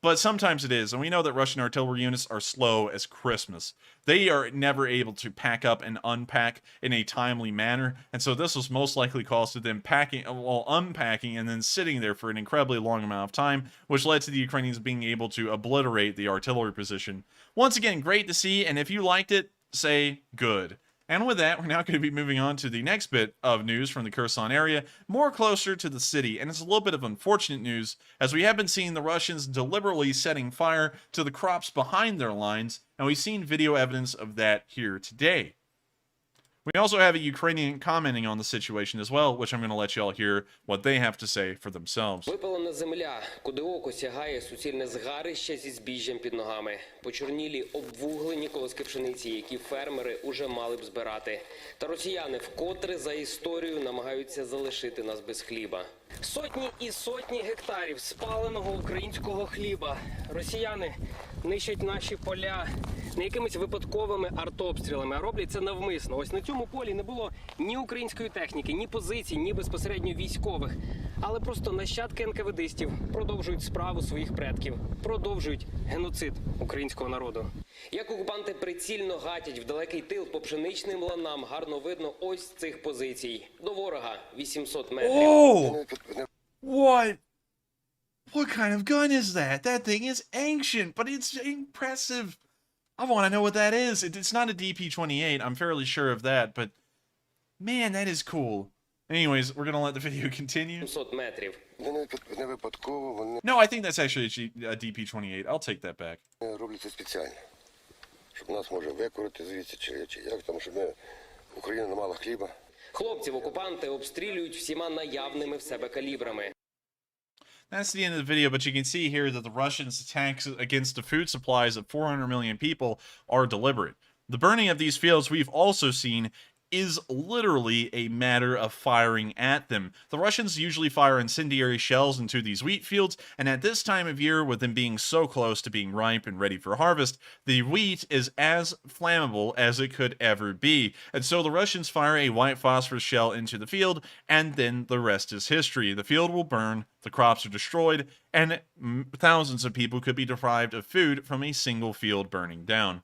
but sometimes it is, and we know that Russian artillery units are slow as Christmas. They are never able to pack up and unpack in a timely manner, and so this was most likely caused to them unpacking and then sitting there for an incredibly long amount of time, which led to the Ukrainians being able to obliterate the artillery position. Once again, great to see, and if you liked it, say good. And with that, we're now going to be moving on to the next bit of news from the Kherson area, more closer to the city. And it's a little bit of unfortunate news, as we have been seeing the Russians deliberately setting fire to the crops behind their lines, and we've seen video evidence of that here today. We also have a Ukrainian commenting on the situation as well, which I'm going to let you all hear what they have to say for themselves. Випалена земля, куди око сягає суцільне згарище зі збіжжям під ногами. Почорнілі обвуглені колоски пшениці, які фермери уже мали б збирати. Та росіяни вкотре за історію намагаються залишити нас без хліба. Сотні і сотні гектарів спаленого українського хліба. Росіяни нищать наші поля не якимись випадковими артобстрілами, а роблять це навмисно. Ось на цьому полі не було ні української техніки, ні позицій, ні безпосередньо військових. Але просто нащадки НКВДистів продовжують справу своїх предків, продовжують геноцид українського народу. Як окупанти прицільно гатять в далекий тил по пшеничним ланам, гарно видно ось з цих позицій. До ворога 800 метрів. Oh! What? What kind of gun is that? That thing is ancient, but it's impressive. I want to know what that is. It's not a DP-28. I'm fairly sure of that, but man, that is cool. Anyways, we're going to let the video continue. 700 метрів. No, I think that's actually a DP-28. I'll take that back. Робляться спеціально, щоб нас може викорити звідси, чи як там, щоб Україна не мала хліба. Хлопців окупанти обстрілюють всіма наявними в себе калібрами. That's the end of the video, but you can see here that the Russians' attacks against the food supplies of 400 million people are deliberate. The burning of these fields we've also seen is literally a matter of firing at them. The Russians usually fire incendiary shells into these wheat fields, and at this time of year, with them being so close to being ripe and ready for harvest, the wheat is as flammable as it could ever be. And so the Russians fire a white phosphorus shell into the field, and then the rest is history. The field will burn, the crops are destroyed, and thousands of people could be deprived of food from a single field burning down.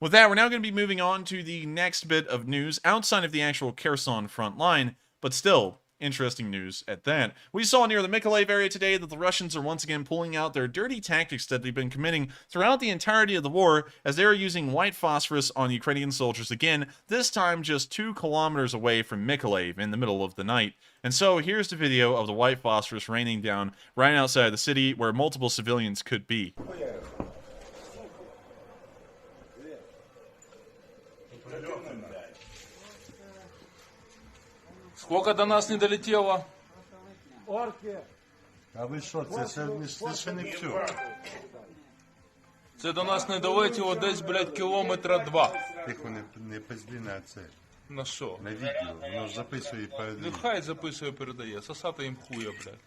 With that, we're now going to be moving on to the next bit of news outside of the actual Kherson front line, but still interesting news at that. We saw near the Mykolaiv area today that the Russians are once again pulling out their dirty tactics that they've been committing throughout the entirety of the war, as they are using white phosphorus on Ukrainian soldiers again, this time just 2 kilometers away from Mykolaiv in the middle of the night. And so here's the video of the white phosphorus raining down right outside the city where multiple civilians could be. Сколько до нас не долетело? А ви що, це ще не все. Це до нас не долетіло десь, блядь, кілометра 2. Тихо, не пизди на це. На що? На відео, воно ж записує і передає. Нехай записує, передає. Сосати їм хуя, блядь.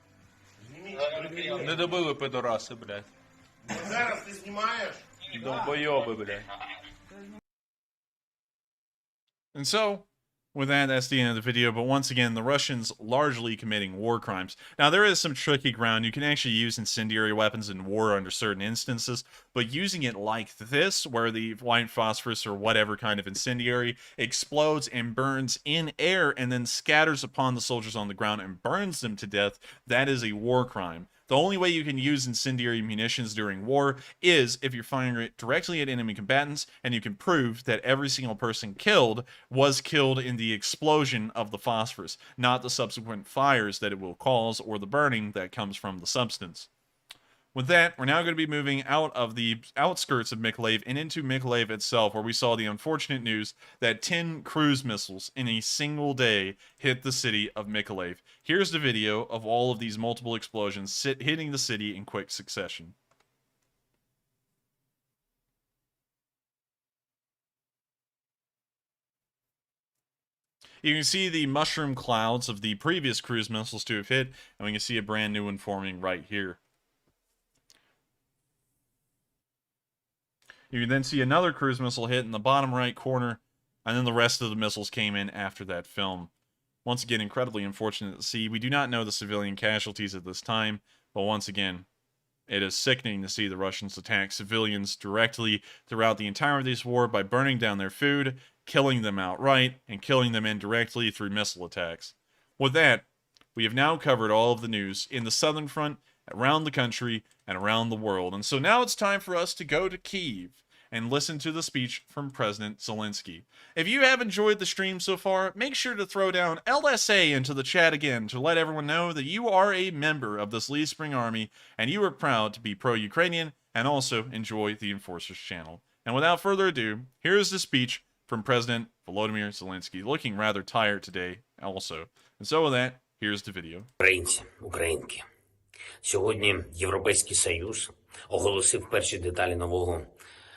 Не добили пидораси, блядь. Зараз ти знімаєш? Довбойоби, блядь. And so, with that, that's the end of the video. But once again, the Russians largely committing war crimes. Now, there is some tricky ground. You can actually use incendiary weapons in war under certain instances, but using it like this, where the white phosphorus or whatever kind of incendiary explodes and burns in air and then scatters upon the soldiers on the ground and burns them to death, that is a war crime. The only way you can use incendiary munitions during war is if you're firing it directly at enemy combatants and you can prove that every single person killed was killed in the explosion of the phosphorus, not the subsequent fires that it will cause or the burning that comes from the substance. With that, we're now going to be moving out of the outskirts of Mykolaiv and into Mykolaiv itself, where we saw the unfortunate news that 10 cruise missiles in a single day hit the city of Mykolaiv. Here's the video of all of these multiple explosions hitting the city in quick succession. You can see the mushroom clouds of the previous cruise missiles to have hit, and we can see a brand new one forming right here. You can then see another cruise missile hit in the bottom right corner, and then the rest of the missiles came in after that film. Once again, incredibly unfortunate to see. We do not know the civilian casualties at this time, but once again, It is sickening to see the Russians attack civilians directly throughout the entirety of this war by burning down their food, killing them outright, and killing them indirectly through missile attacks. With that, we have now covered all of the news in the southern front, around the country, and around the world. And so now it's time for us to go to Kyiv and listen to the speech from President Zelensky. If you have enjoyed the stream so far, make sure to throw down LSA into the chat again to let everyone know that you are a member of this Lee Spring Army and you are proud to be pro-Ukrainian and also enjoy the Enforcers channel. And without further ado, here is the speech from President Volodymyr Zelensky, looking rather tired today also. And so with that, here's the video. Українці, українки. Сьогодні Європейський Союз оголосив перші деталі нового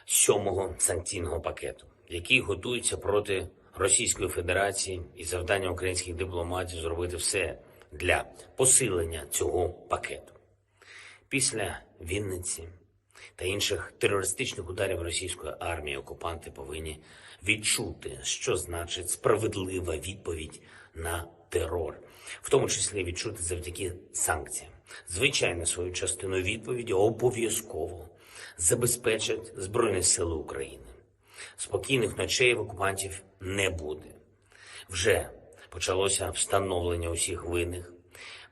7-го санкційного пакету, який готується проти Російської Федерації, і завдання українських дипломатів зробити все для посилення цього пакету. Після Вінниці та інших терористичних ударів російської армії окупанти повинні відчути, що значить справедлива відповідь на терор, в тому числі відчути завдяки санкціям. Звичайно, свою частину відповіді обов'язково забезпечать Збройні Сили України. Спокійних ночей в окупантів не буде. Вже почалося встановлення усіх винних,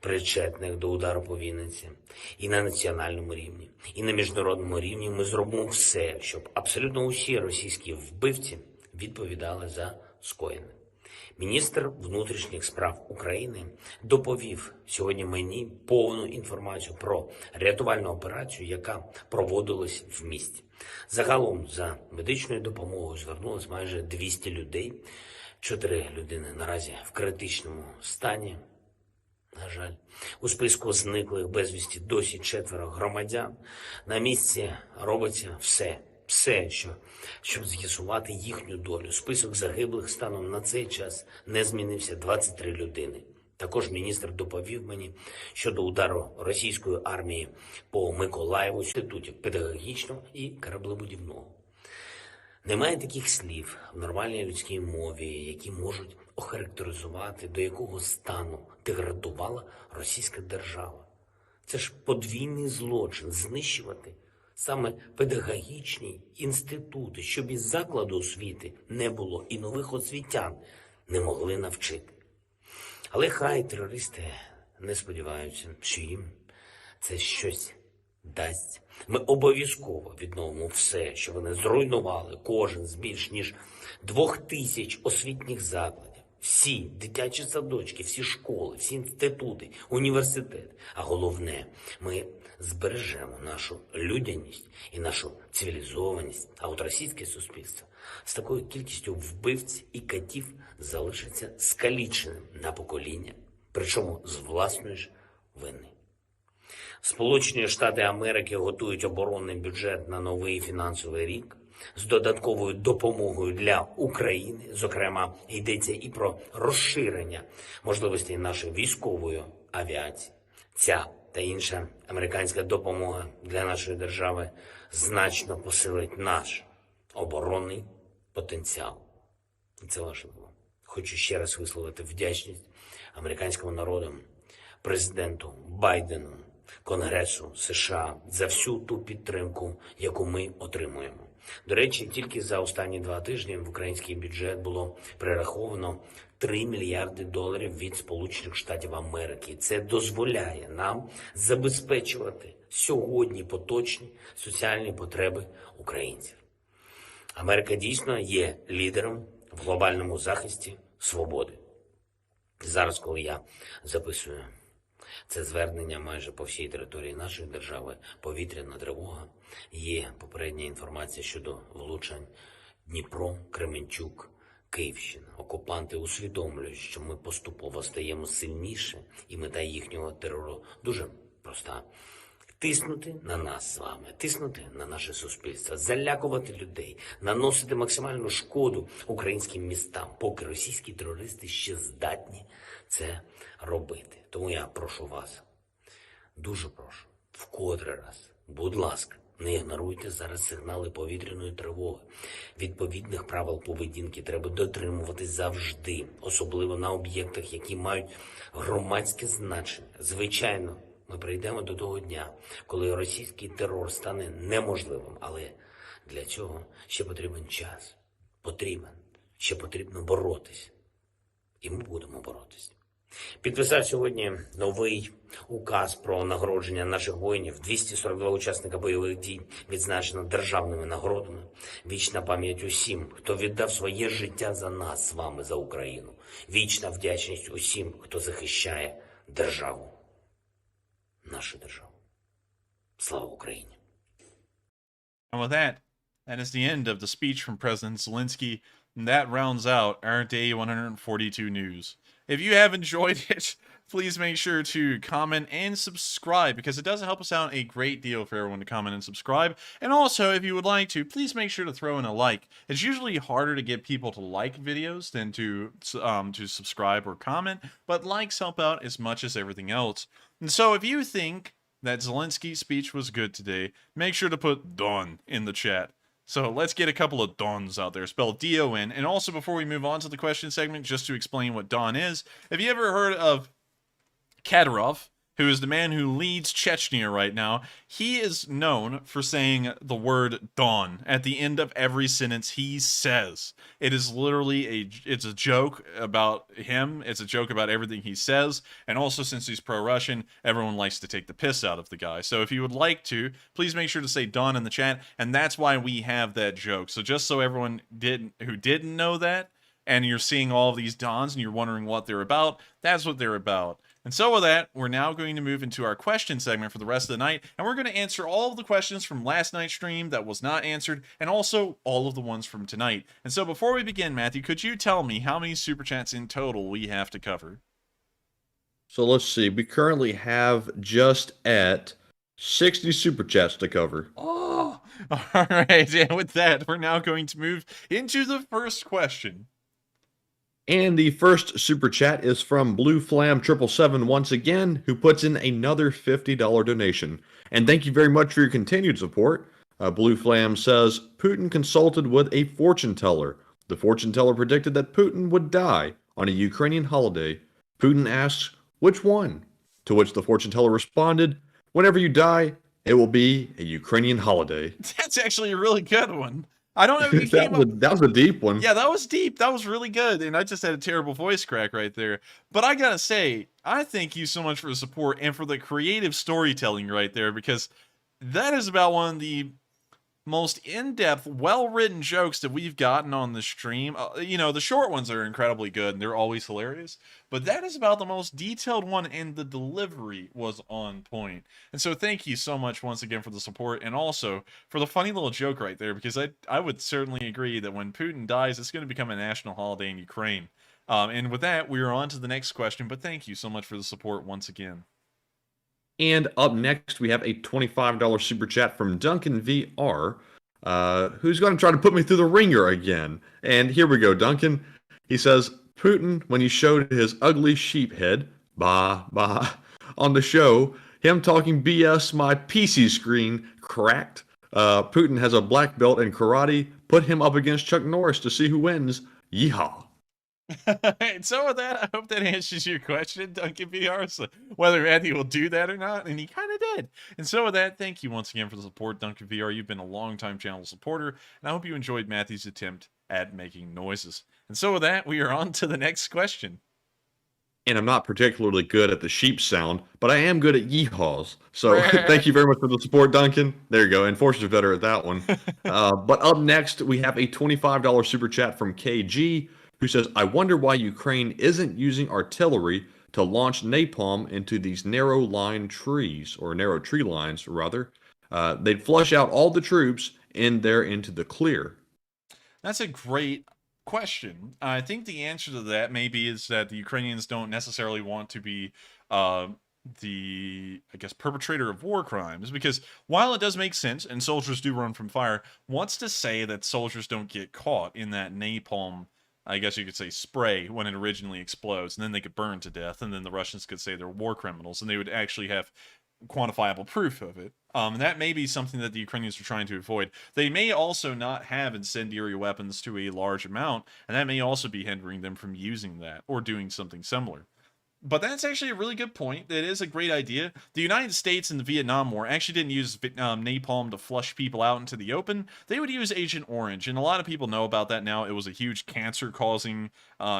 причетних до удару по Вінниці. І на національному рівні, і на міжнародному рівні ми зробимо все, щоб абсолютно усі російські вбивці відповідали за скоєне. Міністр внутрішніх справ України доповів сьогодні мені повну інформацію про рятувальну операцію, яка проводилась в місті. Загалом за медичною допомогою звернулось майже 200 людей. 4 людини наразі в критичному стані. На жаль, у списку зниклих безвісті досі 4 громадян. На місці робиться все, щоб з'ясувати їхню долю. Список загиблих станом на цей час не змінився 23 людини. Також міністр доповів мені щодо удару російської армії по Миколаєву, інститутів педагогічного і кораблебудівного. Немає таких слів в нормальній людській мові, які можуть охарактеризувати, до якого стану деградувала російська держава. Це ж подвійний злочин – знищувати саме педагогічні інститути, щоб із закладу освіти не було і нових освітян не могли навчити. Але хай терористи не сподіваються, що їм це щось дасть. Ми обов'язково відновимо все, що вони зруйнували, кожен з більш ніж 2000 освітніх закладів. Всі дитячі садочки, всі школи, всі інститути, університети. А головне, ми збережемо нашу людяність і нашу цивілізованість. А от російське суспільство з такою кількістю вбивць і катів залишиться скаліченим на покоління, причому з власної ж вини. Сполучені Штати Америки готують оборонний бюджет на новий фінансовий рік з додатковою допомогою для України. Зокрема, йдеться і про розширення можливостей нашої військової авіації. Ця та інша американська допомога для нашої держави значно посилить наш оборонний потенціал. Це важливо. Хочу ще раз висловити вдячність американському народу, президенту Байдену, Конгресу США за всю ту підтримку, яку ми отримуємо. До речі, тільки за останні 2 тижні в український бюджет було перераховано $3 мільярди від Сполучених Штатів Америки. Це дозволяє нам забезпечувати сьогодні поточні соціальні потреби українців. Америка дійсно є лідером в глобальному захисті свободи. Зараз, коли я записую це звернення, майже по всій території нашої держави повітряна тривога. Є попередня інформація щодо влучань Дніпро, Кременчук, Київщина. Окупанти усвідомлюють, що ми поступово стаємо сильніше, і мета їхнього терору дуже проста. Тиснути на нас з вами, тиснути на наше суспільство, залякувати людей, наносити максимальну шкоду українським містам, поки російські терористи ще здатні це робити. Тому я прошу вас, дуже прошу, вкотре раз, будь ласка, не ігноруйте зараз сигнали повітряної тривоги. Відповідних правил поведінки треба дотримуватись завжди, особливо на об'єктах, які мають громадське значення. Звичайно, Ми прийдемо до того дня, коли російський терор стане неможливим. Але для цього ще потрібен час. Ще потрібно боротись. І ми будемо боротись. Підписав сьогодні новий указ про нагородження наших воїнів. 242 учасника бойових дій відзначено державними нагородами. Вічна пам'ять усім, хто віддав своє життя за нас з вами, за Україну. Вічна вдячність усім, хто захищає державу. Нашу державу. Слава Україні! And with that, that is the end of the speech from President Zelensky. And that rounds out our day 142 news. If you have enjoyed it, please make sure to comment and subscribe, because it does help us out a great deal for everyone to comment and subscribe. And also, if you would like to, please make sure to throw in a like. It's usually harder to get people to like videos than to subscribe or comment, but likes help out as much as everything else. And so if you think that Zelensky's speech was good today, make sure to put "done" in the chat. So let's get a couple of Dons out there, spelled D-O-N. And also, before we move on to the question segment, just to explain what Don is, have you ever heard of Kadyrov, who is the man who leads Chechnya right now? He is known for saying the word Don at the end of every sentence he says. It is literally it's a joke about him. It's a joke about everything he says. And also, since he's pro-Russian, everyone likes to take the piss out of the guy. So if you would like to, please make sure to say Don in the chat. And that's why we have that joke. So just so everyone who didn't know that, and you're seeing all of these Dons and you're wondering what they're about, that's what they're about. And so with that, we're now going to move into our question segment for the rest of the night, and we're going to answer all of the questions from last night's stream that was not answered, and also all of the ones from tonight. And so before we begin, Matthew, could you tell me how many Super Chats in total we have to cover? So let's see. We currently have just at 60 Super Chats to cover. Oh, all right. And with that, we're now going to move into the first question. And the first Super Chat is from Blue Flam 777 once again, who puts in another $50 donation. And thank you very much for your continued support. Blue Flam says, Putin consulted with a fortune teller. The fortune teller predicted that Putin would die on a Ukrainian holiday. Putin asks, which one? To which the fortune teller responded, whenever you die, it will be a Ukrainian holiday. That's actually a really good one. I don't know if you came up... That was a deep one. Yeah, that was deep. That was really good. And I just had a terrible voice crack right there. But I gotta say, I thank you so much for the support and for the creative storytelling right there, because that is about one of the most in-depth, well-written jokes that we've gotten on the stream. The short ones are incredibly good and they're always hilarious, but that is about the most detailed one, and the delivery was on point. And so thank you so much once again for the support, and also for the funny little joke right there, because I would certainly agree that when Putin dies, it's going to become a national holiday in Ukraine. And with that, we are on to the next question, but thank you so much for the support once again. And up next, we have a $25 Super Chat from Duncan VR, who's going to try to put me through the ringer again. And here we go, Duncan. He says, Putin, when he showed his ugly sheep head, on the show, him talking BS, my PC screen cracked. Putin has a black belt in karate. Put him up against Chuck Norris to see who wins. Yeehaw. And so with that, I hope that answers your question, Duncan VR, so whether Matthew will do that or not, and he kind of did. And so with that, thank you once again for the support, Duncan VR. You've been a long-time channel supporter, and I hope you enjoyed Matthew's attempt at making noises. And so with that, we are on to the next question. And I'm not particularly good at the sheep sound, but I am good at yeehaws. So thank you very much for the support, Duncan. There you go. And Fortune's better at that one. But up next, we have a $25 Super Chat from KG, who says, I wonder why Ukraine isn't using artillery to launch napalm into these narrow tree lines, rather. They'd flush out all the troops in there into the clear. That's a great question. I think the answer to that maybe is that the Ukrainians don't necessarily want to be perpetrator of war crimes, because while it does make sense and soldiers do run from fire, what's to say that soldiers don't get caught in that napalm, I guess you could say, spray when it originally explodes, and then they get burned to death, and then the Russians could say they're war criminals, and they would actually have quantifiable proof of it. And that may be something that the Ukrainians are trying to avoid. They may also not have incendiary weapons to a large amount, and that may also be hindering them from using that or doing something similar. But that's actually a really good point. That is a great idea. The United States in the Vietnam War actually didn't use napalm to flush people out into the open. They would use Agent Orange, and a lot of people know about that now. It was a huge cancer-causing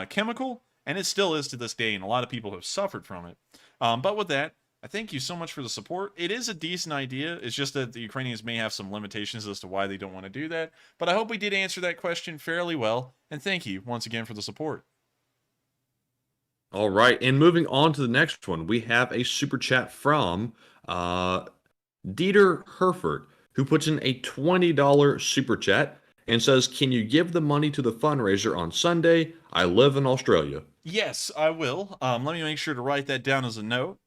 chemical, and it still is to this day, and a lot of people have suffered from it. But with that, I thank you so much for the support. It is a decent idea. It's just that the Ukrainians may have some limitations as to why they don't want to do that. But I hope we did answer that question fairly well, and thank you once again for the support. All right, and moving on to the next one, we have a super chat from Dieter Herford, who puts in a $20 super chat and says, "Can you give the money to the fundraiser on Sunday? I live in Australia." Yes, I will. Let me make sure to write that down as a note.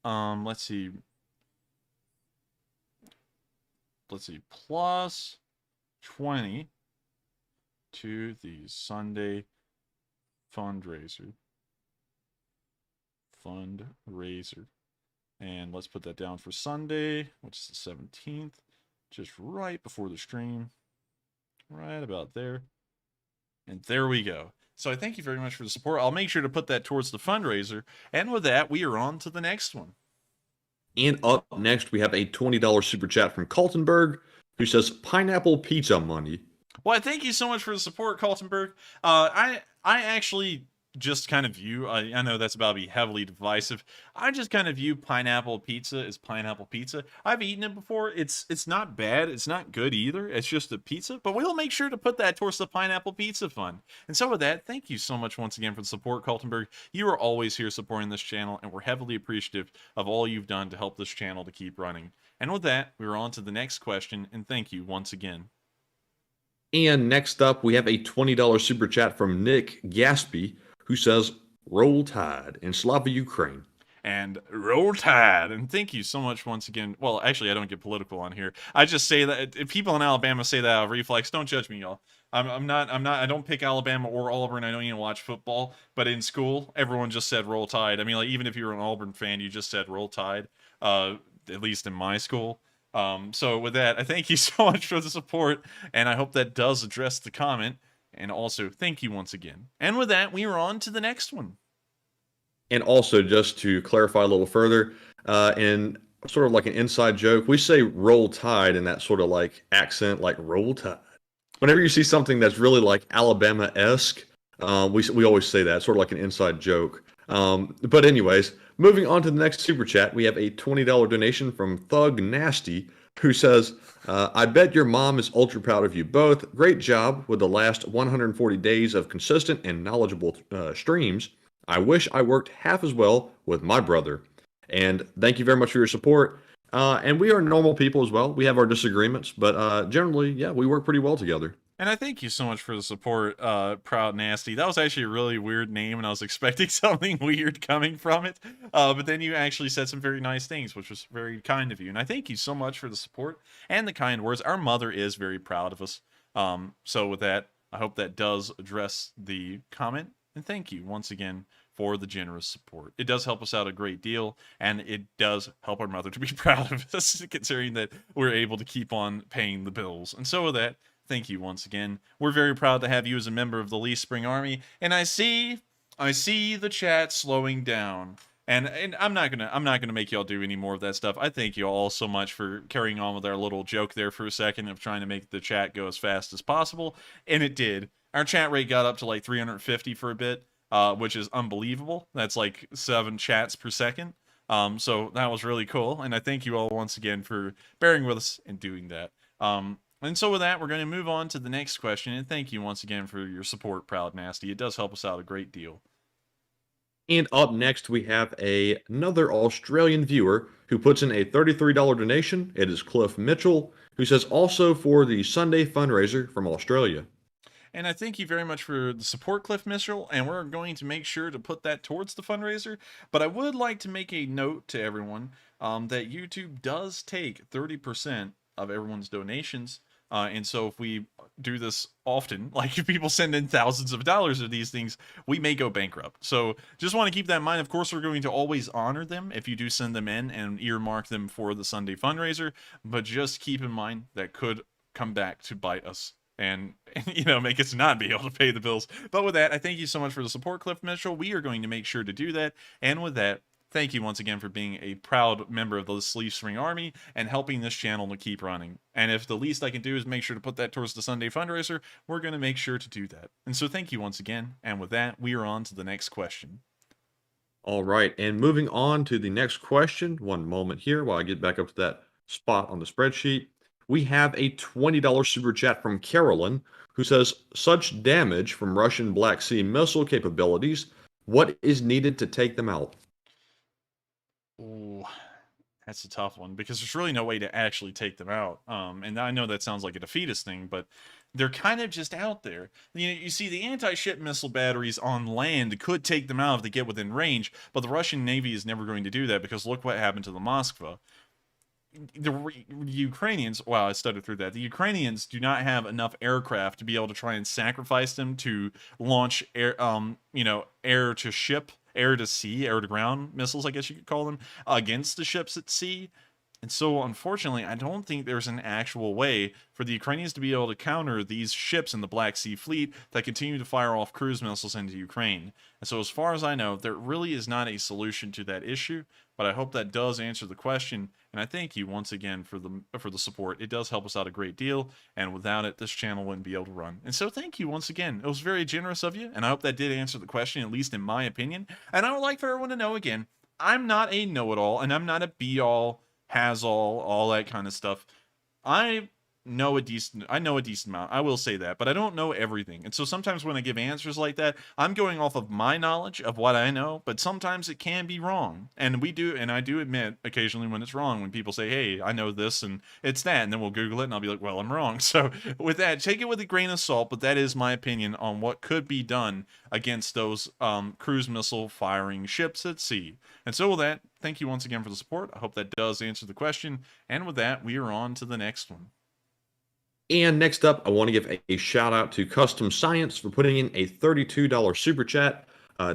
Let's see. Plus 20 to the Sunday fundraiser. And let's put that down for Sunday, which is the 17th, just right before the stream, right about there. And there we go. So I thank you very much for the support. I'll make sure to put that towards the fundraiser. And with that, we are on to the next one. And up next, we have a $20 super chat from Kaltenberg, who says, "Pineapple pizza money." Well, thank you so much for the support, Kaltenberg. I actually just kind of view, I know that's about to be heavily divisive. I just kind of view pineapple pizza as pineapple pizza. I've eaten it before. It's not bad. It's not good either. It's just a pizza. But we'll make sure to put that towards the pineapple pizza fund. And so with that, thank you so much once again for the support, Kaltenberg. You are always here supporting this channel, and we're heavily appreciative of all you've done to help this channel to keep running. And with that, we're on to the next question, and thank you once again. And next up, we have a $20 super chat from Nick Gaspy, who says, "Roll Tide" in Slava Ukraine. And roll tide. And thank you so much once again. Well, actually, I don't get political on here. I just say that if people in Alabama say that out of reflex, don't judge me, y'all. I don't pick Alabama or Auburn. I don't even watch football. But in school, everyone just said roll tide. I mean, like, even if you were an Auburn fan, you just said roll tide, at least in my school. So with that, I thank you so much for the support, and I hope that does address the comment. And also, thank you once again. And with that, we are on to the next one. And also, just to clarify a little further, in sort of like an inside joke, we say "roll tide" in that sort of like accent, like "roll tide." Whenever you see something that's really like Alabama-esque, we always say that, sort of like an inside joke. But anyways, moving on to the next super chat, we have a $20 donation from Thug Nasty, who says, "I bet your mom is ultra proud of you both. Great job with the last 140 days of consistent and knowledgeable streams. I wish I worked half as well with my brother." And thank you very much for your support. And we are normal people as well. We have our disagreements, but generally, yeah, we work pretty well together. And I thank you so much for the support, Proud Nasty. That was actually a really weird name, and I was expecting something weird coming from it. But then you actually said some very nice things, which was very kind of you. And I thank you so much for the support and the kind words. Our mother is very proud of us. So with that, I hope that does address the comment. And thank you once again for the generous support. It does help us out a great deal, and it does help our mother to be proud of us, considering that we're able to keep on paying the bills. And so with that, thank you once again. We're very proud to have you as a member of the Lee Spring Army, and I see the chat slowing down. And I'm not gonna make y'all do any more of that stuff. I thank you all so much for carrying on with our little joke there for a second of trying to make the chat go as fast as possible, and it did. Our chat rate got up to like 350 for a bit, which is unbelievable. That's like 7 chats per second. So that was really cool, and I thank you all once again for bearing with us and doing that. And so with that, we're going to move on to the next question, and thank you once again for your support, Proud Nasty. It does help us out a great deal. And up next, we have another Australian viewer who puts in a $33 donation. It is Cliff Mitchell, who says, "Also for the Sunday fundraiser from Australia." And I thank you very much for the support, Cliff Mitchell, and we're going to make sure to put that towards the fundraiser. But I would like to make a note to everyone that YouTube does take 30% of everyone's donations. And so if we do this often, like if people send in thousands of dollars of these things, we may go bankrupt. So just want to keep that in mind. Of course, we're going to always honor them if you do send them in and earmark them for the Sunday fundraiser. But just keep in mind that could come back to bite us and you know, make us not be able to pay the bills. But with that, I thank you so much for the support, Cliff Mitchell. We are going to make sure to do that. And with that, thank you once again for being a proud member of the Sleeve Spring Army and helping this channel to keep running. And if the least I can do is make sure to put that towards the Sunday fundraiser, we're going to make sure to do that. And so thank you once again. And with that, we are on to the next question. All right, and moving on to the next question. One moment here while I get back up to that spot on the spreadsheet. We have a $20 super chat from Carolyn, who says, such damage from Russian Black Sea missile capabilities, what is needed to take them out? Ooh, that's a tough one because there's really no way to actually take them out. And I know that sounds like a defeatist thing, but they're kind of just out there. You know, you see the anti-ship missile batteries on land could take them out if they get within range, but the Russian Navy is never going to do that because look what happened to the Moskva. The Ukrainians, wow, I stuttered through that. The Ukrainians do not have enough aircraft to be able to try and sacrifice them to launch air, air to ship, air to sea, air to ground missiles, I guess you could call them, against the ships at sea. And so, unfortunately, I don't think there's an actual way for the Ukrainians to be able to counter these ships in the Black Sea Fleet that continue to fire off cruise missiles into Ukraine. And so, as far as I know, there really is not a solution to that issue, but I hope that does answer the question. And I thank you once again for the support. It does help us out a great deal, and without it, this channel wouldn't be able to run. And so, thank you once again. It was very generous of you, and I hope that did answer the question, at least in my opinion. And I would like for everyone to know again, I'm not a know-it-all, and I'm not a be-all, has all that kind of stuff. I know a decent amount, I will say that, but I don't know everything. And so sometimes when I give answers like that, I'm going off of my knowledge of what I know, but sometimes it can be wrong. And I do admit occasionally when it's wrong, when people say, hey, I know this and it's that, and then we'll Google it and I'll be like, well, I'm wrong. So with that, take it with a grain of salt, but that is my opinion on what could be done against those cruise missile firing ships at sea. And so with that, thank you once again for the support. I hope that does answer the question. And with that, we are on to the next one. And next up, I want to give a shout out to Custom Science for putting in a $32 super chat.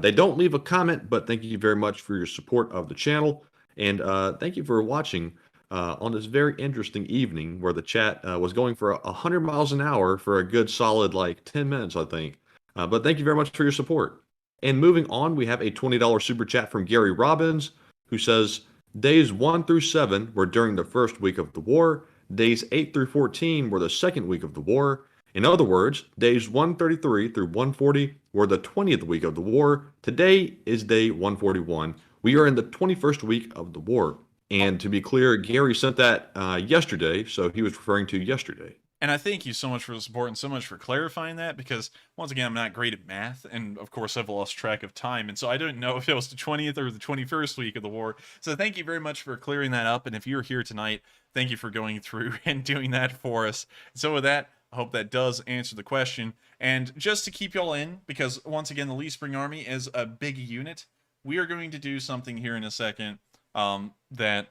They don't leave a comment, but thank you very much for your support of the channel. And thank you for watching on this very interesting evening where the chat was going for 100 miles an hour for a good solid like 10 minutes, I think. But thank you very much for your support. And moving on, we have a $20 super chat from Gary Robbins, who says, days 1 through 7 were during the first week of the war. Days 8 through 14 were the second week of the war. In other words, days 133 through 140 were the 20th week of the war. Today is day 141. We are in the 21st week of the war. And to be clear, Gary sent that yesterday, so he was referring to yesterday. And I thank you so much for the support and so much for clarifying that, because once again, I'm not great at math, and of course I've lost track of time, and so I don't know if it was the 20th or the 21st week of the war. So thank you very much for clearing that up, and if you're here tonight, thank you for going through and doing that for us. So with that, I hope that does answer the question. And just to keep y'all in, because once again, the Lee Spring Army is a big unit, we are going to do something here in a second that...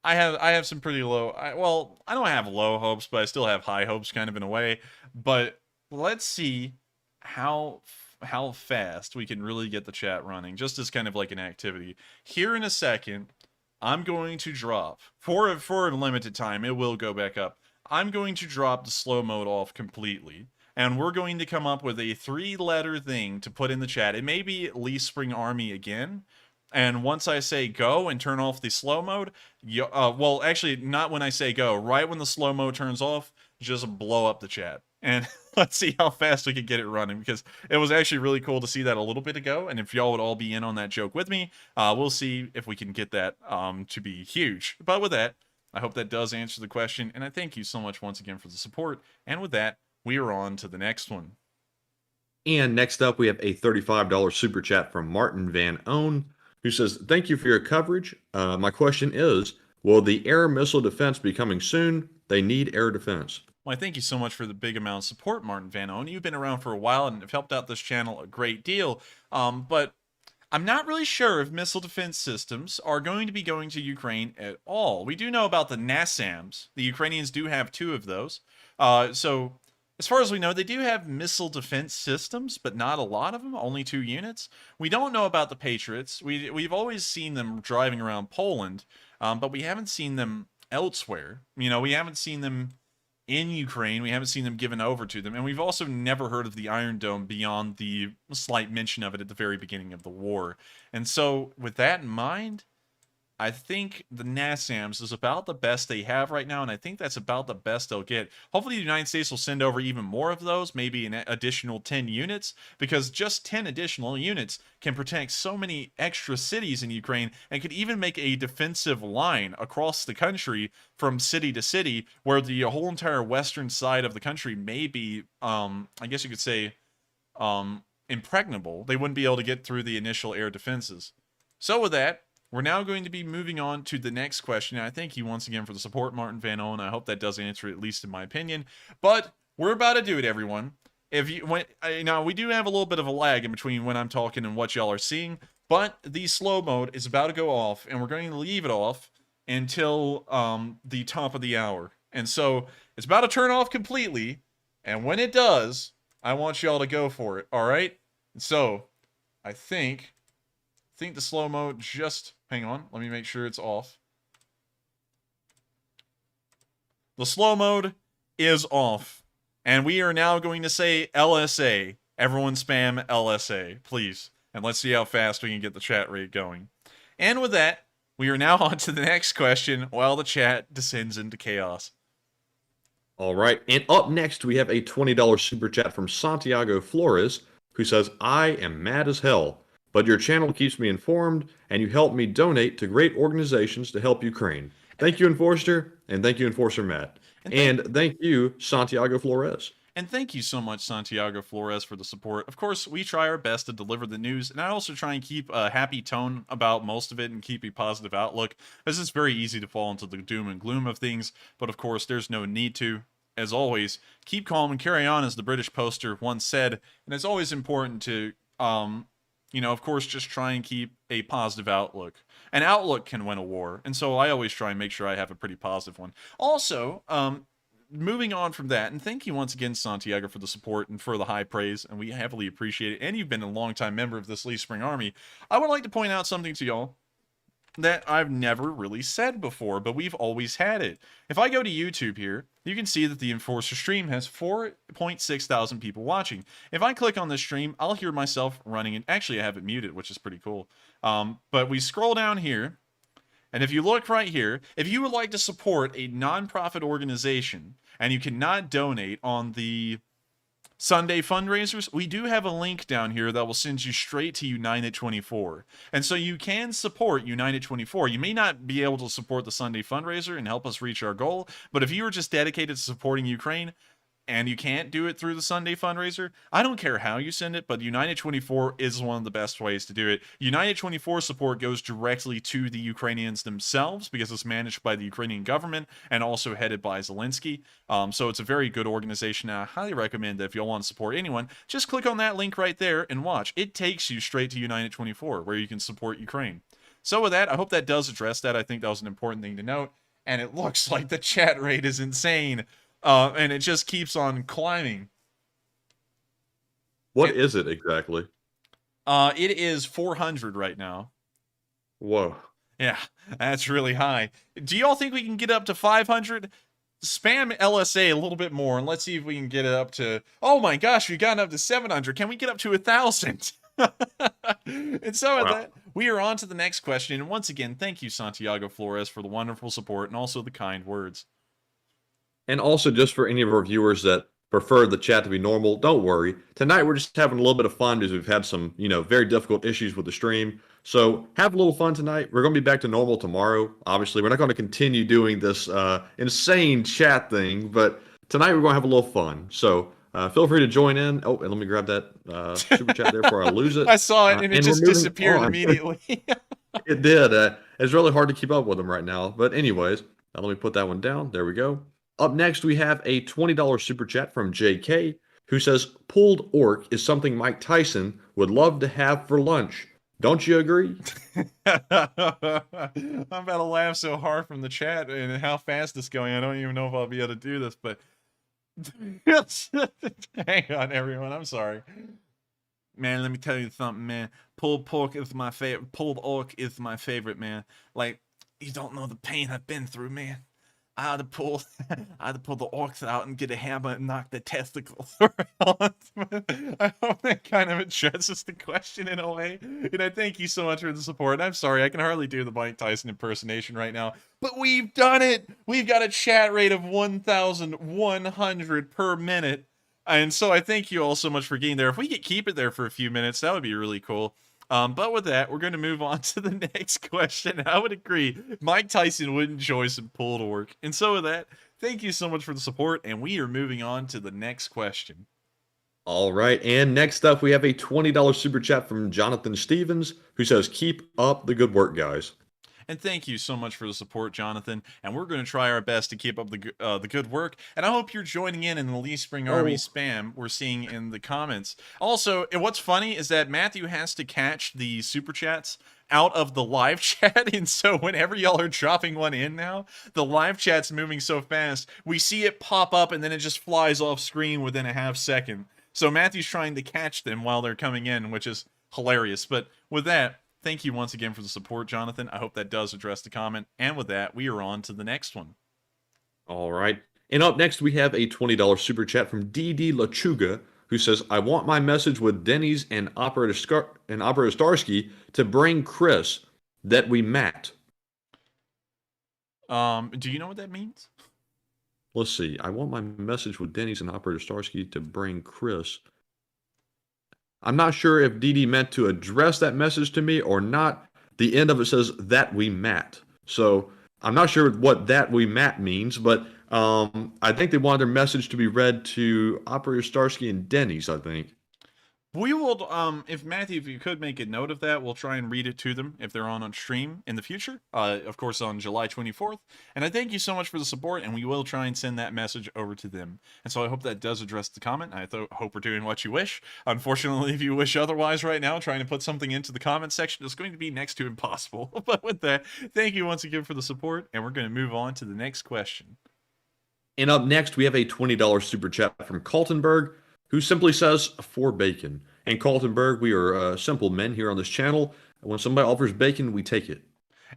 I have some pretty low, I don't have low hopes, but I still have high hopes kind of in a way. But let's see how fast we can really get the chat running, just as kind of like an activity. Here in a second, I'm going to drop, for a limited time, it will go back up. I'm going to drop the slow mode off completely. And we're going to come up with a 3-letter thing to put in the chat. It may be Lee Spring Army again. And once I say go and turn off the slow mode, well, actually, not when I say go. Right when the slow mode turns off, just blow up the chat. And let's see how fast we can get it running, because it was actually really cool to see that a little bit ago. And if y'all would all be in on that joke with me, we'll see if we can get that to be huge. But with that, I hope that does answer the question. And I thank you so much once again for the support. And with that, we are on to the next one. And next up, we have a $35 super chat from Martin Van Own, who says, thank you for your coverage. My question is, will the air missile defense be coming soon? They need air defense. Well, I thank you so much for the big amount of support, Martin Van Owen. You've been around for a while and have helped out this channel a great deal. But I'm not really sure if missile defense systems are going to be going to Ukraine at all. We do know about the NASAMS. The Ukrainians do have 2 of those. So as far as we know, they do have missile defense systems, but not a lot of them, only 2 units. We don't know about the Patriots. We've always seen them driving around Poland, but we haven't seen them elsewhere. You know, we haven't seen them in Ukraine. We haven't seen them given over to them. And we've also never heard of the Iron Dome beyond the slight mention of it at the very beginning of the war. And so, with that in mind, I think the NASAMS is about the best they have right now, and I think that's about the best they'll get. Hopefully the United States will send over even more of those, maybe an additional 10 units, because just 10 additional units can protect so many extra cities in Ukraine and could even make a defensive line across the country from city to city, where the whole entire western side of the country may be, I guess you could say, impregnable. They wouldn't be able to get through the initial air defenses. So with that, we're now going to be moving on to the next question. I thank you once again for the support, Martin Van Owen. I hope that does answer it, at least in my opinion. But we're about to do it, everyone. Now, we do have a little bit of a lag in between when I'm talking and what y'all are seeing, but the slow mode is about to go off, and we're going to leave it off until the top of the hour. And so it's about to turn off completely, and when it does, I want y'all to go for it, all right? So I think the slow mode just... Hang on, let me make sure it's off. The slow mode is off. And we are now going to say LSA. Everyone spam LSA, please. And let's see how fast we can get the chat rate going. And with that, we are now on to the next question while the chat descends into chaos. All right, and up next we have a $20 super chat from Santiago Flores, who says, I am mad as hell, but your channel keeps me informed, and you help me donate to great organizations to help Ukraine. Thank you, Enforcer, and thank you, Enforcer Matt. And thank you, Santiago Flores. And thank you so much, Santiago Flores, for the support. Of course, we try our best to deliver the news, and I also try and keep a happy tone about most of it and keep a positive outlook, as it's very easy to fall into the doom and gloom of things, but of course, there's no need to. As always, keep calm and carry on, as the British poster once said, and it's always important to, of course, just try and keep a positive outlook. An outlook can win a war, and so I always try and make sure I have a pretty positive one. Also, moving on from that, and thank you once again, Santiago, for the support and for the high praise, and we heavily appreciate it, and you've been a longtime member of this Lee Spring Army. I would like to point out something to y'all that I've never really said before, but we've always had it. If I go to YouTube here, you can see that the Enforcer stream has 4.6 thousand people watching. If I click on this stream, I'll hear myself running, and actually I have it muted, which is pretty cool. But we scroll down here, and if you look right here, if you would like to support a non-profit organization, and you cannot donate on the Sunday fundraisers, we do have a link down here that will send you straight to United 24. And so you can support United 24. You may not be able to support the Sunday fundraiser and help us reach our goal, but if you are just dedicated to supporting Ukraine and you can't do it through the Sunday fundraiser, I don't care how you send it, but United 24 is one of the best ways to do it. United 24 support goes directly to the Ukrainians themselves because it's managed by the Ukrainian government and also headed by Zelensky. So it's a very good organization. I highly recommend that if y'all want to support anyone, just click on that link right there and watch. It takes you straight to United 24 where you can support Ukraine. So with that, I hope that does address that. I think that was an important thing to note. And it looks like the chat rate is insane. And it just keeps on climbing. What is it exactly? It is 400 right now. Whoa. Yeah, that's really high. Do y'all think we can get up to 500? Spam LSA a little bit more, and let's see if we can get it up to... Oh my gosh, we got up to 700. Can we get up to 1,000? And so with that, we are on to the next question. And once again, thank you, Santiago Flores, for the wonderful support and also the kind words. And also, just for any of our viewers that prefer the chat to be normal, don't worry. Tonight, we're just having a little bit of fun because we've had some, very difficult issues with the stream. So have a little fun tonight. We're going to be back to normal tomorrow. Obviously, we're not going to continue doing this insane chat thing, but tonight we're going to have a little fun. So feel free to join in. Oh, and let me grab that super chat there before I lose it. I saw it, and it just disappeared immediately. It did. It's really hard to keep up with them right now. But anyways, let me put that one down. There we go. Up next, we have a $20 super chat from JK, who says, pulled orc is something Mike Tyson would love to have for lunch. Don't you agree? I'm about to laugh so hard from the chat and how fast it's going. I don't even know if I'll be able to do this, but hang on, everyone. I'm sorry. Man, let me tell you something, man. Pulled pork is my favorite. Pulled orc is my favorite, man. Like, you don't know the pain I've been through, man. I had to pull, I had to pull the orcs out and get a hammer and knock their testicles around. I hope that kind of addresses the question in a way. And I thank you so much for the support. I'm sorry, I can hardly do the Mike Tyson impersonation right now, but we've done it. We've got a chat rate of 1,100 per minute. And so I thank you all so much for getting there. If we could keep it there for a few minutes, that would be really cool. But with that, we're going to move on to the next question. I would agree. Mike Tyson would enjoy some pulled orc. And so with that, thank you so much for the support, and we are moving on to the next question. All right, and next up, we have a $20 super chat from Jonathan Stevens, who says, "Keep up the good work, guys." And thank you so much for the support, Jonathan. And we're going to try our best to keep up the good work. And I hope you're joining in the Lee Spring Army spam we're seeing in the comments. Also, and what's funny is that Matthew has to catch the super chats out of the live chat. And so whenever y'all are dropping one in now, the live chat's moving so fast, we see it pop up and then it just flies off screen within a half second. So Matthew's trying to catch them while they're coming in, which is hilarious. But with that, thank you once again for the support, Jonathan. I hope that does address the comment. And with that, we are on to the next one. All right. And up next, we have a $20 super chat from DD Lachuga, who says, "I want my message with Denny's and Operator Starsky to bring Chris that we met." Do you know what that means? Let's see. I want my message with Denny's and Operator Starsky to bring Chris. I'm not sure if DD meant to address that message to me or not. The end of it says that we met. So I'm not sure what that we met means, but I think they wanted their message to be read to Operator Starsky and Denny's, I think. We will, if Matthew, if you could make a note of that, we'll try and read it to them if they're on stream in the future, of course on July 24th. And I thank you so much for the support, and we will try and send that message over to them. And so I hope that does address the comment. I hope we're doing what you wish. Unfortunately, if you wish otherwise right now, trying to put something into the comment section is going to be next to impossible. But with that, thank you once again for the support, and we're going to move on to the next question. And up next, we have a $20 super chat from Kaltenberg, who simply says, "For bacon." And Kaltenberg, we are simple men here on this channel. When somebody offers bacon, we take it.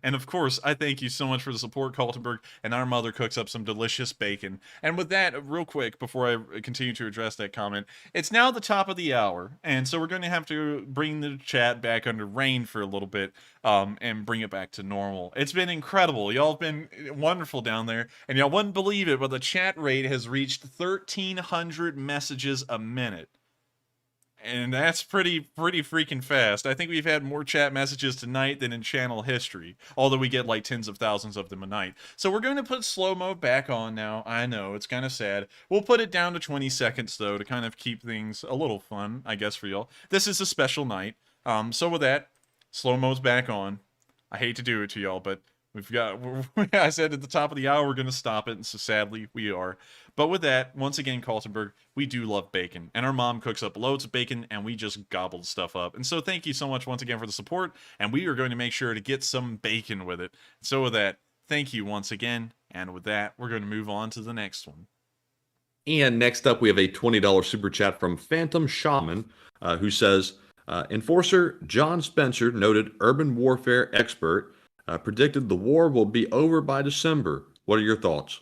And of course, I thank you so much for the support, Kaltenberg, and our mother cooks up some delicious bacon. And with that, real quick, before I continue to address that comment, it's now the top of the hour, and so we're going to have to bring the chat back under rein for a little bit, and bring it back to normal. It's been incredible. Y'all have been wonderful down there, and y'all wouldn't believe it, but the chat rate has reached 1,300 messages a minute. And that's pretty freaking fast. I think we've had more chat messages tonight than in channel history, although we get like tens of thousands of them a night. So we're going to put slow-mo back on now. I know, it's kind of sad. We'll put it down to 20 seconds, though, to kind of keep things a little fun, I guess, for y'all. This is a special night. So with that, slow-mo's back on. I hate to do it to y'all, but we've got, I said at the top of the hour, we're going to stop it, and so sadly, we are. But with that, once again, Kaltenberg, we do love bacon. And our mom cooks up loads of bacon, and we just gobbled stuff up. And so thank you so much once again for the support, and we are going to make sure to get some bacon with it. So with that, thank you once again, and with that, we're going to move on to the next one. And next up, we have a $20 super chat from Phantom Shaman, who says, "Enforcer John Spencer, noted urban warfare expert, predicted the war will be over by December. What are your thoughts?"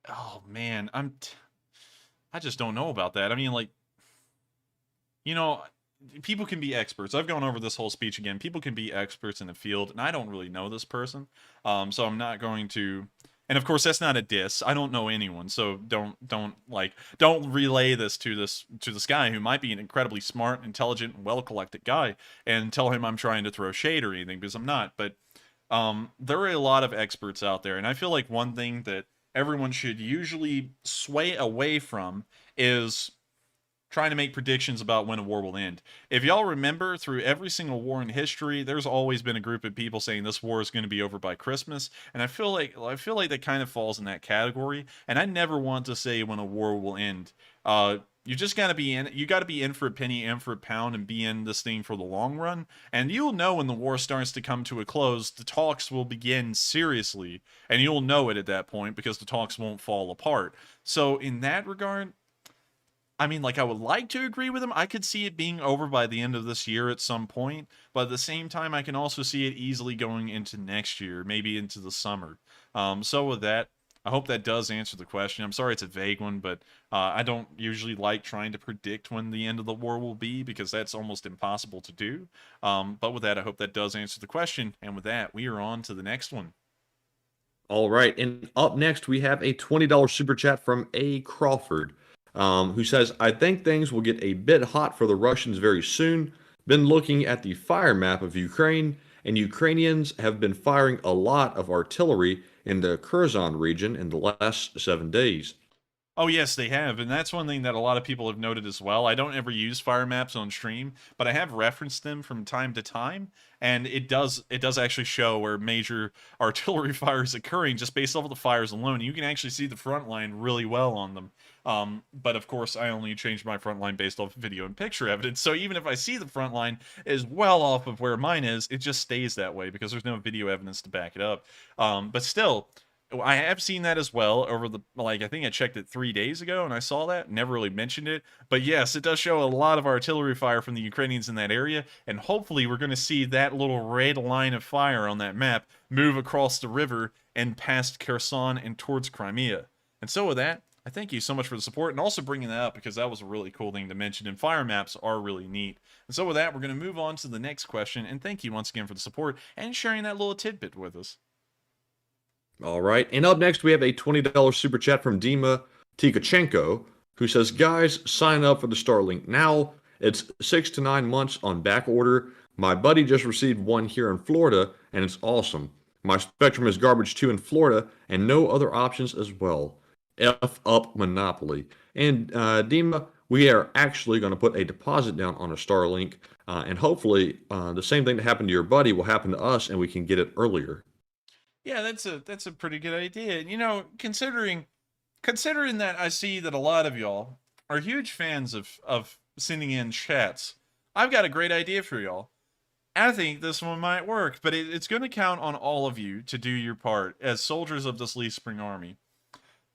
Oh man, I just don't know about that. I mean, like, you know, people can be experts. I've gone over this whole speech again. People can be experts in the field, and I don't really know this person, so I'm not going to. And of course, that's not a diss. I don't know anyone, so don't relay this to this guy who might be an incredibly smart, intelligent, well-collected guy, and tell him I'm trying to throw shade or anything, because I'm not. But there are a lot of experts out there, and I feel like one thing that everyone should usually sway away from is trying to make predictions about when a war will end. If y'all remember, through every single war in history, there's always been a group of people saying this war is going to be over by Christmas, and I feel like that kind of falls in that category. And I never want to say when a war will end. You just gotta be in. You gotta be in for a penny, in for a pound, and be in this thing for the long run. And you'll know when the war starts to come to a close. The talks will begin seriously, and you'll know it at that point because the talks won't fall apart. So in that regard, I mean, like, I would like to agree with him. I could see it being over by the end of this year at some point, but at the same time, I can also see it easily going into next year, maybe into the summer. So with that, I hope that does answer the question. I'm sorry it's a vague one, but I don't usually like trying to predict when the end of the war will be because that's almost impossible to do. But with that, I hope that does answer the question. And with that, we are on to the next one. All right, and up next we have a $20 super chat from A. Crawford, who says, I think things will get a bit hot for the Russians very soon. Been looking at the fire map of Ukraine, and Ukrainians have been firing a lot of artillery in the Kherson region in the last 7 days. Oh, yes, they have. And that's one thing that a lot of people have noted as well. I don't ever use fire maps on stream, but I have referenced them from time to time. And it does actually show where major artillery fire is occurring just based off of the fires alone. You can actually see the front line really well on them. But of course, I only changed my front line based off video and picture evidence. So even if I see the front line is well off of where mine is, it just stays that way because there's no video evidence to back it up. But still, I have seen that as well over the, like, I think I checked it 3 days ago and I saw that, never really mentioned it. But yes, it does show a lot of artillery fire from the Ukrainians in that area. And hopefully we're going to see that little red line of fire on that map move across the river and past Kherson and towards Crimea. And so with that, I thank you so much for the support and also bringing that up because that was a really cool thing to mention. And fire maps are really neat. And so with that, we're going to move on to the next question. And thank you once again for the support and sharing that little tidbit with us. All right, and up next we have a $20 super chat from Dima Tikachenko, who says, guys, sign up for the Starlink now. It's 6 to 9 months on back order. My buddy just received one here in Florida, and it's awesome. My Spectrum is garbage too in Florida, and no other options as well. F up Monopoly. And Dima, we are actually going to put a deposit down on a Starlink, and hopefully the same thing that happened to your buddy will happen to us, and we can get it earlier. Yeah, that's a pretty good idea. You know, considering that I see that a lot of y'all are huge fans of sending in chats, I've got a great idea for y'all. I think this one might work, but it's going to count on all of you to do your part as soldiers of this Leaf Spring Army.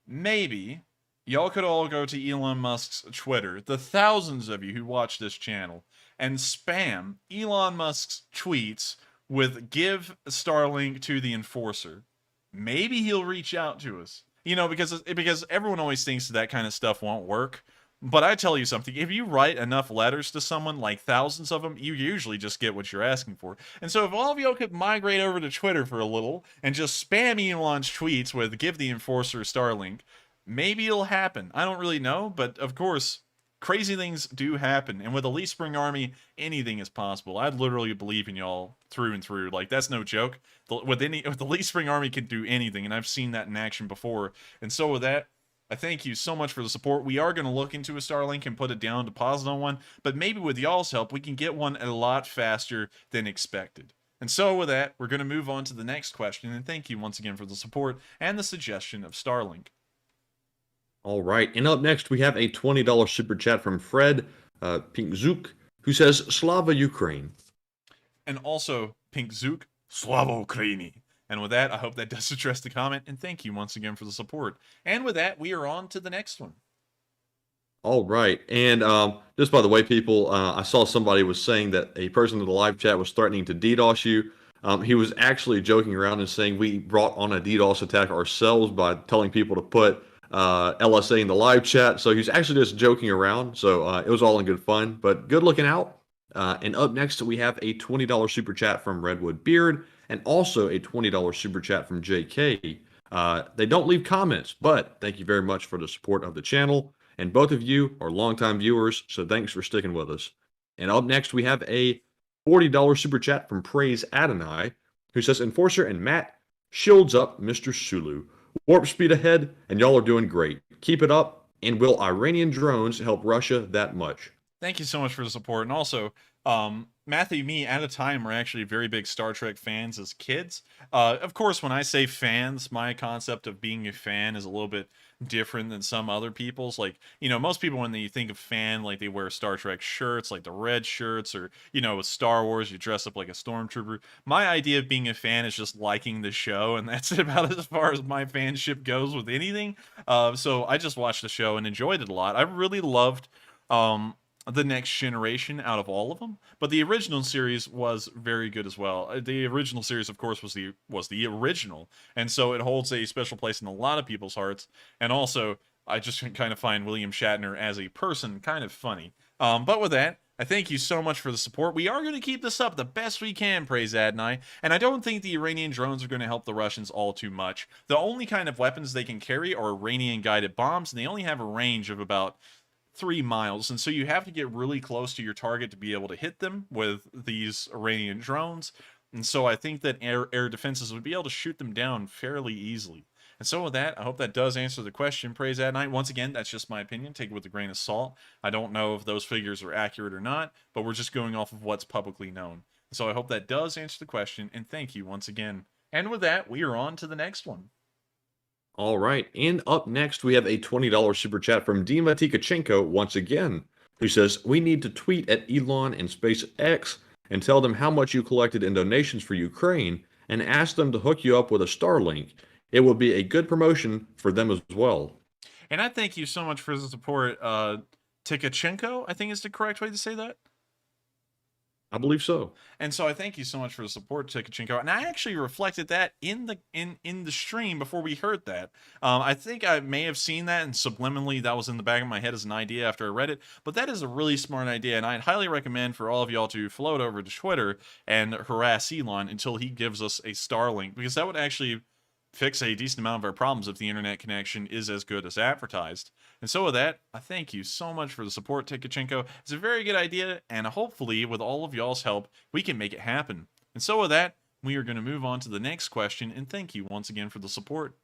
Maybe y'all could all go to Elon Musk's Twitter, the thousands of you who watch this channel, and spam Elon Musk's tweets with give Starlink to the enforcer. Maybe he'll reach out to us. You know, because everyone always thinks that kind of stuff won't work. But I tell you something, if you write enough letters to someone, like thousands of them, you usually just get what you're asking for. And so if all of y'all could migrate over to Twitter for a little and just spam Elon's tweets with give the enforcer Starlink, maybe it'll happen. I don't really know, but of course, crazy things do happen, and with the Leaf Spring Army, anything is possible. I literally believe in y'all through and through. Like, that's no joke. With the Leaf Spring Army can do anything, and I've seen that in action before. And so with that, I thank you so much for the support. We are going to look into a Starlink and put a down deposit on one, but maybe with y'all's help, we can get one a lot faster than expected. And so with that, we're going to move on to the next question, and thank you once again for the support and the suggestion of Starlink. All right, and up next we have a $20 super chat from Fred Pinkzuk, who says, Slava Ukraini. And also, Pinkzuk, Slava Ukraini. And with that, I hope that does address the comment, and thank you once again for the support. And with that, we are on to the next one. All right, and just by the way, people, I saw somebody was saying that a person in the live chat was threatening to DDoS you. He was actually joking around and saying we brought on a DDoS attack ourselves by telling people to put LSA in the live chat. So he's actually just joking around. So it was all in good fun, but good looking out. And up next, we have a $20 super chat from Redwood Beard and also a $20 super chat from JK. They don't leave comments, but thank you very much for the support of the channel. And both of you are longtime viewers, so thanks for sticking with us. And up next, we have a $40 super chat from Praise Adonai, who says, Enforcer and Matt, shields up, Mr. Sulu. Warp speed ahead, and y'all are doing great. Keep it up, and will Iranian drones help Russia that much? Thank you so much for the support. And also, Matthew, me, at a time, were actually very big Star Trek fans as kids. Of course, when I say fans, my concept of being a fan is a little bit different than some other people's. Like, you know, most people, when they think of fan, like, they wear Star Trek shirts, like the red shirts, or, you know, with Star Wars, you dress up like a stormtrooper. My idea of being a fan is just liking the show, and that's about as far as my fanship goes with anything. So I just watched the show and enjoyed it a lot. I really loved the next generation out of all of them, but the original series was very good as well. The original series, of course, was the original, and so it holds a special place in a lot of people's hearts. And also, I just kind of find William Shatner as a person kind of funny. But with that, I thank you so much for the support. We are going to keep this up the best we can, praise Adonai, and I don't think the Iranian drones are going to help the Russians all too much. The only kind of weapons they can carry are Iranian-guided bombs, and they only have a range of about 3 miles, and so you have to get really close to your target to be able to hit them with these Iranian drones. And so I think that air defenses would be able to shoot them down fairly easily. And so with that, I hope that does answer the question, praise Adonai. Once again, that's just my opinion. Take it with a grain of salt. I don't know if those figures are accurate or not, but we're just going off of what's publicly known. So I hope that does answer the question, and thank you once again. And with that, we are on to the next one. All right, and up next, we have a $20 super chat from Dima Tikachenko once again, who says, we need to tweet at Elon and SpaceX and tell them how much you collected in donations for Ukraine and ask them to hook you up with a Starlink. It will be a good promotion for them as well. And I thank you so much for the support. Tikachenko, I think is the correct way to say that. I believe so. And so I thank you so much for the support, Tikachenko. And I actually reflected that in the stream before we heard that. I think I may have seen that, and subliminally that was in the back of my head as an idea after I read it. But that is a really smart idea, and I'd highly recommend for all of y'all to float over to Twitter and harass Elon until he gives us a Starlink, because that would actually fix a decent amount of our problems if the internet connection is as good as advertised. And so with that, I thank you so much for the support, Tikachenko. It's a very good idea, and hopefully with all of y'all's help, we can make it happen. And so with that, we are going to move on to the next question, and thank you once again for the support.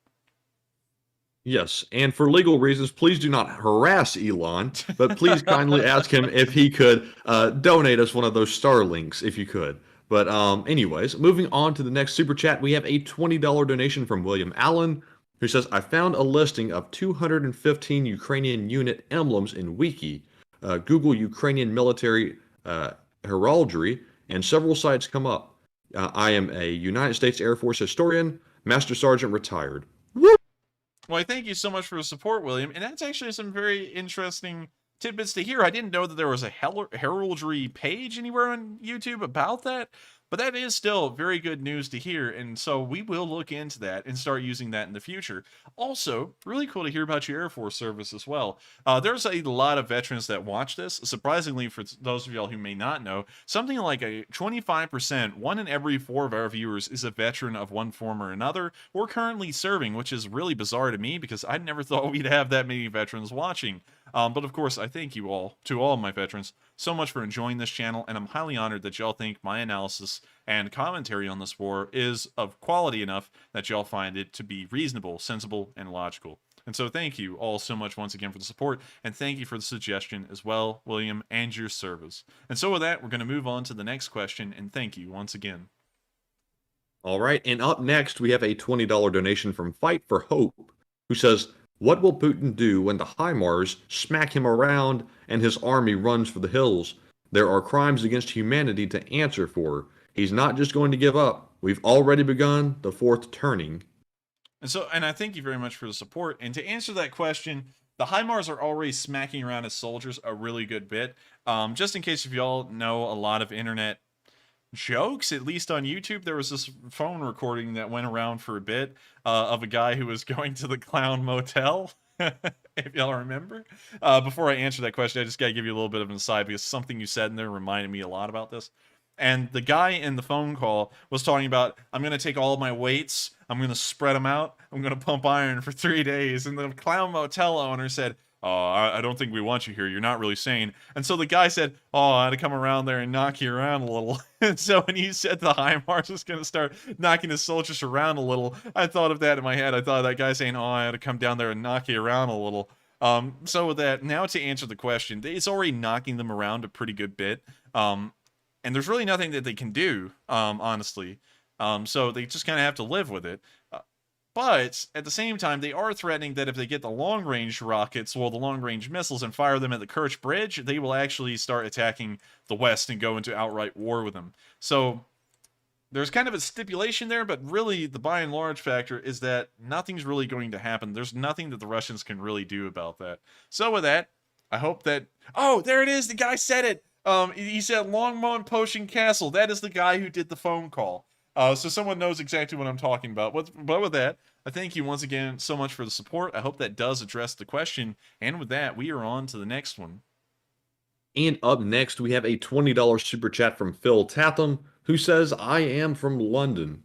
Yes, and for legal reasons, please do not harass Elon, but please kindly ask him if he could donate us one of those Starlinks, if you could. But anyways, moving on to the next super chat, we have a $20 donation from William Allen, who says, I found a listing of 215 Ukrainian unit emblems in Wiki. Google Ukrainian military heraldry, and several sites come up. I am a United States Air Force historian, Master Sergeant retired. Woo! Well, I thank you so much for the support, William. And that's actually some very interesting tidbits to hear. I didn't know that there was a heraldry page anywhere on YouTube about that, but that is still very good news to hear, and so we will look into that and start using that in the future. Also, really cool to hear about your Air Force service as well. There's a lot of veterans that watch this. Surprisingly, for those of y'all who may not know, something like a 25%, 1 in every 4 of our viewers is a veteran of one form or another, or currently serving, which is really bizarre to me because I never thought we'd have that many veterans watching. But of course, I thank you all, to all of my veterans, so much for enjoying this channel, and I'm highly honored that y'all think my analysis and commentary on this war is of quality enough that y'all find it to be reasonable, sensible, and logical. And so thank you all so much once again for the support, and thank you for the suggestion as well, William, and your service. And so with that, we're going to move on to the next question, and thank you once again. All right, and up next, we have a $20 donation from Fight for Hope, who says, what will Putin do when the HIMARS smack him around and his army runs for the hills? There are crimes against humanity to answer for. He's not just going to give up. We've already begun the fourth turning. And I thank you very much for the support. And to answer that question, the HIMARS are already smacking around his soldiers a really good bit. Just in case if y'all know a lot of internet jokes, at least on YouTube, there was this phone recording that went around for a bit of a guy who was going to the clown motel, if y'all remember. Before I answer that question, I just gotta give you a little bit of an aside because something you said in there reminded me a lot about this. And the guy in the phone call was talking about, I'm going to take all of my weights, I'm going to spread them out, I'm going to pump iron for 3 days. And the clown motel owner said, oh, I don't think we want you here. You're not really sane. And so the guy said, oh, I had to come around there and knock you around a little. And so when he said the HIMARS was going to start knocking his soldiers around a little, I thought of that in my head. I thought of that guy saying, oh, I had to come down there and knock you around a little. So with that, now to answer the question, it's already knocking them around a pretty good bit. And there's really nothing that they can do, honestly. So they just kind of have to live with it. But at the same time, they are threatening that if they get the long-range rockets, well, the long-range missiles, and fire them at the Kerch Bridge, they will actually start attacking the West and go into outright war with them. So there's kind of a stipulation there, but really the by and large factor is that nothing's really going to happen. There's nothing that the Russians can really do about that. So with that, I hope that... Oh, there it is! The guy said it! He said Longmont Potion Castle. That is the guy who did the phone call. So someone knows exactly what I'm talking about. But with that, I thank you once again so much for the support. I hope that does address the question. And with that, we are on to the next one. And up next, we have a $20 super chat from Phil Tatham, who says, I am from London.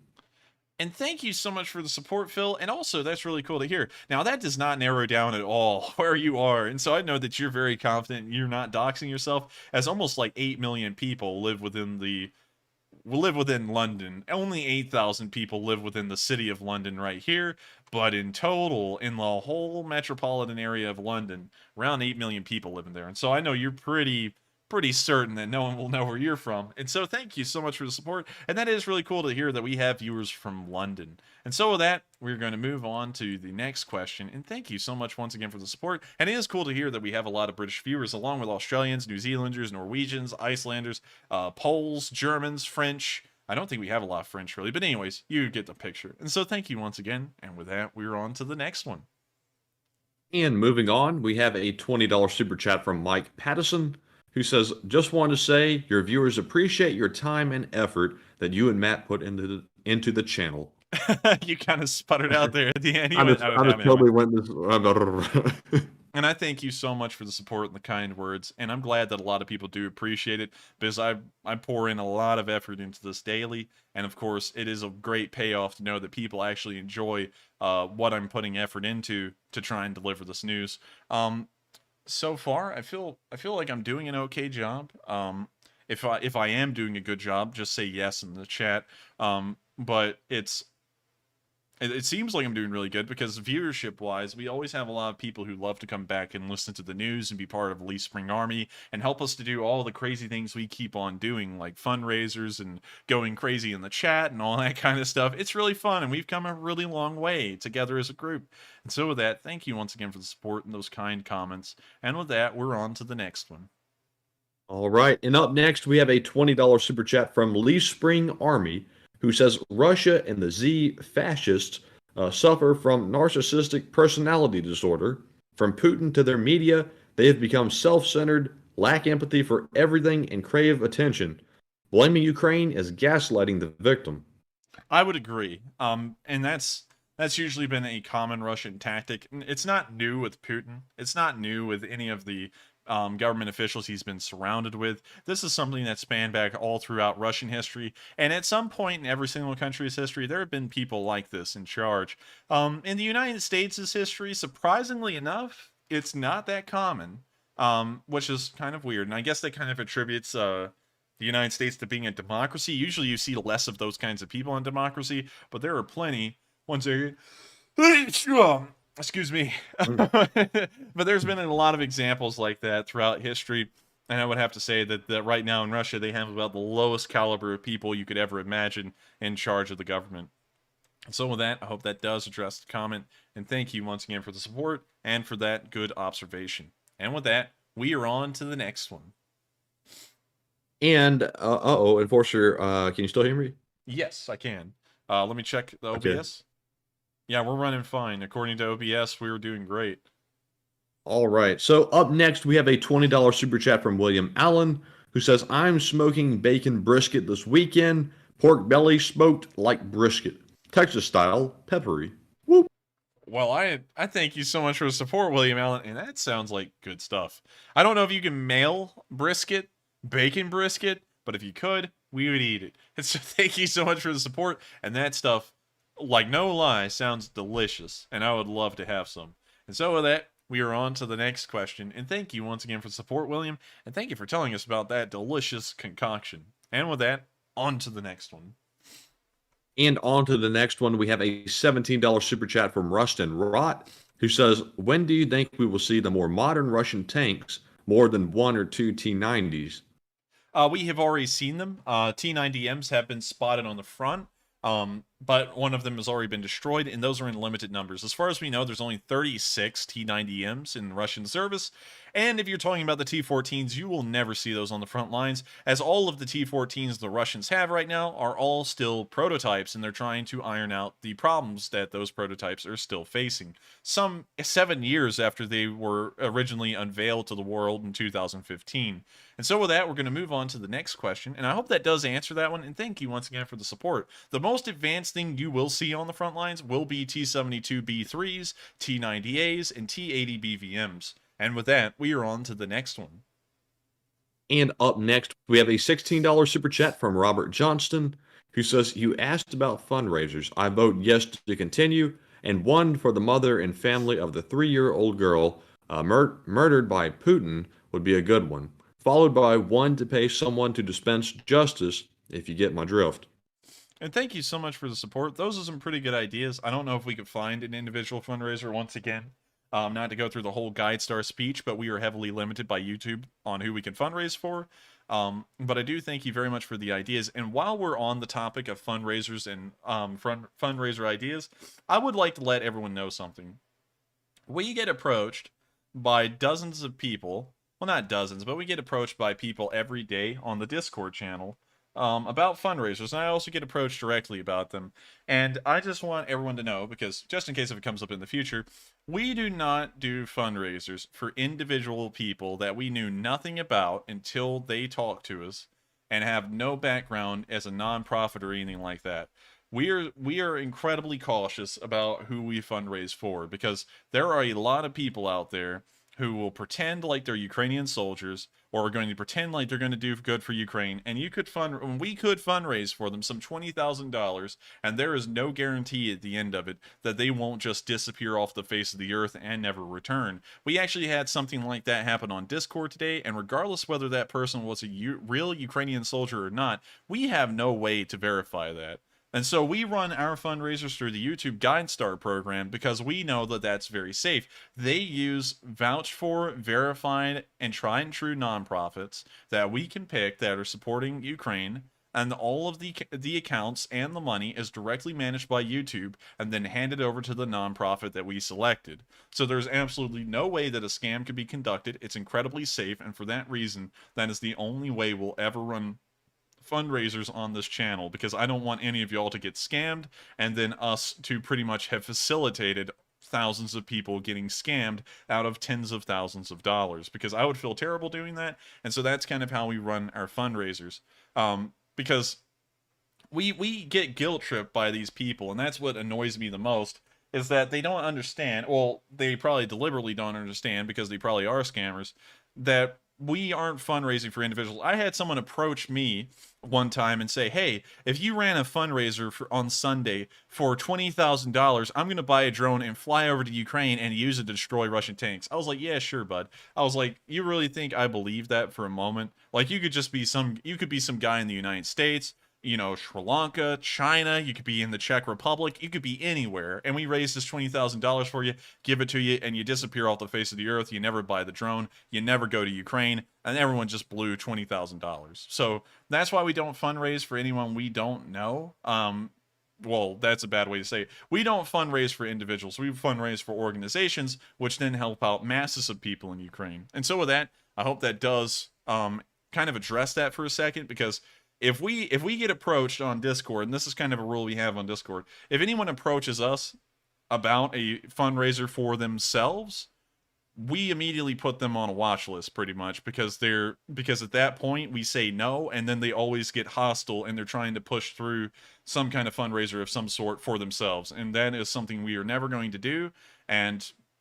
And thank you so much for the support, Phil. And also, that's really cool to hear. Now, that does not narrow down at all where you are. And so I know that you're very confident you're not doxing yourself, as almost like 8 million people live within London. Only 8,000 people live within the city of London right here. But in total, in the whole metropolitan area of London, around 8 million people live in there. And so I know you're pretty certain that no one will know where you're from. And so thank you so much for the support. And that is really cool to hear that we have viewers from London. And so with that, we're going to move on to the next question. And thank you so much once again for the support. And it is cool to hear that we have a lot of British viewers, along with Australians, New Zealanders, Norwegians, Icelanders, Poles, Germans, French. I don't think we have a lot of French, really. But anyways, you get the picture. And so thank you once again. And with that, we're on to the next one. And moving on, we have a $20 super chat from Mike Pattison, who says, just want to say your viewers appreciate your time and effort that you and Matt put into the channel. You kind of sputtered out there at the end. I just totally went this. And I thank you so much for the support and the kind words. And I'm glad that a lot of people do appreciate it, because I pour in a lot of effort into this daily. And of course, it is a great payoff to know that people actually enjoy what I'm putting effort into to try and deliver this news. So far, I feel like I'm doing an okay job. If I am doing a good job, just say yes in the chat. But it seems like I'm doing really good, because viewership-wise, we always have a lot of people who love to come back and listen to the news and be part of Lee Spring Army and help us to do all the crazy things we keep on doing, like fundraisers and going crazy in the chat and all that kind of stuff. It's really fun, and we've come a really long way together as a group. And so with that, thank you once again for the support and those kind comments. And with that, we're on to the next one. All right, and up next, we have a $20 super chat from Lee Spring Army, who says Russia and the Z fascists suffer from narcissistic personality disorder. From Putin to their media, they have become self-centered, lack empathy for everything, and crave attention. Blaming Ukraine is gaslighting the victim. I would agree. And that's usually been a common Russian tactic. It's not new with Putin. It's not new with any of the government officials he's been surrounded with. This is something that spanned back all throughout Russian history, and at some point in every single country's history, there have been people like this in charge. In the United States' history, surprisingly enough, it's not that common, which is kind of weird, and I guess that kind of attributes the United States to being a democracy. Usually you see less of those kinds of people in democracy, but there are plenty. One second. Excuse me. But there's been a lot of examples like that throughout history. And I would have to say that right now in Russia, they have about the lowest caliber of people you could ever imagine in charge of the government. And so with that, I hope that does address the comment. And thank you once again for the support and for that good observation. And with that, we are on to the next one. And, Enforcer, can you still hear me? Yes, I can. Let me check the OBS. Okay. Yeah, we're running fine. According to OBS, we were doing great. All right. So up next, we have a $20 super chat from William Allen, who says, I'm smoking bacon brisket this weekend. Pork belly smoked like brisket. Texas style, peppery. Whoop. Well, I thank you so much for the support, William Allen, and that sounds like good stuff. I don't know if you can mail brisket, bacon brisket, but if you could, we would eat it. And so thank you so much for the support, and that stuff, like no lie, sounds delicious, and I would love to have some. And so with that, we are on to the next question. And thank you once again for the support, William, and thank you for telling us about that delicious concoction. And with that, on to the next one. And on to the next one, we have a $17 super chat from Rustin Rott, who says, when do you think we will see the more modern Russian tanks, more than 1 or 2 T-90s? We have already seen them. T-90Ms have been spotted on the front. but one of them has already been destroyed, and those are in limited numbers. As far as we know, there's only 36 T-90Ms in Russian service, and if you're talking about the T-14s, you will never see those on the front lines, as all of the T-14s the Russians have right now are all still prototypes, and they're trying to iron out the problems that those prototypes are still facing. Some 7 years after they were originally unveiled to the world in 2015. And so with that, we're going to move on to the next question, and I hope that does answer that one, and thank you once again for the support. The most advanced thing you will see on the front lines will be T-72B3s, T-90As, and T-80 BVMs. And with that, we are on to the next one. And up next, we have a $16 super chat from Robert Johnston, who says, "You asked about fundraisers. I vote yes to continue, and one for the mother and family of the 3-year-old girl murdered by Putin would be a good one, followed by one to pay someone to dispense justice, if you get my drift." And thank you so much for the support. Those are some pretty good ideas. I don't know if we could find an individual fundraiser once again. Not to go through the whole Guide Star speech, but we are heavily limited by YouTube on who we can fundraise for. But I do thank you very much for the ideas. And while we're on the topic of fundraisers and fundraiser ideas, I would like to let everyone know something. We get approached by dozens of people, well, not dozens, but we get approached by people every day on the Discord channel about fundraisers, and I also get approached directly about them. And I just want everyone to know, because just in case if it comes up in the future, we do not do fundraisers for individual people that we knew nothing about until they talk to us and have no background as a nonprofit or anything like that. We are incredibly cautious about who we fundraise for, because there are a lot of people out there who will pretend like they're Ukrainian soldiers, or are going to pretend like they're going to do good for Ukraine, and we could fundraise for them some $20,000, and there is no guarantee at the end of it that they won't just disappear off the face of the earth and never return. We actually had something like that happen on Discord today, and regardless whether that person was a real Ukrainian soldier or not, we have no way to verify that. And so we run our fundraisers through the YouTube Guide Star program because we know that that's very safe. They use vouched for, verified, and tried and true nonprofits that we can pick that are supporting Ukraine, and all of the accounts and the money is directly managed by YouTube and then handed over to the nonprofit that we selected. So there's absolutely no way that a scam could be conducted. It's incredibly safe, and for that reason, that is the only way we'll ever run fundraisers on this channel, because I don't want any of y'all to get scammed and then us to pretty much have facilitated thousands of people getting scammed out of tens of thousands of dollars, because I would feel terrible doing that. And so that's kind of how we run our fundraisers, because we get guilt tripped by these people, and that's what annoys me the most, is that they don't understand, well, they probably deliberately don't understand, because they probably are scammers, that we aren't fundraising for individuals. I had someone approach me one time and say, "Hey, if you ran a fundraiser on Sunday for $20,000, I'm going to buy a drone and fly over to Ukraine and use it to destroy Russian tanks." I was like, "Yeah, sure, bud." I was like, "You really think I believe that for a moment? Like, you could be some guy in the United States, Sri Lanka, China, you could be in the Czech Republic, you could be anywhere, and we raise this $20,000 for you, give it to you, and you disappear off the face of the earth. You never buy the drone, you never go to Ukraine, and everyone just blew $20,000. So that's why we don't fundraise for anyone we don't know. Well, that's a bad way to say it. We don't fundraise for individuals. We fundraise for organizations, which then help out masses of people in Ukraine. And so with that, I hope that does kind of address that for a second, because if we get approached on Discord, and this is kind of a rule we have on Discord, if anyone approaches us about a fundraiser for themselves, we immediately put them on a watch list, pretty much, because at that point we say no, and then they always get hostile and they're trying to push through some kind of fundraiser of some sort for themselves, and that is something we are never going to do.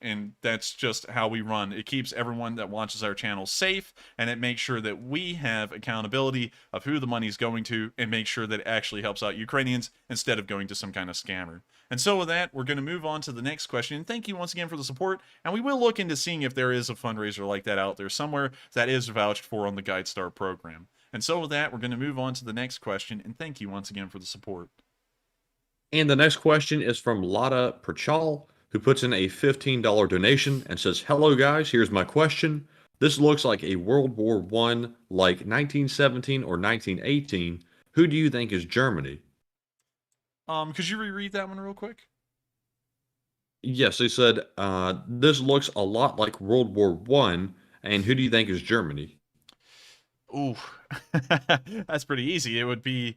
And that's just how we run. It keeps everyone that watches our channel safe, and it makes sure that we have accountability of who the money's going to, and make sure that it actually helps out Ukrainians instead of going to some kind of scammer. And so with that, we're going to move on to the next question. And thank you once again for the support, and we will look into seeing if there is a fundraiser like that out there somewhere that is vouched for on the Guide Star program. And so with that, we're going to move on to the next question, and thank you once again for the support. And the next question is from Lada Perchal, who puts in a $15 donation and says, "Hello guys, here's my question. This looks like a World War I, like 1917 or 1918. Who do you think is Germany?" Could you reread that one real quick? Yes, they said this looks a lot like World War One, and who do you think is Germany? Ooh, that's pretty easy. It would be,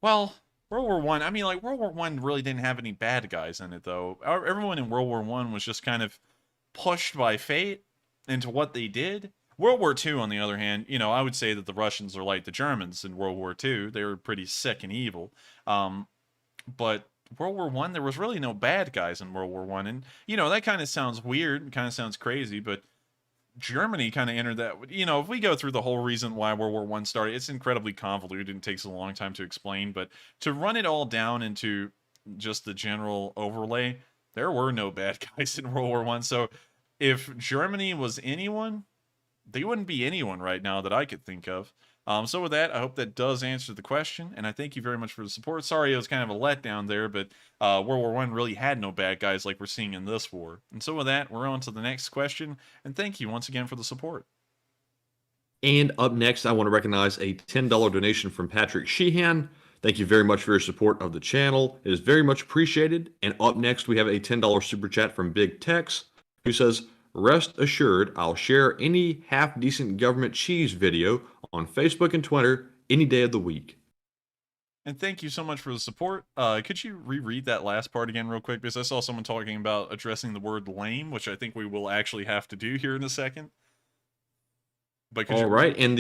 well, World War One. I mean, like World War One really didn't have any bad guys in it, though. Everyone in World War One was just kind of pushed by fate into what they did. World War Two, on the other hand, you know, I would say that the Russians are like the Germans in World War Two. They were pretty sick and evil. But World War One, there was really no bad guys in World War One, and you know that kind of sounds weird, kind of sounds crazy, but Germany kind of entered that. You know, if we go through the whole reason why World War One started, it's incredibly convoluted and takes a long time to explain. But to run it all down into just the general overlay, there were no bad guys in World War One. So if Germany was anyone, they wouldn't be anyone right now that I could think of. So with that, I hope that does answer the question, and I thank you very much for the support. Sorry it was kind of a letdown there, but World War One really had no bad guys like we're seeing in this war. And so with that, we're on to the next question, and thank you once again for the support. And up next, I want to recognize a $10 donation from Patrick Sheehan. Thank you very much for your support of the channel. It is very much appreciated. And up next, we have a $10 super chat from Big Tex, who says, "Rest assured, I'll share any half-decent government cheese video on Facebook and Twitter any day of the week." And thank you so much for the support. Could you reread that last part again real quick? Because I saw someone talking about addressing the word lame, which I think we will actually have to do here in a second. But All right, and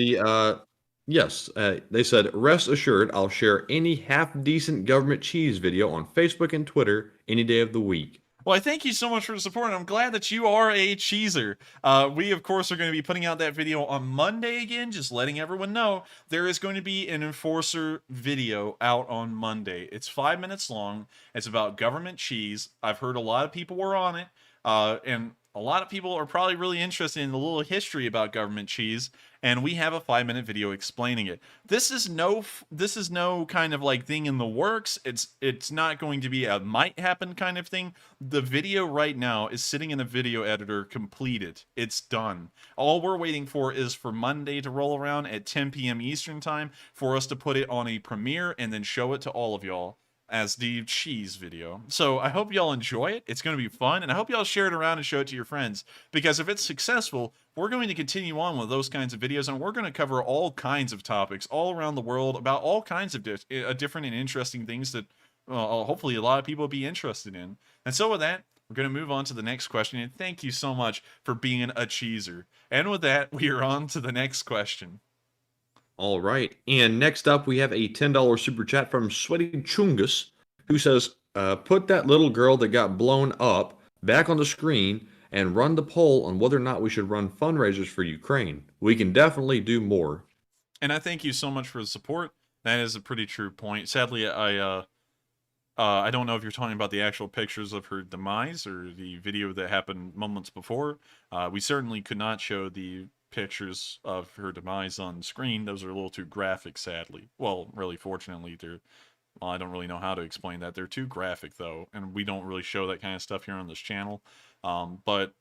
yes, they said, "Rest assured, I'll share any half-decent government cheese video on Facebook and Twitter any day of the week." Well, I thank you so much for the support, and I'm glad that you are a cheeser. We, of course, are going to be putting out that video on Monday again, just letting everyone know there is going to be an Enforcer video out on Monday. It's 5 minutes long. It's about government cheese. I've heard a lot of people were on it, and a lot of people are probably really interested in a little history about government cheese, and we have a 5-minute video explaining it. This is no kind of like thing in the works. It's not going to be a might happen kind of thing. The video right now is sitting in a video editor completed. It's done. All we're waiting for is for Monday to roll around at 10 p.m. Eastern time for us to put it on a premiere and then show it to all of y'all as the cheese video. So I hope y'all enjoy it. It's going to be fun, and I hope y'all share it around and show it to your friends, because if it's successful, we're going to continue on with those kinds of videos, and we're going to cover all kinds of topics all around the world about all kinds of different and interesting things that hopefully a lot of people will be interested in. And so with that, we're going to move on to the next question, and thank you so much for being a cheeser. And with that, we are on to the next question. All right, and next up we have a $10 super chat from Sweaty Chungus, who says, "Put that little girl that got blown up back on the screen and run the poll on whether or not we should run fundraisers for Ukraine. We can definitely do more." And I thank you so much for the support. That is a pretty true point. Sadly, I don't know if you're talking about the actual pictures of her demise or the video that happened moments before. We certainly could not show the pictures of her demise on screen. Those are a little too graphic, sadly. Well, really, fortunately, I don't really know how to explain that. They're too graphic, though, and we don't really show that kind of stuff here on this channel. But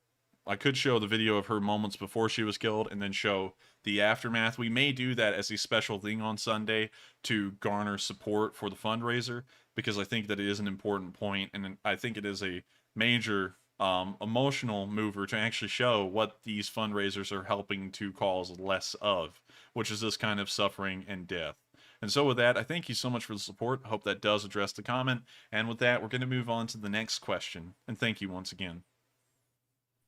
I could show the video of her moments before she was killed and then show the aftermath. We may do that as a special thing on Sunday to garner support for the fundraiser, because I think that it is an important point, and I think it is a major emotional mover to actually show what these fundraisers are helping to cause less of, which is this kind of suffering and death. And so with that, I thank you so much for the support. I hope that does address the comment. And with that, we're going to move on to the next question. And thank you once again.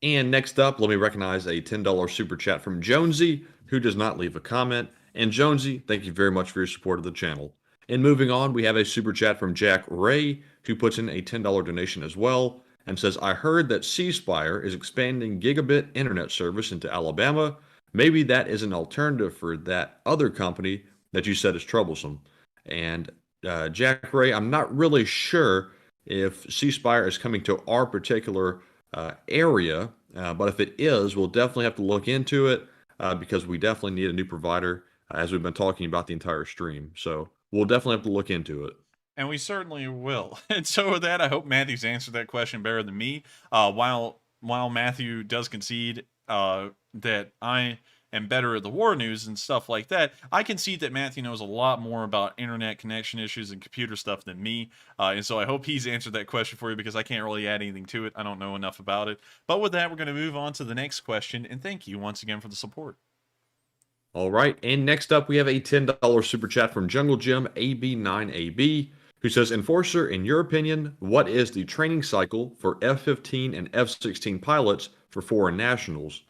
And next up, let me recognize a $10 super chat from Jonesy, who does not leave a comment. And Jonesy, thank you very much for your support of the channel. And moving on, we have a super chat from Jack Ray, who puts in a $10 donation as well, and says, "I heard that C Spire is expanding gigabit internet service into Alabama. Maybe that is an alternative for that other company that you said is troublesome." And Jack Ray, I'm not really sure if C Spire is coming to our particular area, but if it is, we'll definitely have to look into it, because we definitely need a new provider, as we've been talking about the entire stream. So we'll definitely have to look into it. And we certainly will. And so with that, I hope Matthew's answered that question better than me. While Matthew does concede that I and better at the war news and stuff like that. I can see that Matthew knows a lot more about internet connection issues and computer stuff than me, and so I hope he's answered that question for you, because I can't really add anything to it. I don't know enough about it. But with that, we're going to move on to the next question, and thank you once again for the support. All right, and next up we have a $10 super chat from Jungle Jim AB9AB, who says, Enforcer, in your opinion, what is the training cycle for F-15 and F-16 pilots for foreign nationals?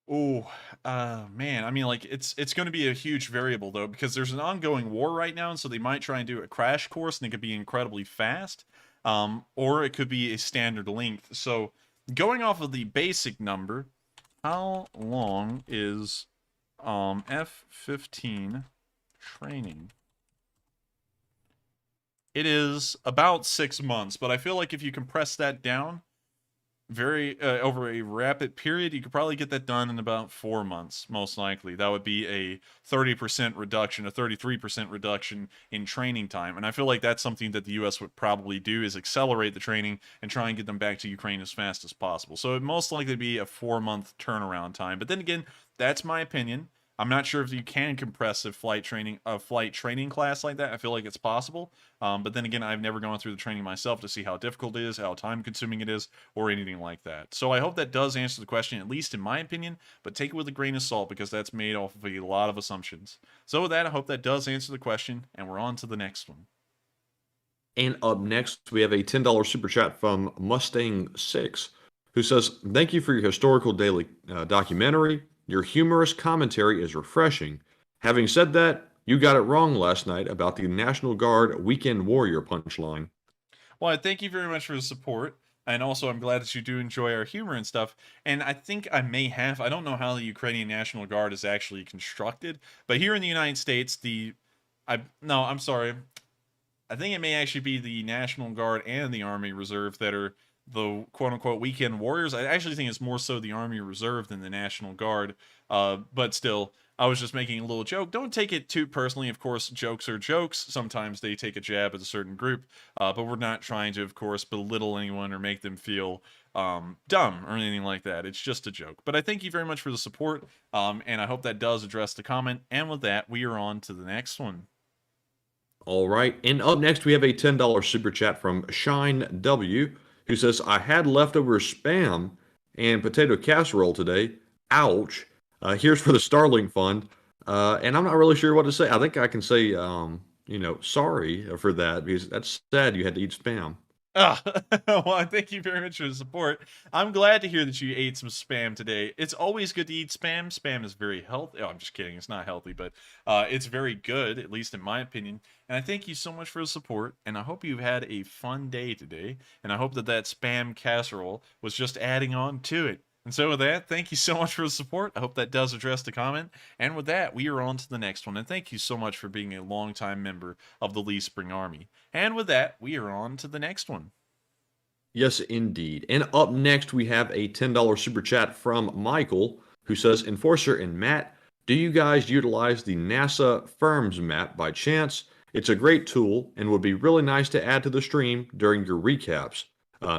Oh, man. I mean, like, it's going to be a huge variable, though, because there's an ongoing war right now, and so they might try and do a crash course, and it could be incredibly fast, or it could be a standard length. So, going off of the basic number, how long is F-15 training? It is about 6 months, but I feel like if you compress that down over a rapid period, you could probably get that done in about 4 months, most likely. That would be a 30% reduction, a 33% reduction in training time. And I feel like that's something that the U.S. would probably do, is accelerate the training and try and get them back to Ukraine as fast as possible. So it would most likely be a 4-month turnaround time. But then again, that's my opinion. I'm not sure if you can compress a flight training class like that. I feel like it's possible. But then again, I've never gone through the training myself to see how difficult it is, how time consuming it is, or anything like that. So I hope that does answer the question, at least in my opinion, but take it with a grain of salt, because that's made off of a lot of assumptions. So with that, I hope that does answer the question, and we're on to the next one. And up next, we have a $10 super chat from Mustang6, who says, thank you for your historical daily documentary. Your humorous commentary is refreshing. Having said that, you got it wrong last night about the National Guard Weekend Warrior punchline. Well, thank you very much for the support. And also, I'm glad that you do enjoy our humor and stuff. And I think I don't know how the Ukrainian National Guard is actually constructed, but here in the United States, I'm sorry. I think it may actually be the National Guard and the Army Reserve that are the quote-unquote weekend warriors. I actually think it's more so the Army Reserve than the National Guard. But still, I was just making a little joke. Don't take it too personally. Of course, jokes are jokes. Sometimes they take a jab at a certain group. But we're not trying to, of course, belittle anyone or make them feel dumb or anything like that. It's just a joke. But I thank you very much for the support. And I hope that does address the comment. And with that, we are on to the next one. All right. And up next, we have a $10 super chat from Shine W, who says, I had leftover Spam and potato casserole today. Ouch. Here's for the Starlink Fund. And I'm not really sure what to say. I think I can say, sorry for that, because that's sad you had to eat Spam. Well, thank you very much for the support. I'm glad to hear that you ate some Spam today. It's always good to eat Spam. Spam is very healthy. Oh, I'm just kidding. It's not healthy, but it's very good, at least in my opinion. And I thank you so much for the support, and I hope you've had a fun day today, and I hope that Spam casserole was just adding on to it. And so with that, thank you so much for the support. I hope that does address the comment. And with that, we are on to the next one. And thank you so much for being a longtime member of the Lee Spring Army. And with that, we are on to the next one. Yes, indeed. And up next, we have a $10 super chat from Michael, who says, Enforcer and Matt, do you guys utilize the NASA Firms map by chance? It's a great tool and would be really nice to add to the stream during your recaps.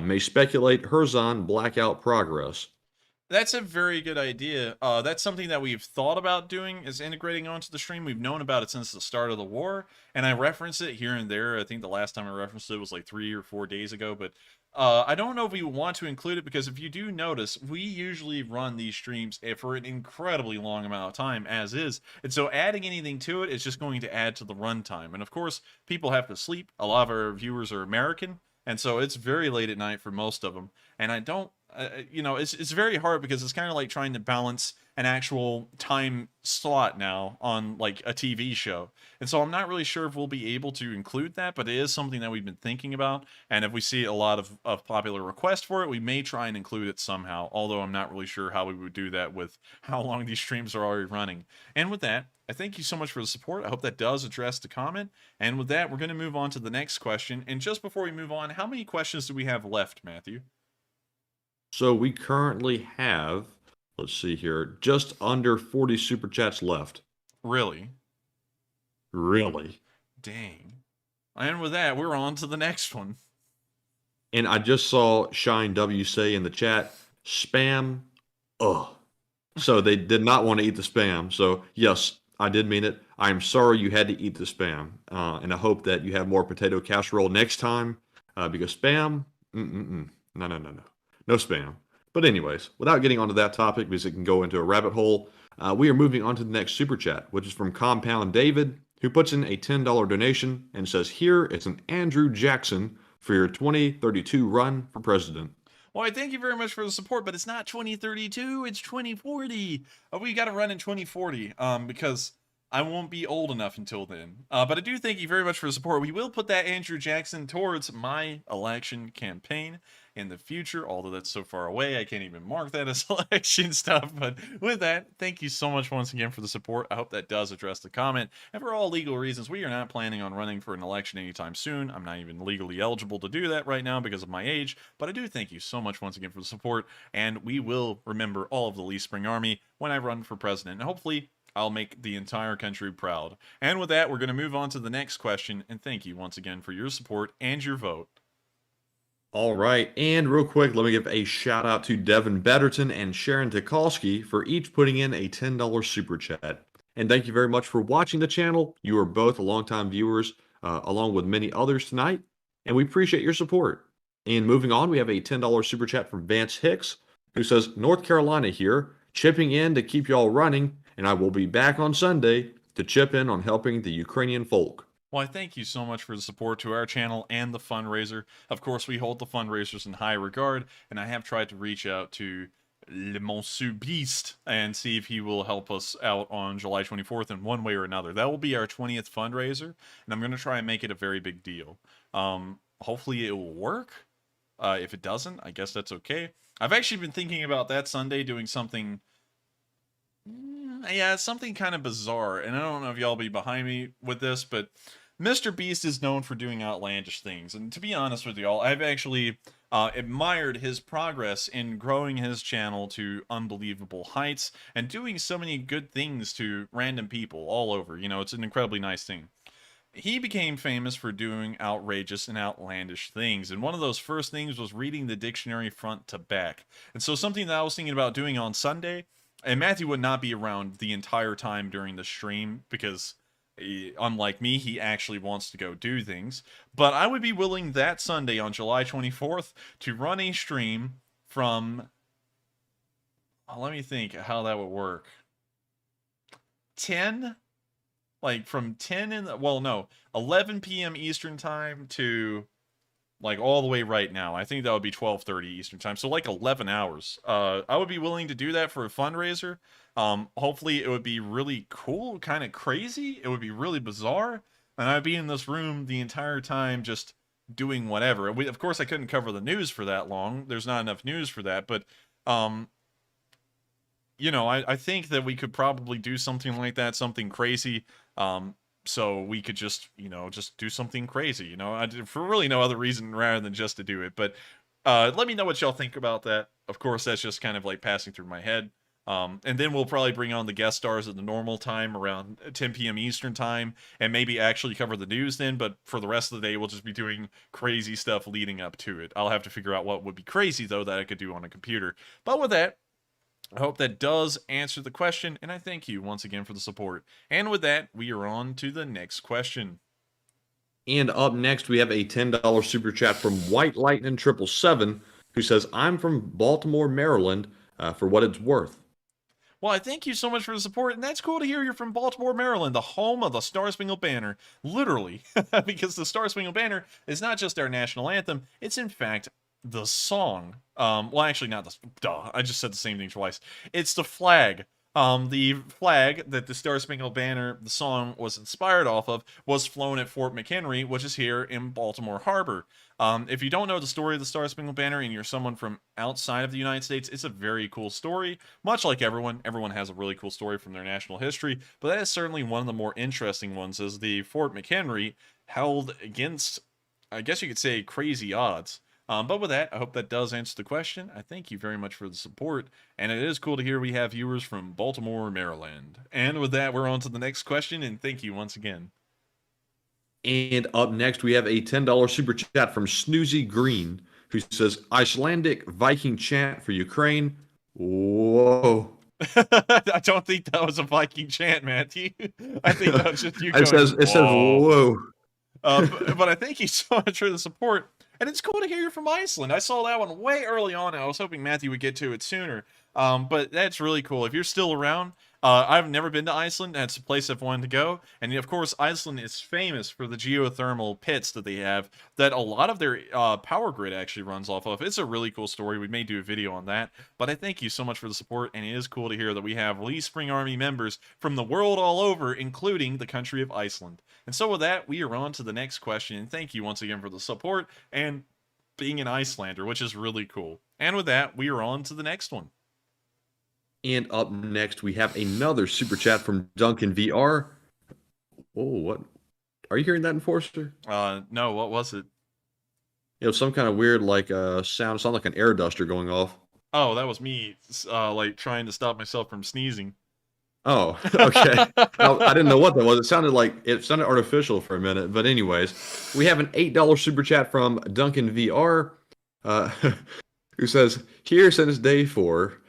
May speculate Kherson blackout progress. That's a very good idea. That's something that we've thought about doing, is integrating onto the stream. We've known about it since the start of the war, and I reference it here and there. I think the last time I referenced it was like 3 or 4 days ago, but I don't know if we want to include it, because if you do notice, we usually run these streams for an incredibly long amount of time, as is, and so adding anything to it is just going to add to the runtime. And of course, people have to sleep. A lot of our viewers are American, and so it's very late at night for most of them, and I don't it's very hard, because it's kind of like trying to balance an actual time slot now on like a TV show. And so I'm not really sure if we'll be able to include that, but it is something that we've been thinking about. And if we see a lot of popular requests for it, we may try and include it somehow, although I'm not really sure how we would do that with how long these streams are already running. And with that, I thank you so much for the support. I hope that does address the comment. And with that, we're going to move on to the next question. And just before we move on, how many questions do we have left, Matthew? So we currently have, let's see here, just under 40 super chats left. Really? Really? Dang. And with that, we're on to the next one. And I just saw Shine W say in the chat, Spam, ugh. So they did not want to eat the spam. So yes, I did mean it. I am sorry you had to eat the spam, and I hope that you have more potato casserole next time, because spam, no, no, no, no, no spam. But anyways, without getting onto that topic, because it can go into a rabbit hole, we are moving on to the next super chat, which is from Compound David, who puts in a $10 donation and says, "Here is an Andrew Jackson for your 2032 run for president." Well, I thank you very much for the support, but it's not 2032, it's 2040. We got to run in 2040, because I won't be old enough until then. But I do thank you very much for the support. We will put that Andrew Jackson towards my election campaign in the future, although that's so far away, I can't even mark that as election stuff. But with that, thank you so much once again for the support. I hope that does address the comment. And for all legal reasons, we are not planning on running for an election anytime soon. I'm not even legally eligible to do that right now because of my age, but I do thank you so much once again for the support, and we will remember all of the Lee Spring Army when I run for president, and hopefully I'll make the entire country proud. And with that, we're going to move on to the next question, and thank you once again for your support and your vote. All right, and real quick, let me give a shout out to Devin Betterton and Sharon Tukolsky for each putting in a $10 super chat. And thank you very much for watching the channel. You are both longtime viewers, along with many others tonight, and we appreciate your support. And moving on, we have a $10 super chat from Vance Hicks, who says, "North Carolina here, chipping in to keep y'all running, and I will be back on Sunday to chip in on helping the Ukrainian folk." Well, I thank you so much for the support to our channel and the fundraiser. Of course, we hold the fundraisers in high regard, and I have tried to reach out to Le Monsieur Beast and see if he will help us out on July 24th in one way or another. That will be our 20th fundraiser, and I'm going to try and make it a very big deal. Hopefully it will work. If it doesn't, I guess that's okay. I've actually been thinking about that Sunday doing something... yeah, something kind of bizarre, and I don't know if y'all be behind me with this, but Mr. Beast is known for doing outlandish things, and to be honest with y'all, I've actually admired his progress in growing his channel to unbelievable heights and doing so many good things to random people all over. You know, it's an incredibly nice thing. He became famous for doing outrageous and outlandish things, and one of those first things was reading the dictionary front to back. And so something that I was thinking about doing on Sunday, and Matthew would not be around the entire time during the stream because, unlike me, he actually wants to go do things. But I would be willing that Sunday on July 24th to run a stream from... let me think how that would work. 10? Like from 10 in the... well, no. 11 p.m. Eastern time to... like all the way right now. I think that would be 12:30 Eastern time. So like 11 hours. I would be willing to do that for a fundraiser. Hopefully it would be really cool, kind of crazy. It would be really bizarre. And I'd be in this room the entire time just doing whatever. Of course, I couldn't cover the news for that long. There's not enough news for that. But, you know, I think that we could probably do something like that, something crazy. So we could just, you know, just do something crazy, you know, for really no other reason rather than just to do it. But let me know what y'all think about that. Of course, that's just kind of like passing through my head. And then we'll probably bring on the guest stars at the normal time around 10 p.m. Eastern time and maybe actually cover the news then. But for the rest of the day, we'll just be doing crazy stuff leading up to it. I'll have to figure out what would be crazy, though, that I could do on a computer. But with that, I hope that does answer the question, and I thank you once again for the support. And with that, we are on to the next question. And up next, we have a $10 super chat from White Lightning 777, who says, "I'm from Baltimore, Maryland, for what it's worth." Well, I thank you so much for the support, and that's cool to hear you're from Baltimore, Maryland, the home of the Star-Spangled Banner. Literally, because the Star-Spangled Banner is not just our national anthem, it's in fact the song. Well, actually not the... duh, I just said the same thing twice. It's the flag. The flag that the Star-Spangled Banner, the song, was inspired off of, was flown at Fort McHenry, which is here in Baltimore Harbor. If you don't know the story of the Star-Spangled Banner and you're someone from outside of the United States, it's a very cool story. Much like everyone has a really cool story from their national history, but that is certainly one of the more interesting ones, as the Fort McHenry held against, I guess you could say, crazy odds. But with that, I hope that does answer the question. I thank you very much for the support, and it is cool to hear we have viewers from Baltimore, Maryland. And with that, we're on to the next question, and thank you once again. And up next, we have a $10 super chat from Snoozy Green, who says, "Icelandic Viking chant for Ukraine." Whoa. I don't think that was a Viking chant, Matthew. I think that was just you going, it says, whoa. But I thank you so much for the support. And it's cool to hear you from Iceland. I saw that one way early on. I was hoping Matthew would get to it sooner. But that's really cool. If you're still around, I've never been to Iceland. That's a place I've wanted to go. And of course, Iceland is famous for the geothermal pits that they have that a lot of their power grid actually runs off of. It's a really cool story. We may do a video on that. But I thank you so much for the support. And it is cool to hear that we have Lee Spring Army members from the world all over, including the country of Iceland. And so with that, we are on to the next question. And thank you once again for the support and being an Icelander, which is really cool. And with that, we are on to the next one. And up next, we have another super chat from Duncan VR. Oh, what? Are you hearing that, Enforcer? No, what was it? It was some kind of weird, like, sound like an air duster going off. Oh, that was me, like, trying to stop myself from sneezing. Oh, okay. I didn't know what that was. It sounded artificial for a minute. But anyways, we have an $8 super chat from Duncan VR, who says, here since day 4,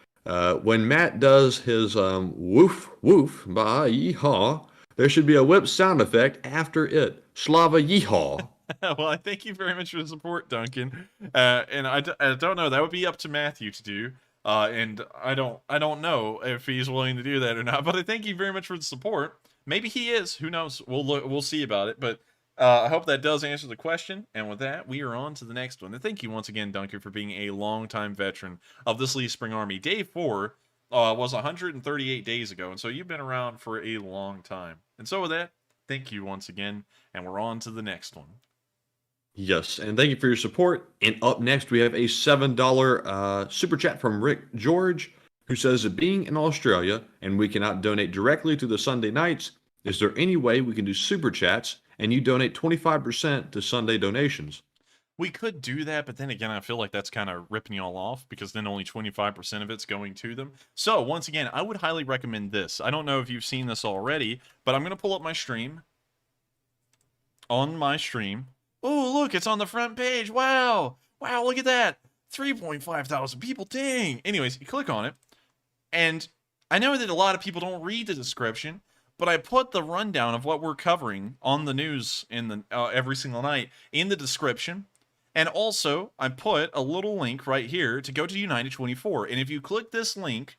when Matt does his woof woof bah yeehaw, there should be a whip sound effect after it. Slava yeehaw. Well, I thank you very much for the support, Duncan. And I don't know. That would be up to Matthew to do. And I don't know if he's willing to do that or not. But I thank you very much for the support. Maybe he is. Who knows? We'll see about it. But I hope that does answer the question. And with that, we are on to the next one. And thank you once again, Duncan, for being a longtime veteran of this Lee Spring Army. Day 4 was 138 days ago. And so you've been around for a long time. And so with that, thank you once again. And we're on to the next one. Yes, and thank you for your support. And up next, we have a $7 super chat from Rick George, who says that being in Australia and we cannot donate directly to the Sunday nights, is there any way we can do super chats and you donate 25% to Sunday donations? We could do that, but then again, I feel like that's kind of ripping y'all off because then only 25% of it's going to them. So once again, I would highly recommend this. I don't know if you've seen this already, but I'm going to pull up my stream. On my stream. Oh, look, it's on the front page. Wow. Wow, look at that. 3.5 thousand people. Dang. Anyways, you click on it. And I know that a lot of people don't read the description, but I put the rundown of what we're covering on the news in the every single night in the description. And also, I put a little link right here to go to United 24. And if you click this link,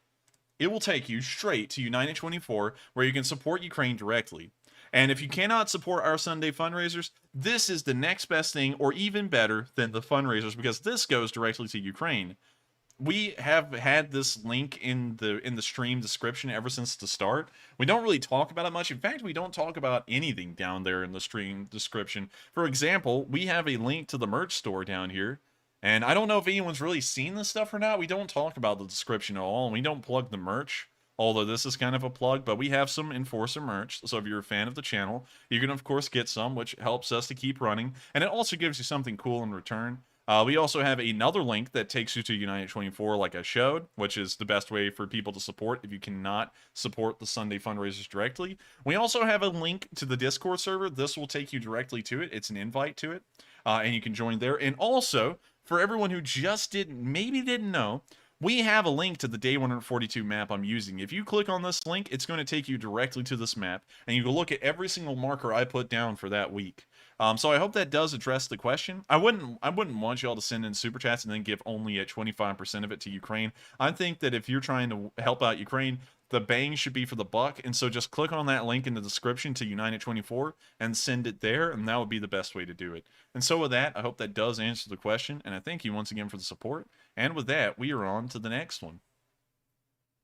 it will take you straight to United 24, where you can support Ukraine directly. And if you cannot support our Sunday fundraisers, this is the next best thing, or even better than the fundraisers, because this goes directly to Ukraine. We have had this link in the stream description ever since the start. We don't really talk about it much. In fact, we don't talk about anything down there in the stream description. For example, we have a link to the merch store down here. And I don't know if anyone's really seen this stuff or not. We don't talk about the description at all, and we don't plug the merch. Although this is kind of a plug, but we have some Enforcer merch. So if you're a fan of the channel, you can, of course, get some, which helps us to keep running. And it also gives you something cool in return. We also have another link that takes you to United 24, like I showed, which is the best way for people to support if you cannot support the Sunday fundraisers directly. We also have a link to the Discord server. This will take you directly to it. It's an invite to it, and you can join there. And also, for everyone who just didn't know, we have a link to the Day 142 map I'm using. If you click on this link, it's going to take you directly to this map, and you can look at every single marker I put down for that week. So I hope that does address the question. I wouldn't want y'all to send in super chats and then give only at 25% of it to Ukraine. I think that if you're trying to help out Ukraine, the bang should be for the buck, and so just click on that link in the description to United 24 and send it there, and that would be the best way to do it. And so with that, I hope that does answer the question, and I thank you once again for the support. And with that, we are on to the next one.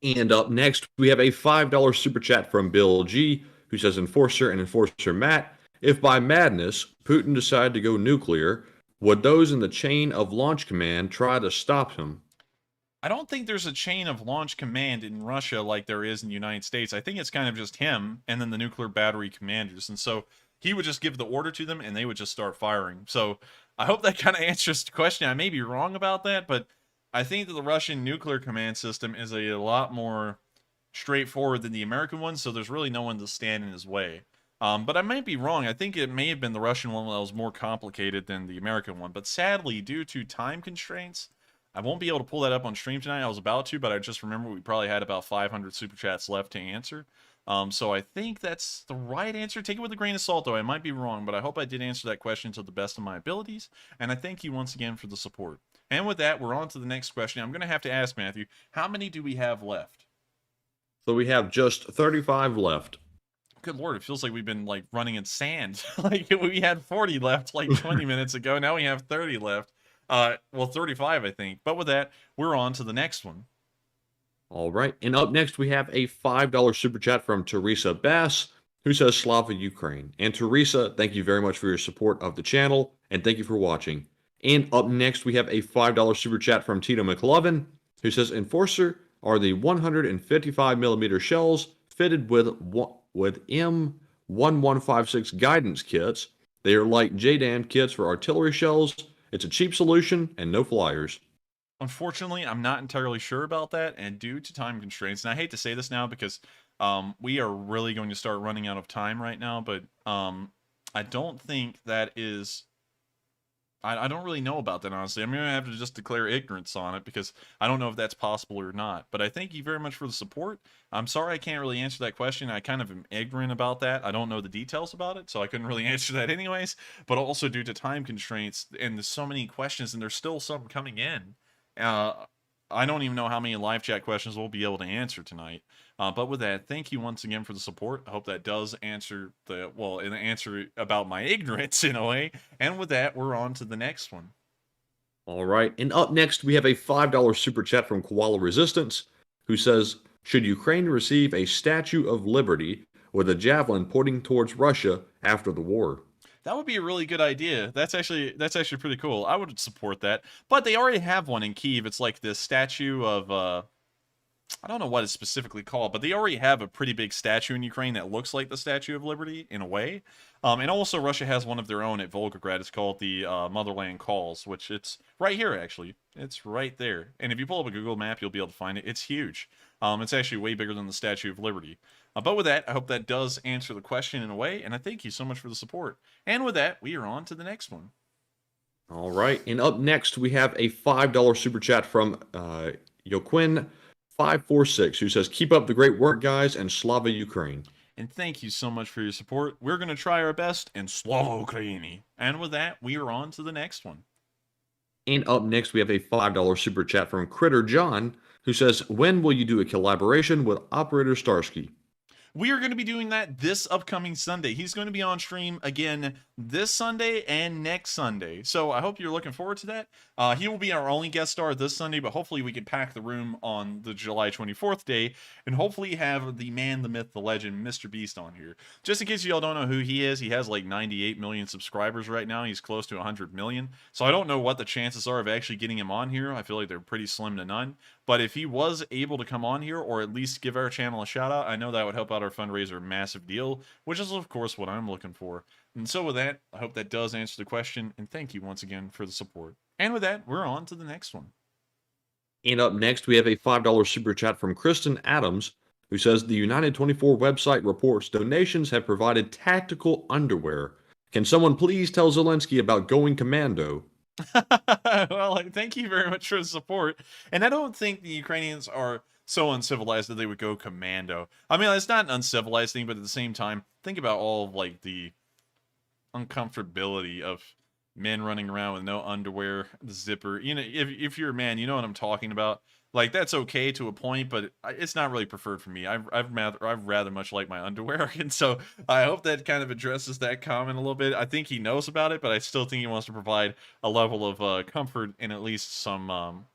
And up next, we have a $5 super chat from Bill G, who says, Enforcer and Enforcer Matt, if by madness Putin decided to go nuclear, would those in the chain of launch command try to stop him? I don't think there's a chain of launch command in Russia like there is in the United States. I think it's kind of just him and then the nuclear battery commanders. And so he would just give the order to them and they would just start firing. So I hope that kind of answers the question. I may be wrong about that, but I think that the Russian nuclear command system is a lot more straightforward than the American one. So there's really no one to stand in his way. But I might be wrong. I think it may have been the Russian one that was more complicated than the American one. But sadly, due to time constraints, I won't be able to pull that up on stream tonight. I was about to, but I just remember we probably had about 500 super chats left to answer. So I think that's the right answer. Take it with a grain of salt, though. I might be wrong, but I hope I did answer that question to the best of my abilities. And I thank you once again for the support. And with that, we're on to the next question. I'm going to have to ask Matthew, how many do we have left? So we have just 35 left. Good Lord, it feels like we've been like running in sand. Like we had 40 left like 20 minutes ago. Now we have 30 left. Well, 35, I think. But with that, we're on to the next one. All right. And up next, we have a $5 super chat from Teresa Bass, who says Slava Ukraine. And Teresa, thank you very much for your support of the channel, and thank you for watching. And up next, we have a $5 super chat from Tito McLovin, who says Enforcer are the 155mm shells fitted with M1156 guidance kits. They are like JDAM kits for artillery shells. It's a cheap solution and no flyers. Unfortunately, I'm not entirely sure about that, and due to time constraints, and I hate to say this now because we are really going to start running out of time right now, but I don't think that is... I don't really know about that, honestly. I'm going to have to just declare ignorance on it because I don't know if that's possible or not. But I thank you very much for the support. I'm sorry I can't really answer that question. I kind of am ignorant about that. I don't know the details about it, so I couldn't really answer that anyways. But also due to time constraints, and there's so many questions, and there's still some coming in. I don't even know how many live chat questions we'll be able to answer tonight. But with that, thank you once again for the support. I hope that does answer an answer about my ignorance in a way. And with that, we're on to the next one. All right. And up next, we have a $5 super chat from Koala Resistance, who says, should Ukraine receive a Statue of Liberty with a javelin pointing towards Russia after the war? That would be a really good idea. That's actually pretty cool. I would support that. But they already have one in Kyiv. It's like this statue of I don't know what it's specifically called, but they already have a pretty big statue in Ukraine that looks like the Statue of Liberty in a way. And also Russia has one of their own at Volgograd. It's called the Motherland Calls, which it's right here, actually. It's right there. And if you pull up a Google map, you'll be able to find it. It's huge. It's actually way bigger than the Statue of Liberty. But with that, I hope that does answer the question in a way, and I thank you so much for the support. And with that, we are on to the next one. All right. And up next, we have a $5 super chat from Yoquin546, who says, keep up the great work, guys, and Slava Ukraine. And thank you so much for your support. We're going to try our best, and Slava Ukraini. And with that, we are on to the next one. And up next, we have a $5 super chat from Critter John, who says, when will you do a collaboration with Operator Starsky? We are going to be doing that this upcoming Sunday. He's going to be on stream again this Sunday and next Sunday. So I hope you're looking forward to that. He will be our only guest star this Sunday, but hopefully we can pack the room on the July 24th day and hopefully have the man, the myth, the legend, Mr. Beast on here. Just in case y'all don't know who he is, he has like 98 million subscribers right now. He's close to 100 million. So I don't know what the chances are of actually getting him on here. I feel like they're pretty slim to none. But if he was able to come on here or at least give our channel a shout out, I know that would help out our fundraiser a massive deal, which is of course what I'm looking for. And so with that, I hope that does answer the question, and thank you once again for the support. And with that, we're on to the next one. And up next, we have a $5 super chat from Kristen Adams, who says the United 24 website reports donations have provided tactical underwear. Can someone please tell Zelensky about going commando? Well, thank you very much for the support. And I don't think the Ukrainians are so uncivilized that they would go commando. I mean, it's not an uncivilized thing, but at the same time, think about all of, like, the uncomfortability of men running around with no underwear, the zipper. You know, if you're a man, you know what I'm talking about. Like, that's okay to a point, but it's not really preferred for me. I'd rather much like my underwear, and so I hope that kind of addresses that comment a little bit. I think he knows about it, but I still think he wants to provide a level of comfort and at least some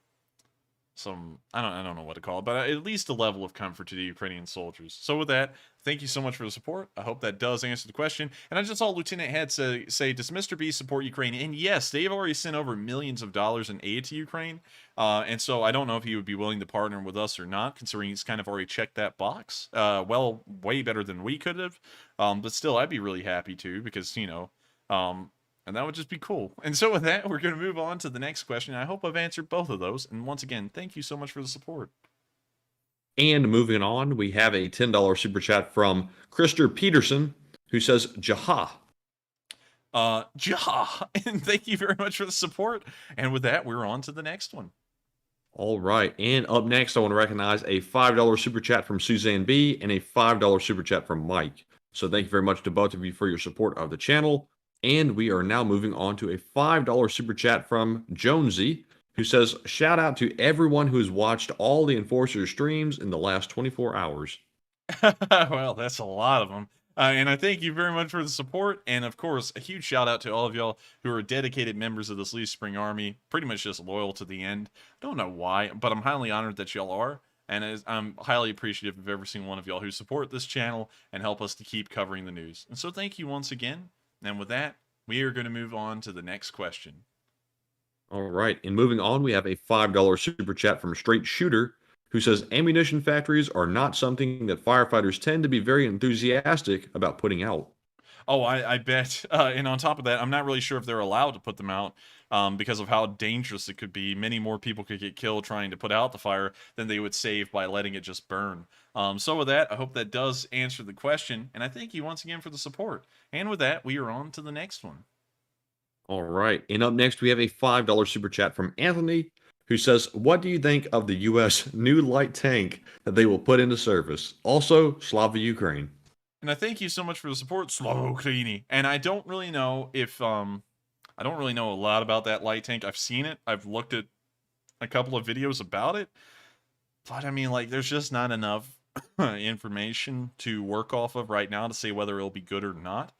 I don't know what to call it, but at least a level of comfort to the Ukrainian soldiers. So with that, thank you so much for the support. I hope that does answer the question. And I just saw Lieutenant Head say, does Mr. B support Ukraine? And yes, they've already sent over millions of dollars in aid to Ukraine. And so I don't know if he would be willing to partner with us or not, considering he's kind of already checked that box. Well, way better than we could have. But still, I'd be really happy to, because, you know, and that would just be cool. And so with that, we're going to move on to the next question. I hope I've answered both of those. And once again, thank you so much for the support. And moving on, we have a $10 super chat from Krister Peterson, who says, Jaha. Jaha. And thank you very much for the support. And with that, we're on to the next one. All right. And up next, I want to recognize a $5 super chat from Suzanne B and a $5 super chat from Mike. So thank you very much to both of you for your support of the channel. And we are now moving on to a $5 super chat from Jonesy, who says, shout out to everyone who has watched all the Enforcer streams in the last 24 hours. Well, that's a lot of them. And I thank you very much for the support. And of course, a huge shout out to all of y'all who are dedicated members of the Sleeve Spring Army, pretty much just loyal to the end. Don't know why, but I'm highly honored that y'all are. And I'm highly appreciative of every single one of y'all who support this channel and help us to keep covering the news. And so thank you once again. And with that, we are going to move on to the next question. All right. And moving on, we have a $5 super chat from Straight Shooter, who says ammunition factories are not something that firefighters tend to be very enthusiastic about putting out. Oh, I bet. And on top of that, I'm not really sure if they're allowed to put them out because of how dangerous it could be. Many more people could get killed trying to put out the fire than they would save by letting it just burn. So with that, I hope that does answer the question. And I thank you once again for the support. And with that, we are on to the next one. All right. And up next, we have a $5 super chat from Anthony, who says, what do you think of the U.S. new light tank that they will put into service? Also, Slava Ukraini. And I thank you so much for the support, Slava Ukraini. And I don't really know if, I don't really know a lot about that light tank. I've seen it. I've looked at a couple of videos about it. But I mean, like, there's just not enough information to work off of right now to say whether it'll be good or not.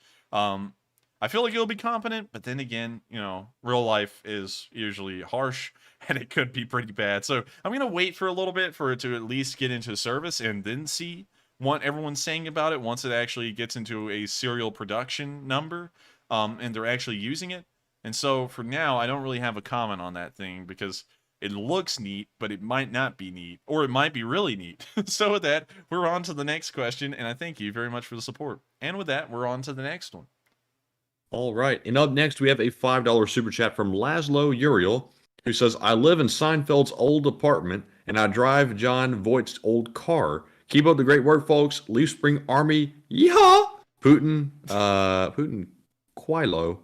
I feel like it'll be competent, but then again, you know, real life is usually harsh and it could be pretty bad. So I'm going to wait for a little bit for it to at least get into service and then see what everyone's saying about it once it actually gets into a serial production number and they're actually using it. And so for now, I don't really have a comment on that thing because it looks neat, but it might not be neat, or it might be really neat. So with that, we're on to the next question, and I thank you very much for the support. And with that, we're on to the next one. All right. And up next, we have a $5 super chat from Laszlo Uriel, who says, I live in Seinfeld's old apartment, and I drive John Voight's old car. Keep up the great work, folks. Leaf Spring Army. Yeehaw! Putin Quilo.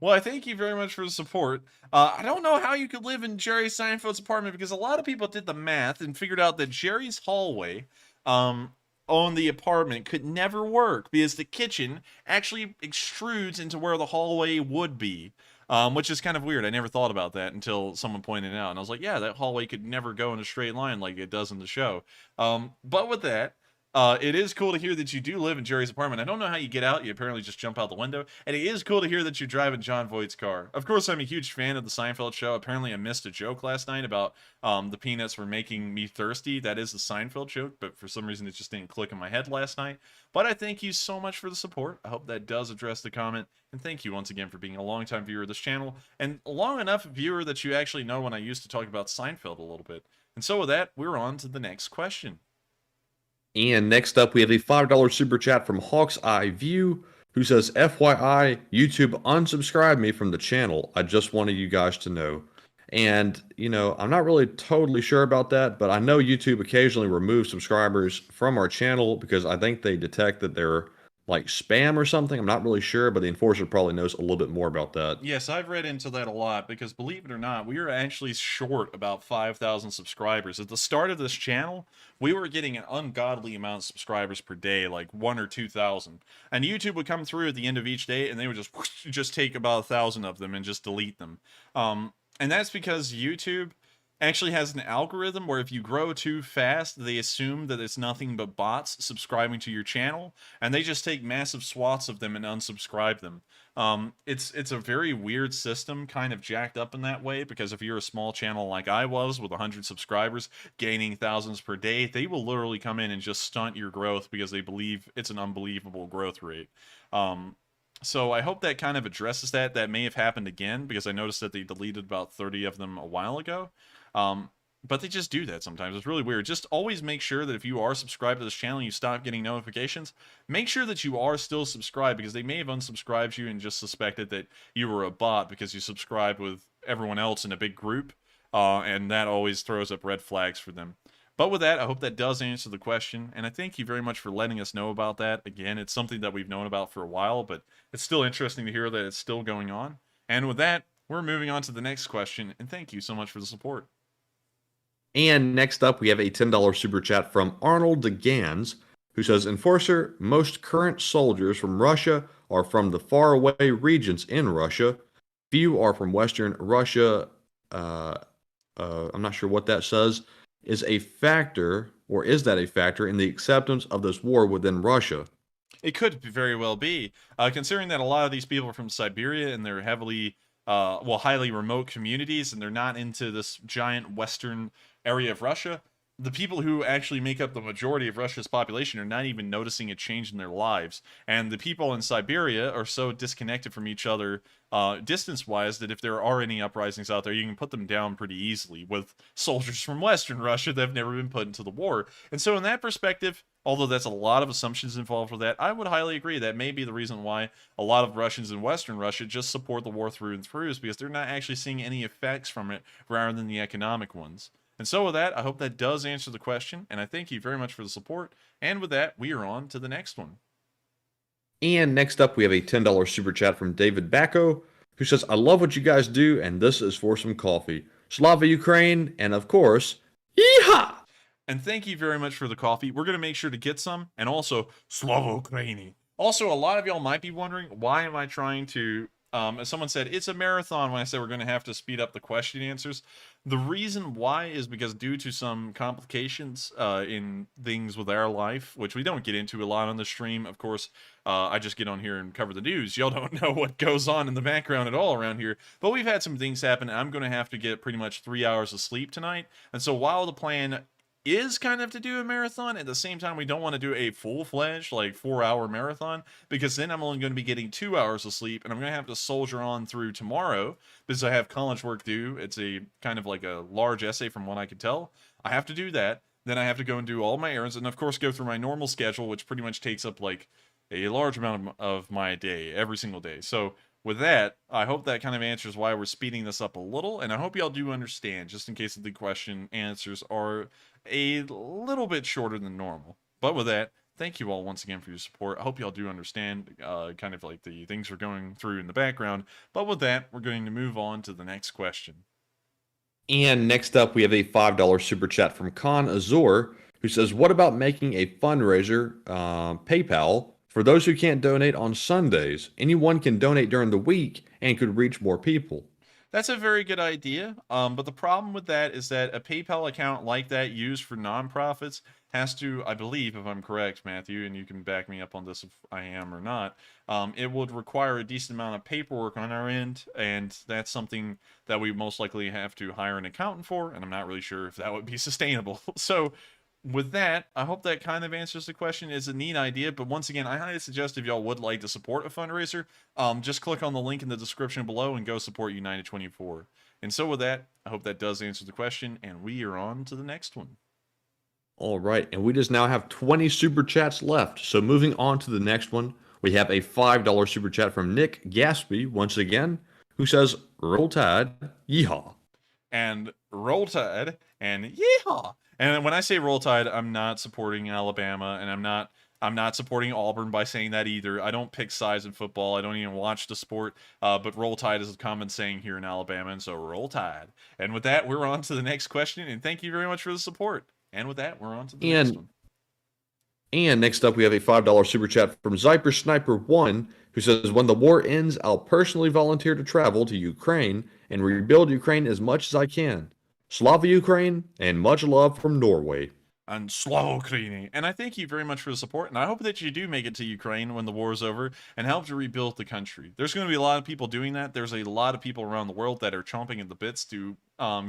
Well, I thank you very much for the support. I don't know how you could live in Jerry Seinfeld's apartment because a lot of people did the math and figured out that Jerry's hallway on the apartment could never work because the kitchen actually extrudes into where the hallway would be, which is kind of weird. I never thought about that until someone pointed it out, and I was like, yeah, that hallway could never go in a straight line like it does in the show. But with that, it is cool to hear that you do live in Jerry's apartment. I don't know how you get out. You apparently just jump out the window. And it is cool to hear that you're driving John Voight's car. Of course, I'm a huge fan of the Seinfeld show. Apparently, I missed a joke last night about the peanuts were making me thirsty. That is the Seinfeld joke, but for some reason, it just didn't click in my head last night. But I thank you so much for the support. I hope that does address the comment. And thank you once again for being a longtime viewer of this channel. And a long enough viewer that you actually know when I used to talk about Seinfeld a little bit. And so with that, we're on to the next question. And next up, we have a $5 super chat from Hawk's Eye View, who says, FYI, YouTube unsubscribed me from the channel. I just wanted you guys to know. And, you know, I'm not really totally sure about that, but I know YouTube occasionally removes subscribers from our channel because I think they detect that they're like spam or something. I'm not really sure, but the Enforcer probably knows a little bit more about that. Yes, I've read into that a lot because believe it or not, we are actually short about 5,000 subscribers. At the start of this channel, we were getting an ungodly amount of subscribers per day, like 1,000 or 2,000. And YouTube would come through at the end of each day and they would just take about 1,000 of them and just delete them. And that's because YouTube actually has an algorithm where if you grow too fast, they assume that it's nothing but bots subscribing to your channel, and they just take massive swaths of them and unsubscribe them. It's a very weird system, kind of jacked up in that way, because if you're a small channel like I was with 100 subscribers gaining thousands per day, they will literally come in and just stunt your growth because they believe it's an unbelievable growth rate. So I hope that kind of addresses that. That may have happened again because I noticed that they deleted about 30 of them a while ago. But they just do that sometimes. It's really weird. Just always make sure that if you are subscribed to this channel and you stop getting notifications, make sure that you are still subscribed because they may have unsubscribed you and just suspected that you were a bot because you subscribed with everyone else in a big group. And that always throws up red flags for them. But with that, I hope that does answer the question. And I thank you very much for letting us know about that. Again, it's something that we've known about for a while, but it's still interesting to hear that it's still going on. And with that, we're moving on to the next question. And thank you so much for the support. And next up, we have a $10 super chat from Arnold DeGans, who says, Enforcer, most current soldiers from Russia are from the faraway regions in Russia. Few are from Western Russia. I'm not sure what that says. Is a factor, or is that a factor in the acceptance of this war within Russia? It could very well be, considering that a lot of these people are from Siberia and they're heavily, highly remote communities, and they're not into this giant western area of Russia. The people who actually make up the majority of Russia's population are not even noticing a change in their lives. And the people in Siberia are so disconnected from each other distance-wise that if there are any uprisings out there, you can put them down pretty easily with soldiers from Western Russia that have never been put into the war. And so in that perspective, although that's a lot of assumptions involved with that, I would highly agree that may be the reason why a lot of Russians in Western Russia just support the war through and through, is because they're not actually seeing any effects from it rather than the economic ones. And so with that, I hope that does answer the question, and I thank you very much for the support. And with that, we are on to the next one. And next up, we have a $10 super chat from David Bacco, who says, I love what you guys do, and this is for some coffee. Slava Ukraini, and of course, yeehaw! And thank you very much for the coffee. We're going to make sure to get some, and also, Slava Ukraini. Also, a lot of y'all might be wondering, why am I trying to... as someone said, it's a marathon when I said we're going to have to speed up the question answers. The reason why is because due to some complications in things with our life, which we don't get into a lot on the stream. Of course, I just get on here and cover the news. Y'all don't know what goes on in the background at all around here. But we've had some things happen, and I'm going to have to get pretty much 3 hours of sleep tonight. And so while the plan is kind of to do a marathon, at the same time we don't want to do a full-fledged like 4-hour marathon, because then I'm only going to be getting 2 hours of sleep, and I'm going to have to soldier on through tomorrow because I have college work due. It's a kind of like a large essay from what I could tell. I have to do that, then I have to go and do all my errands, and of course go through my normal schedule, which pretty much takes up like a large amount of my day every single day. So with that, I hope that kind of answers why we're speeding this up a little, and I hope y'all do understand, just in case the question answers are a little bit shorter than normal. But with that, thank you all once again for your support. I hope y'all do understand kind of like the things we're going through in the background. But with that, we're going to move on to the next question. And next up, we have a $5 super chat from Khan Azor, who says, what about making a fundraiser, PayPal, for those who can't donate on Sundays? Anyone can donate during the week and could reach more people. That's a very good idea, but the problem with that is that a PayPal account like that used for nonprofits has to, I believe, if I'm correct, Matthew, and you can back me up on this if I am or not, it would require a decent amount of paperwork on our end, and that's something that we most likely have to hire an accountant for, and I'm not really sure if that would be sustainable. So with that, I hope that kind of answers the question. It's a neat idea, but once again, I highly suggest if y'all would like to support a fundraiser, just click on the link in the description below and go support United 24. And so with that, I hope that does answer the question, and we are on to the next one. All right, and we just now have 20 super chats left. So moving on to the next one, we have a $5 super chat from Nick Gaspy, once again, who says, Roll Tide, yeehaw. And Roll Tide, and yeehaw. And when I say Roll Tide, I'm not supporting Alabama, and I'm not supporting Auburn by saying that either. I don't pick sides in football. I don't even watch the sport. But Roll Tide is a common saying here in Alabama, and so Roll Tide. And with that, we're on to the next question, and thank you very much for the support. And with that, we're on to the next one. And next up, we have a $5 super chat from Zyper Sniper 1, who says, when the war ends, I'll personally volunteer to travel to Ukraine and rebuild Ukraine as much as I can. Slava Ukraini, and much love from Norway. And Slava Ukraini. And I thank you very much for the support, and I hope that you do make it to Ukraine when the war is over and help to rebuild the country. There's going to be a lot of people doing that. There's a lot of people around the world that are chomping at the bits to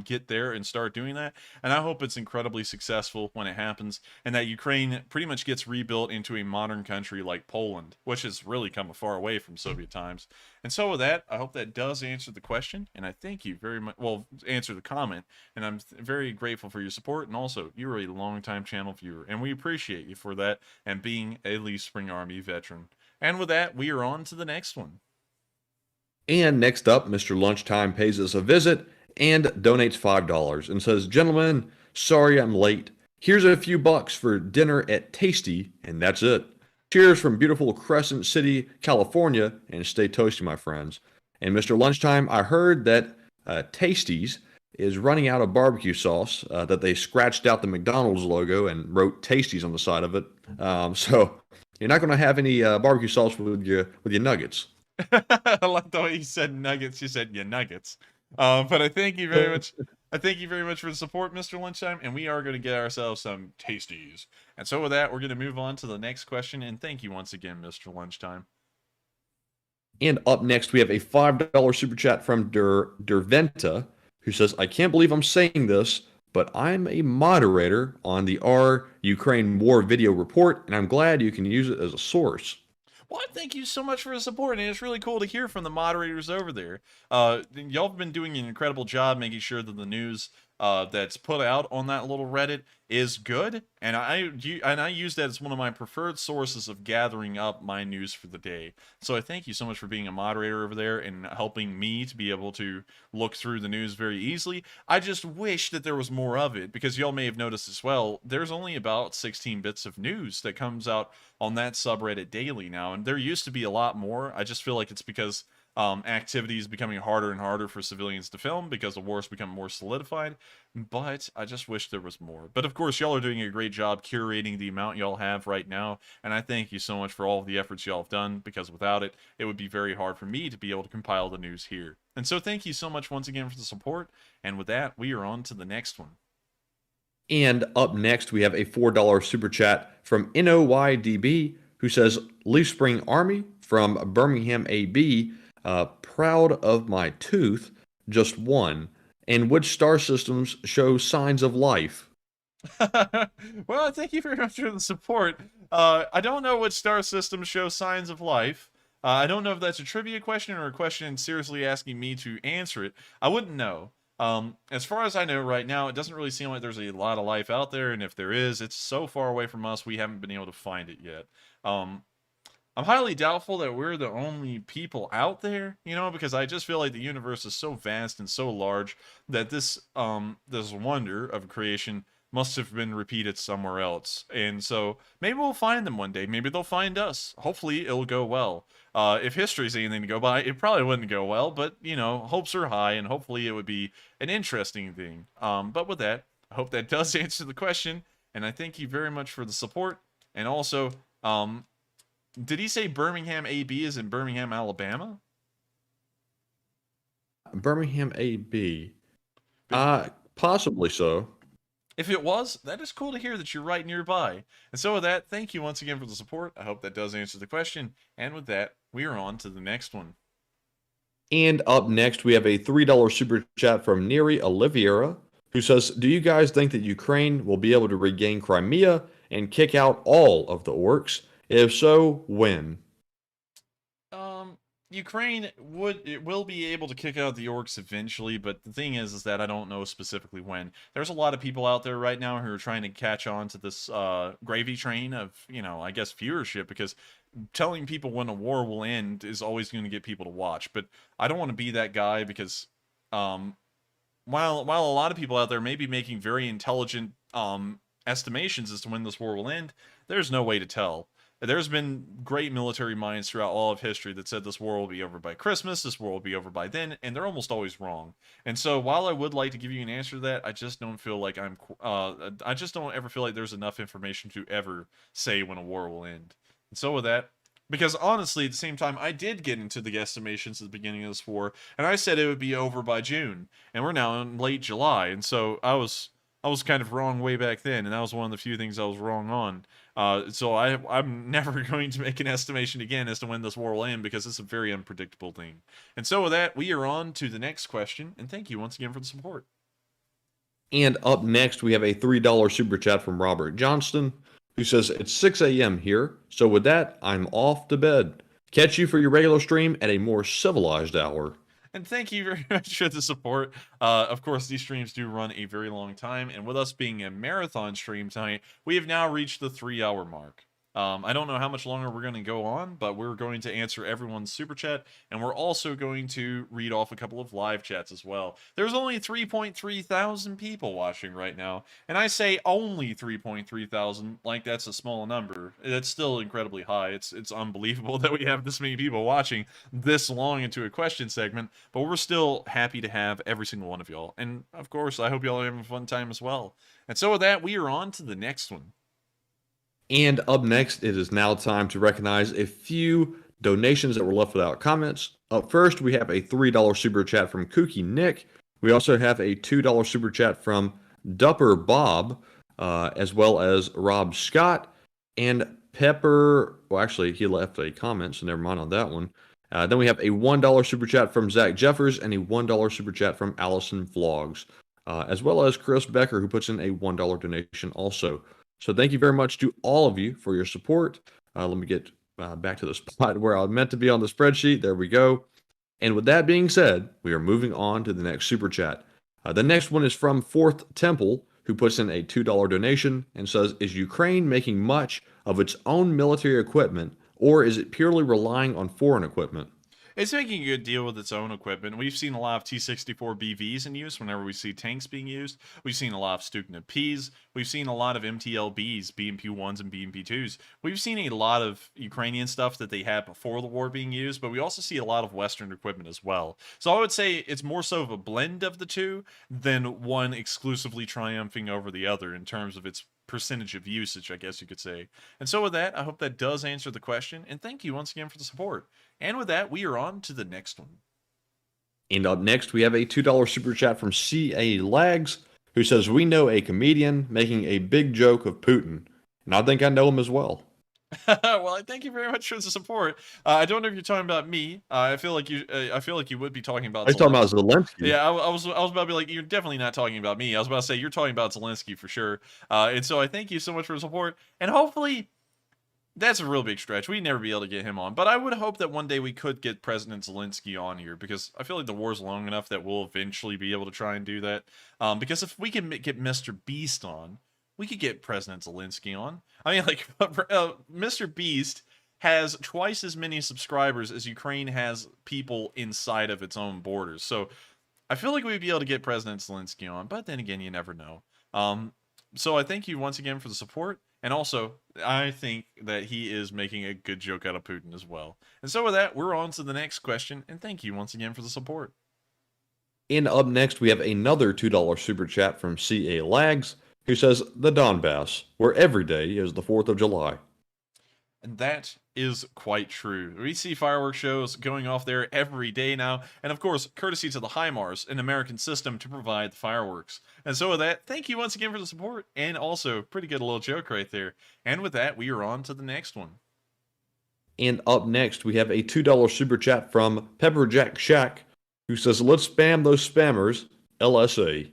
get there and start doing that, and I hope it's incredibly successful when it happens, and that Ukraine pretty much gets rebuilt into a modern country like Poland, which has really come far away from Soviet times. And so with that, I hope that does answer the question, and I thank you very much, well, answer the comment, and I'm very grateful for your support, and also, you're a long-time channel viewer, and we appreciate you for that, and being a Leaf Spring Army veteran. And with that, we are on to the next one. And next up, Mr. Lunchtime pays us a visit and donates $5 and says, gentlemen, sorry I'm late. Here's a few bucks for dinner at Tasty, and that's it. Cheers from beautiful Crescent City, California, and stay toasty, my friends. And Mr. Lunchtime, I heard that Tasties is running out of barbecue sauce that they scratched out the McDonald's logo and wrote Tasties on the side of it. So you're not going to have any barbecue sauce with your nuggets. I like the way you said nuggets. You said your nuggets. But I thank you very much. I thank you very much for the support, Mr. Lunchtime, and we are going to get ourselves some Tasties. And so with that, we're going to move on to the next question, and thank you once again, Mr. Lunchtime. And up next, we have a $5 super chat from Derventa, who says, I can't believe I'm saying this, but I'm a moderator on the R Ukraine War video report, and I'm glad you can use it as a source. Well, thank you so much for the support, and it's really cool to hear from the moderators over there. Y'all have been doing an incredible job making sure that the news that's put out on that little Reddit is good, and I use that as one of my preferred sources of gathering up my news for the day. So I thank you so much for being a moderator over there and helping me to be able to look through the news very easily. I just wish that there was more of it, because y'all may have noticed as well, there's only about 16 bits of news that comes out on that subreddit daily now, and there used to be a lot more. I just feel like it's because activity is becoming harder and harder for civilians to film because the war's become more solidified, but I just wish there was more. But of course, y'all are doing a great job curating the amount y'all have right now, and I thank you so much for all of the efforts y'all have done, because without it, it would be very hard for me to be able to compile the news here. And so thank you so much once again for the support, and with that, we are on to the next one. And up next, we have a $4 super chat from NOYDB, who says, Leaf Spring Army from Birmingham, AB, proud of my tooth, just one. And which star systems show signs of life? Well, thank you very much for the support. I don't know which star systems show signs of life. I don't know if that's a trivia question or a question seriously asking me to answer it. I wouldn't know. As far as I know right now, it doesn't really seem like there's a lot of life out there, and if there is, it's so far away from us, we haven't been able to find it yet. I'm highly doubtful that we're the only people out there, you know, because I just feel like the universe is so vast and so large that this wonder of creation must have been repeated somewhere else. And so maybe we'll find them one day. Maybe they'll find us. Hopefully it'll go well. If history's anything to go by, it probably wouldn't go well, but, you know, hopes are high, and hopefully it would be an interesting thing. But with that, I hope that does answer the question, and I thank you very much for the support. And also, did he say Birmingham AB is in Birmingham, Alabama? Birmingham AB. Possibly so. If it was, that is cool to hear that you're right nearby. And so with that, thank you once again for the support. I hope that does answer the question. And with that, we are on to the next one. And up next, we have a $3 super chat from Neri Oliveira, who says, do you guys think that Ukraine will be able to regain Crimea and kick out all of the orcs? If so, when? Ukraine will be able to kick out the orcs eventually, but the thing is that I don't know specifically when. There's a lot of people out there right now who are trying to catch on to this gravy train of, you know, I guess viewership, because telling people when a war will end is always going to get people to watch. But I don't want to be that guy, because while a lot of people out there may be making very intelligent estimations as to when this war will end, there's no way to tell. There's been great military minds throughout all of history that said this war will be over by Christmas, this war will be over by then, and they're almost always wrong. And so while I would like to give you an answer to that, I just don't feel like I just don't ever feel like there's enough information to ever say when a war will end. And so with that, because honestly, at the same time, I did get into the estimations at the beginning of this war, and I said it would be over by June, and we're now in late July, and so I was kind of wrong way back then, and that was one of the few things I was wrong on. So I'm never going to make an estimation again as to when this war will end, because it's a very unpredictable thing. And so with that, we are on to the next question, and thank you once again for the support. And up next, we have a $3 super chat from Robert Johnston, who says, it's 6 a.m. here, so with that, I'm off to bed. Catch you for your regular stream at a more civilized hour. And thank you very much for the support. Of course, these streams do run a very long time, and with us being a marathon stream tonight, we have now reached the 3-hour mark. I don't know how much longer we're going to go on, but we're going to answer everyone's super chat, and we're also going to read off a couple of live chats as well. There's only 3.3 thousand people watching right now, and I say only 3.3 thousand like that's a small number. That's still incredibly high. It's unbelievable that we have this many people watching this long into a question segment, but we're still happy to have every single one of y'all. And of course, I hope y'all are having a fun time as well. And so with that, we are on to the next one. And up next, it is now time to recognize a few donations that were left without comments. Up first, we have a $3 super chat from Kooky Nick. We also have a $2 super chat from Dupper Bob, as well as Rob Scott and Pepper. Well, actually, he left a comment, so never mind on that one. Then we have a $1 super chat from Zach Jeffers and a $1 super chat from Allison Vlogs, as well as Chris Becker, who puts in a $1 donation also. So thank you very much to all of you for your support. Let me get back to the spot where I meant to be on the spreadsheet. There we go. And with that being said, we are moving on to the next super chat. The next one is from Fourth Temple, who puts in a $2 donation and says, is Ukraine making much of its own military equipment, or is it purely relying on foreign equipment? It's making a good deal with its own equipment. We've seen a lot of T-64 BVs in use whenever we see tanks being used. We've seen a lot of Stuka Ps. We've seen a lot of MTLBs, BMP-1s and BMP-2s. We've seen a lot of Ukrainian stuff that they had before the war being used, but we also see a lot of Western equipment as well. So I would say it's more so of a blend of the two than one exclusively triumphing over the other in terms of its percentage of usage, I guess you could say. And so with that, I hope that does answer the question, and thank you once again for the support. And with that, we are on to the next one. And up next, we have a $2 super chat from C.A. Lags, who says, we know a comedian making a big joke of Putin. And I think I know him as well. Well, I thank you very much for the support. I don't know if you're talking about me. I feel like you would be talking about. I was talking about Zelensky. Yeah, I was about to be like, you're definitely not talking about me. I was about to say you're talking about Zelensky for sure. And so I thank you so much for the support. And hopefully, that's a real big stretch. We'd never be able to get him on, but I would hope that one day we could get President Zelensky on here, because I feel like the war's long enough that we'll eventually be able to try and do that. Because if we can get Mr. Beast on, we could get President Zelensky on. I mean, like, Mr. Beast has twice as many subscribers as Ukraine has people inside of its own borders. So I feel like we'd be able to get President Zelensky on, but then again, you never know. So I thank you once again for the support. And also, I think that he is making a good joke out of Putin as well. And so with that, we're on to the next question. And thank you once again for the support. And up next, we have another $2 super chat from C.A. Lags, who says, the Donbass, where every day is the 4th of July. And that is quite true. We see fireworks shows going off there every day now. And of course, courtesy to the HIMARS, an American system to provide the fireworks. And so with that, thank you once again for the support. And also, pretty good little joke right there. And with that, we are on to the next one. And up next, we have a $2 super chat from Pepperjack Shack, who says, let's spam those spammers, LSA.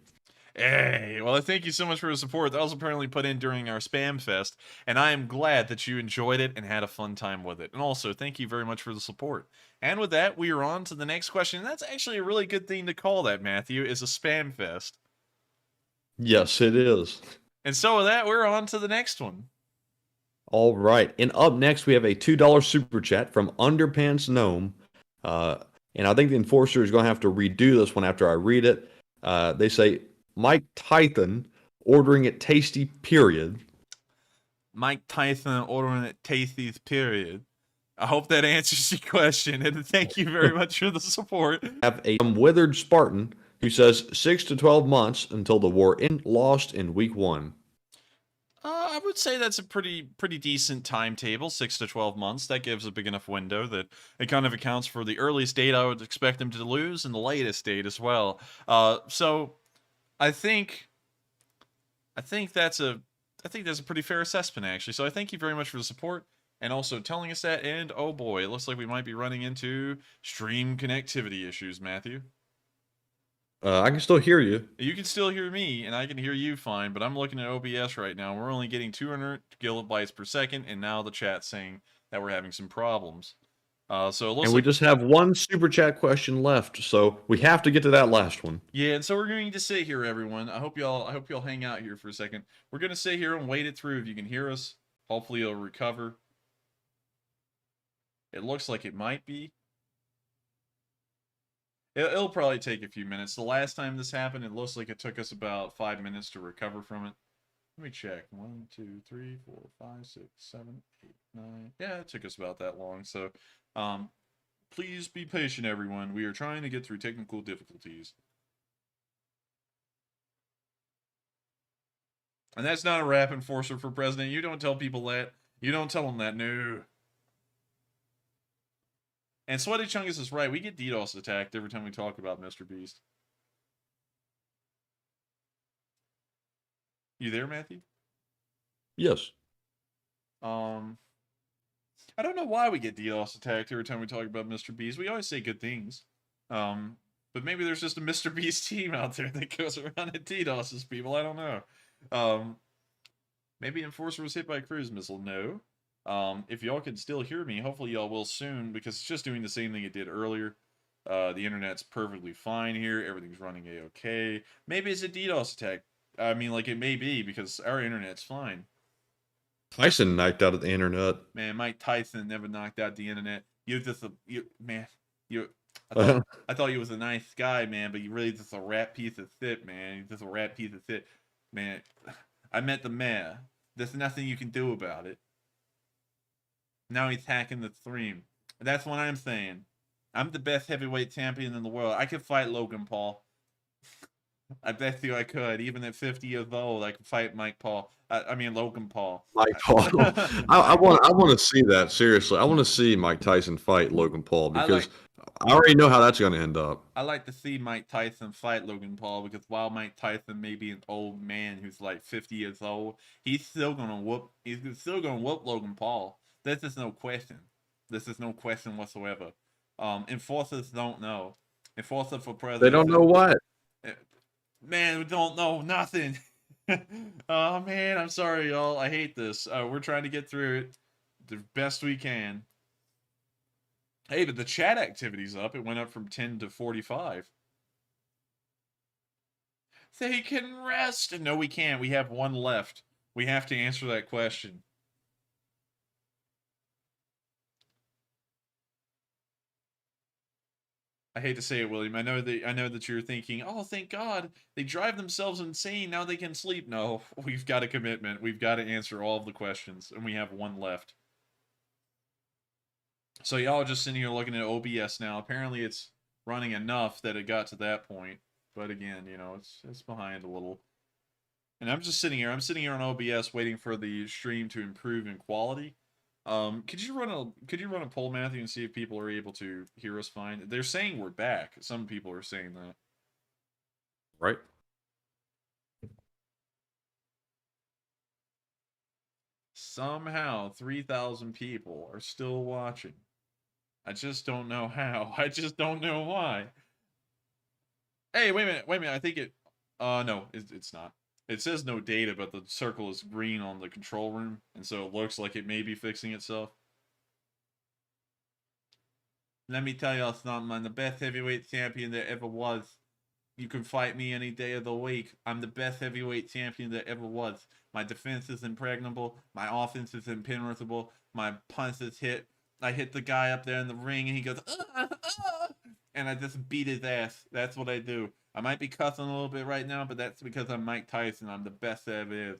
Hey, well, thank you so much for your support. That was apparently put in during our Spam Fest, and I am glad that you enjoyed it and had a fun time with it. And also, thank you very much for the support. And with that, we are on to the next question. And that's actually a really good thing to call that, Matthew, is a Spam Fest. Yes, it is. And so with that, we're on to the next one. All right. And up next, we have a $2 super chat from Underpants Gnome. And I think the enforcer is going to have to redo this one after I read it. They say, Mike Tyson ordering it tasty, period. Mike Tyson ordering it tasty, period. I hope that answers your question, and thank you very much for the support. Have a withered Spartan who says 6 to 12 months until the war lost in week 1. I would say that's a pretty decent timetable, 6 to 12 months. That gives a big enough window that it kind of accounts for the earliest date I would expect them to lose and the latest date as well. So I think that's a pretty fair assessment, actually. So I thank you very much for the support and also telling us that. And oh boy, it looks like we might be running into stream connectivity issues, Matthew. I can still hear you. You can still hear me, and I can hear you fine, but I'm looking at OBS right now. We're only getting 200 kilobytes per second, and now the chat's saying that we're having some problems. So it looks and we just have one super chat question left, so we have to get to that last one. Yeah, and so we're going to sit here, everyone. I hope y'all hang out here for a second. We're going to sit here and wait it through. If you can hear us, Hopefully it'll recover. It looks like it might be. It'll probably take a few minutes. The last time this happened, it looks like it took us about 5 minutes to recover from it. Let me check. 1, 2, 3, 4, 5, 6, 7, 8, 9. Yeah, it took us about that long. So, please be patient, everyone. We are trying to get through technical difficulties. And that's not a rap enforcer for president. You don't tell people that. You don't tell them that. No. And Sweaty Chungus is right. We get DDoS attacked every time we talk about Mr. Beast. You there, Matthew? Yes. I don't know why we get DDoS attacked every time we talk about Mr. Beast. We always say good things. But maybe there's just a Mr. Beast team out there that goes around and DDoSes people. I don't know. Maybe Enforcer was hit by a cruise missile. No. If y'all can still hear me, hopefully y'all will soon, because it's just doing the same thing it did earlier. The internet's perfectly fine here. Everything's running a-okay. Maybe it's a DDoS attack. I mean, like, it may be, because our internet's fine. Tyson knocked out the internet. Man, Mike Tyson never knocked out the internet. You're just a... I thought you was a nice guy, man, but you really just a rat piece of shit, man. You're just a rat piece of shit. Man, I met the mayor. There's nothing you can do about it. Now he's hacking the stream. That's what I'm saying. I'm the best heavyweight champion in the world. I could fight Logan Paul. I bet you I could. Even at 50 years old, I could fight Logan Paul. Mike Paul. I want to see that, seriously. I want to see Mike Tyson fight Logan Paul, because I already know how that's going to end up. I like to see Mike Tyson fight Logan Paul, because while Mike Tyson may be an old man who's like 50 years old, he's still gonna whoop Logan Paul. This is no question. This is no question whatsoever. Enforcers don't know. Enforcer for president. They don't know what? Man, we don't know nothing. Oh, man, I'm sorry, y'all. I hate this. We're trying to get through it the best we can. Hey, but the chat activity's up. It went up from 10 to 45. They can rest. No, we can't. We have one left. We have to answer that question. I hate to say it, William. I know that you're thinking, oh, thank God, they drive themselves insane. Now they can sleep. No, we've got a commitment. We've got to answer all of the questions, and we have one left. So y'all are just sitting here looking at OBS now. Apparently, it's running enough that it got to that point. But again, you know, it's behind a little. And I'm just sitting here. I'm sitting here on OBS waiting for the stream to improve in quality. Could you run a poll, Matthew, and see if people are able to hear us fine? They're saying we're back. Some people are saying that. Right. Somehow 3,000 people are still watching. I just don't know how. I just don't know why. Hey, wait a minute. I think it no, it's not. It says no data, but the circle is green on the control room, and so it looks like it may be fixing itself. Let me tell y'all something. I'm the best heavyweight champion there ever was. You can fight me any day of the week. I'm the best heavyweight champion there ever was. My defense is impregnable. My offense is impenetrable. My punches hit. I hit the guy up there in the ring, and he goes, and I just beat his ass. That's what I do. I might be cussing a little bit right now, but that's because I'm Mike Tyson. I'm the best there is.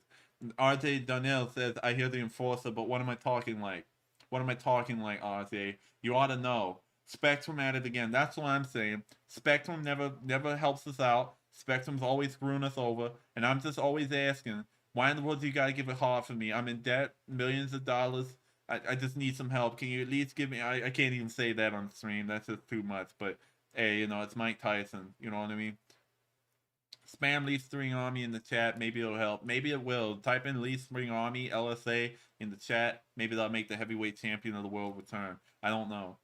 RJ Donnell says, I hear the enforcer, but what am I talking like? What am I talking like, RJ? You ought to know. Spectrum at it again. That's what I'm saying. Spectrum never helps us out. Spectrum's always screwing us over. And I'm just always asking, why in the world do you got to give it hard for me? I'm in debt, millions of dollars. I just need some help. Can you at least give me... I can't even say that on stream. That's just too much. But, hey, you know, it's Mike Tyson. You know what I mean? Spam Lee String Army in the chat. Maybe it'll help. Maybe it will. Type in Lee String Army, LSA, in the chat. Maybe that'll make the heavyweight champion of the world return. I don't know.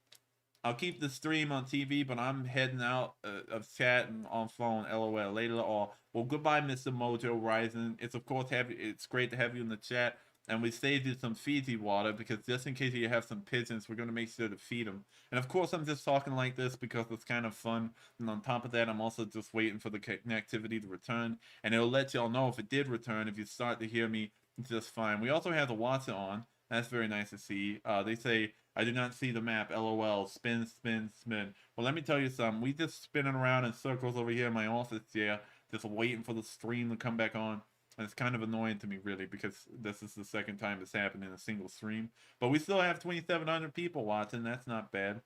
I'll keep the stream on TV, but I'm heading out of chat and on phone. LOL. Later on. Well, goodbye, Mr. Mojo Rising. It's, of course, it's great to have you in the chat. And we saved you some Fiji water because just in case you have some pigeons, we're going to make sure to feed them. And of course, I'm just talking like this because it's kind of fun. And on top of that, I'm also just waiting for the connectivity to return. And it'll let y'all know if it did return, if you start to hear me just fine. We also have the Watson on. That's very nice to see. They say, I do not see the map. LOL. Spin, spin, spin. Well, let me tell you something. We just spinning around in circles over here in my office, yeah, just waiting for the stream to come back on. And it's kind of annoying to me, really, because this is the second time it's happened in a single stream. But we still have 2,700 people watching. That's not bad.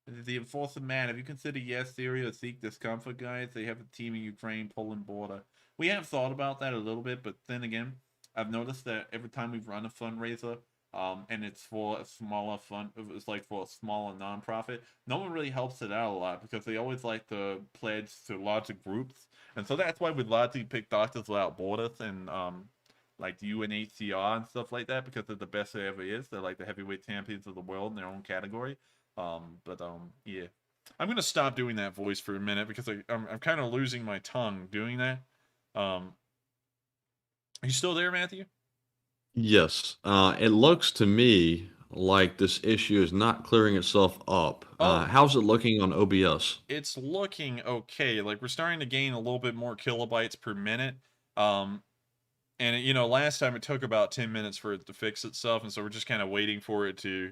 The Enforcer Man, have you considered Yes Syria or Seek Discomfort, guys? They have a team in Ukraine, Poland border. We have thought about that a little bit, but then again, I've noticed that every time we've run a fundraiser, and it's for a smaller it's like for a smaller nonprofit, no one really helps it out a lot because they always like to pledge to larger groups. And so that's why we largely pick Doctors Without Borders and like the UNHCR and stuff like that, because they're the best there ever is. They're like the heavyweight champions of the world in their own category. Yeah. I'm gonna stop doing that voice for a minute because I'm kind of losing my tongue doing that. Are you still there, Matthew? Yes. It looks to me like this issue is not clearing itself up. How's it looking on OBS? It's looking okay. Like, we're starting to gain a little bit more kilobytes per minute. And, you know, last time it took about 10 minutes for it to fix itself, and so we're just kind of waiting for it to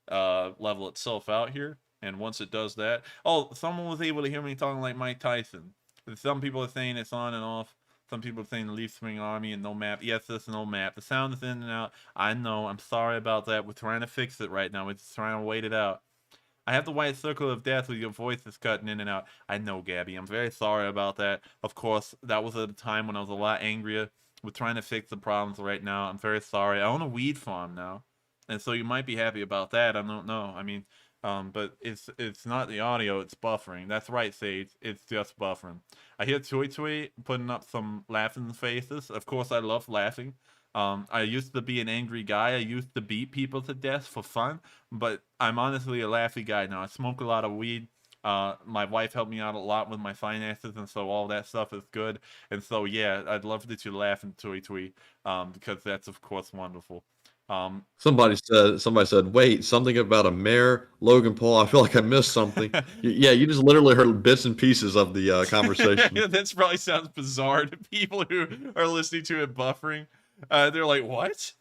level itself out here. And once it does that... Oh, someone was able to hear me talking like Mike Tyson. Some people are saying it's on and off. Some people are saying the Leaf Swing Army and no map. Yes, there's no map. The sound is in and out. I know. I'm sorry about that. We're trying to fix it right now. We're just trying to wait it out. I have the white circle of death with your voice is cutting in and out. I know, Gabby. I'm very sorry about that. Of course, that was at a time when I was a lot angrier. We're trying to fix the problems right now. I'm very sorry. I own a weed farm now. And so you might be happy about that. I don't know. I mean... but it's not the audio, it's buffering. That's right, Sage. It's just buffering. I hear Toy putting up some laughing faces. Of course, I love laughing. I used to be an angry guy. I used to beat people to death for fun. But I'm honestly a laughy guy now. I smoke a lot of weed. My wife helped me out a lot with my finances, and so all that stuff is good. And so, yeah, I'd love that you laugh in Toy because that's, of course, wonderful. Somebody said, wait, something about a mayor, Logan Paul. I feel like I missed something. Yeah, you just literally heard bits and pieces of the conversation. That probably sounds bizarre to people who are listening to it buffering. They're like, what?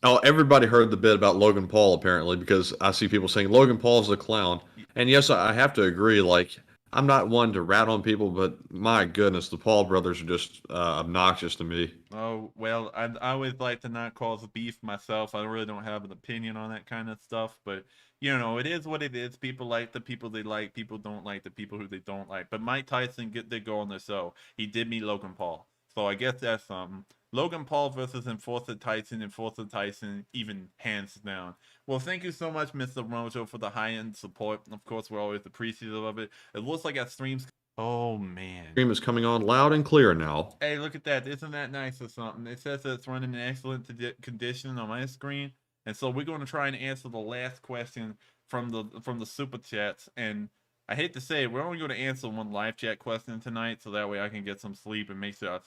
Oh, everybody heard the bit about Logan Paul, apparently, because I see people saying Logan Paul's a clown. And yes, I have to agree, like, I'm not one to rat on people, but my goodness, the Paul brothers are just obnoxious to me. Oh, well, I always like to not cause beef myself. I really don't have an opinion on that kind of stuff, but, you know, it is what it is. People like the people they like. People don't like the people who they don't like. But Mike Tyson did go on the show. He did meet Logan Paul. So I guess that's something. Logan Paul versus Enforcer Tyson, even hands down. Well, thank you so much, Mr. Mojo, for the high-end support. Of course, we're always appreciative of it. It looks like our stream's... Oh, man. Stream is coming on loud and clear now. Hey, look at that. Isn't that nice or something? It says that it's running in excellent condition on my screen. And so we're going to try and answer the last question from the Super Chats. And I hate to say it, we're only going to answer one live chat question tonight, so that way I can get some sleep and make sure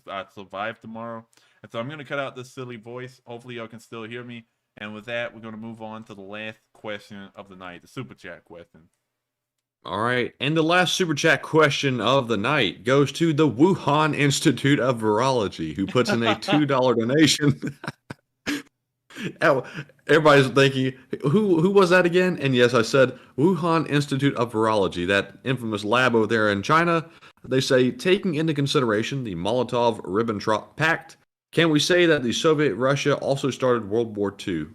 I survive tomorrow. And so I'm going to cut out this silly voice. Hopefully y'all can still hear me. And with that, we're going to move on to the last question of the night, the Super Chat question. All right, and the last Super Chat question of the night goes to the Wuhan Institute of Virology, who puts in a $2 donation. Everybody's thinking, who was that again? And yes, I said Wuhan Institute of Virology, that infamous lab over there in China. They say, taking into consideration the Molotov-Ribbentrop Pact, can we say that the Soviet Russia also started World War II?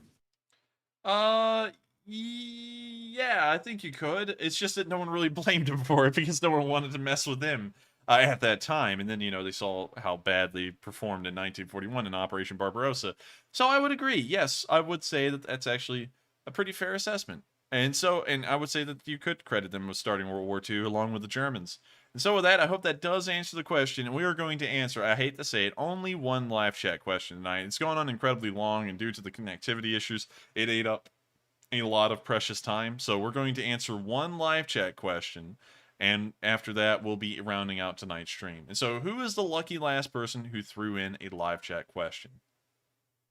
Yeah, I think you could. It's just that no one really blamed him for it because no one wanted to mess with him at that time. And then, you know, they saw how badly performed in 1941 in Operation Barbarossa. So I would agree. Yes, I would say that that's actually a pretty fair assessment. And I would say that you could credit them with starting World War II along with the Germans. And so with that, I hope that does answer the question. And we are going to answer, I hate to say it, only one live chat question tonight. It's going on incredibly long, and due to the connectivity issues, it ate up a lot of precious time. So we're going to answer one live chat question, and after that, we'll be rounding out tonight's stream. And so who is the lucky last person who threw in a live chat question?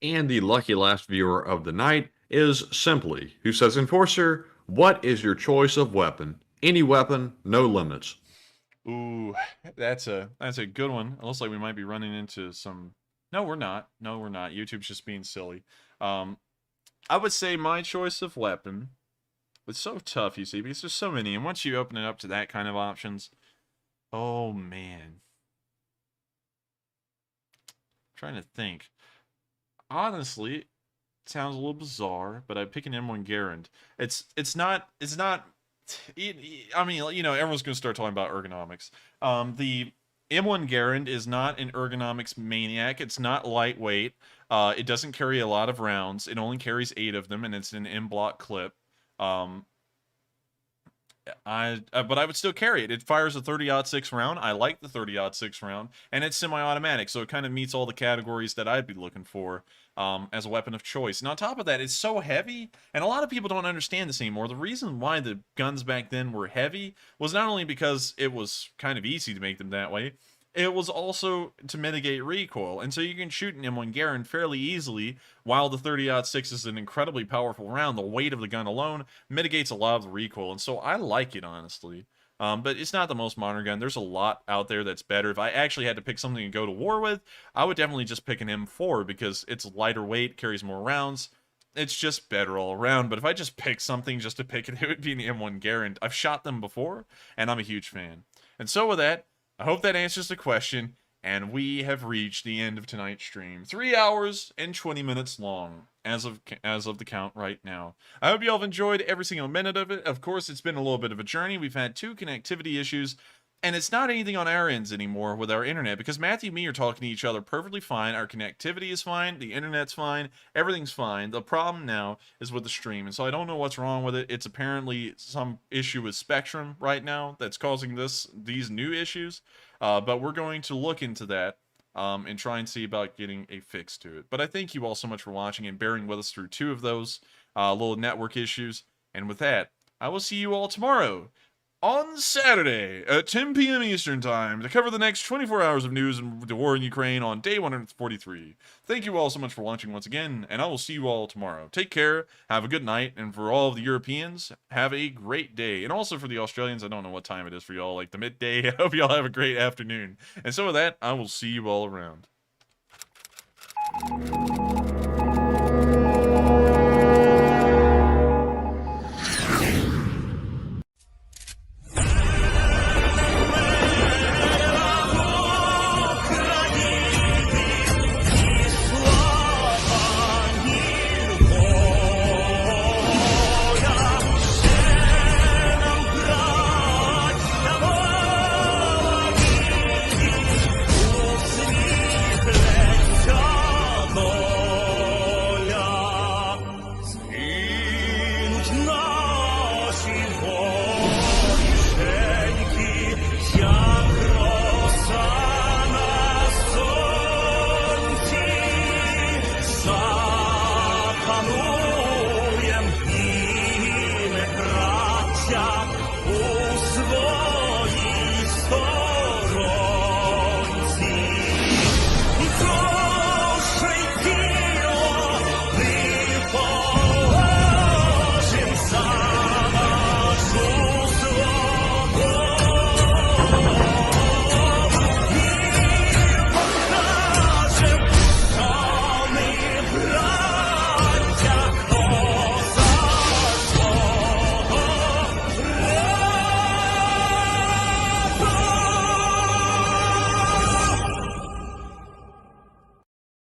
And the lucky last viewer of the night is Simply, who says, Enforcer, what is your choice of weapon? Any weapon, no limits. Ooh, that's a good one. It looks like we might be running into some... No, we're not. No, we're not. YouTube's just being silly. I would say my choice of weapon... It's so tough, you see, because there's so many. And once you open it up to that kind of options... Oh, man. I'm trying to think. Honestly, it sounds a little bizarre, but I pick an M1 Garand. It's not... I mean, you know, everyone's going to start talking about ergonomics. The M1 Garand is not an ergonomics maniac. It's not lightweight. It doesn't carry a lot of rounds. It only carries 8 of them, and it's an M-block clip. But I would still carry it. It fires a 30-06 round. I like the 30-06 round, and it's semi-automatic, so it kind of meets all the categories that I'd be looking for as a weapon of choice. And on top of that, it's so heavy, and a lot of people don't understand this anymore. The reason why the guns back then were heavy was not only because it was kind of easy to make them that way, it was also to mitigate recoil. And so you can shoot an M1 Garand fairly easily, while the 30-06 is an incredibly powerful round. The weight of the gun alone mitigates a lot of the recoil, and so I like it, honestly. But it's not the most modern gun. There's a lot out there that's better. If I actually had to pick something to go to war with, I would definitely just pick an M4, because it's lighter weight, carries more rounds. It's just better all around. But if I just pick something just to pick it, it would be an M1 Garand. I've shot them before, and I'm a huge fan. And so with that, I hope that answers the question, and we have reached the end of tonight's stream. 3 hours and 20 minutes long, as of the count right now. I hope you all have enjoyed every single minute of it. Of course, it's been a little bit of a journey. We've had 2 connectivity issues, and it's not anything on our ends anymore with our internet, because Matthew and me are talking to each other perfectly fine. Our connectivity is fine. The internet's fine. Everything's fine. The problem now is with the stream, and so I don't know what's wrong with it. It's apparently some issue with Spectrum right now that's causing these new issues, but we're going to look into that and try and see about getting a fix to it. But I thank you all so much for watching and bearing with us through 2 of those little network issues. And with that, I will see you all tomorrow on Saturday at 10 p.m. Eastern Time to cover the next 24 hours of news and the war in Ukraine on day 143. Thank you all so much for watching once again, and I will see you all tomorrow. Take care, have a good night, and for all of the Europeans, have a great day. And also for the Australians, I don't know what time it is for y'all, like the midday. I hope y'all have a great afternoon. And so with that, I will see you all around. Запануєм і ми, браття,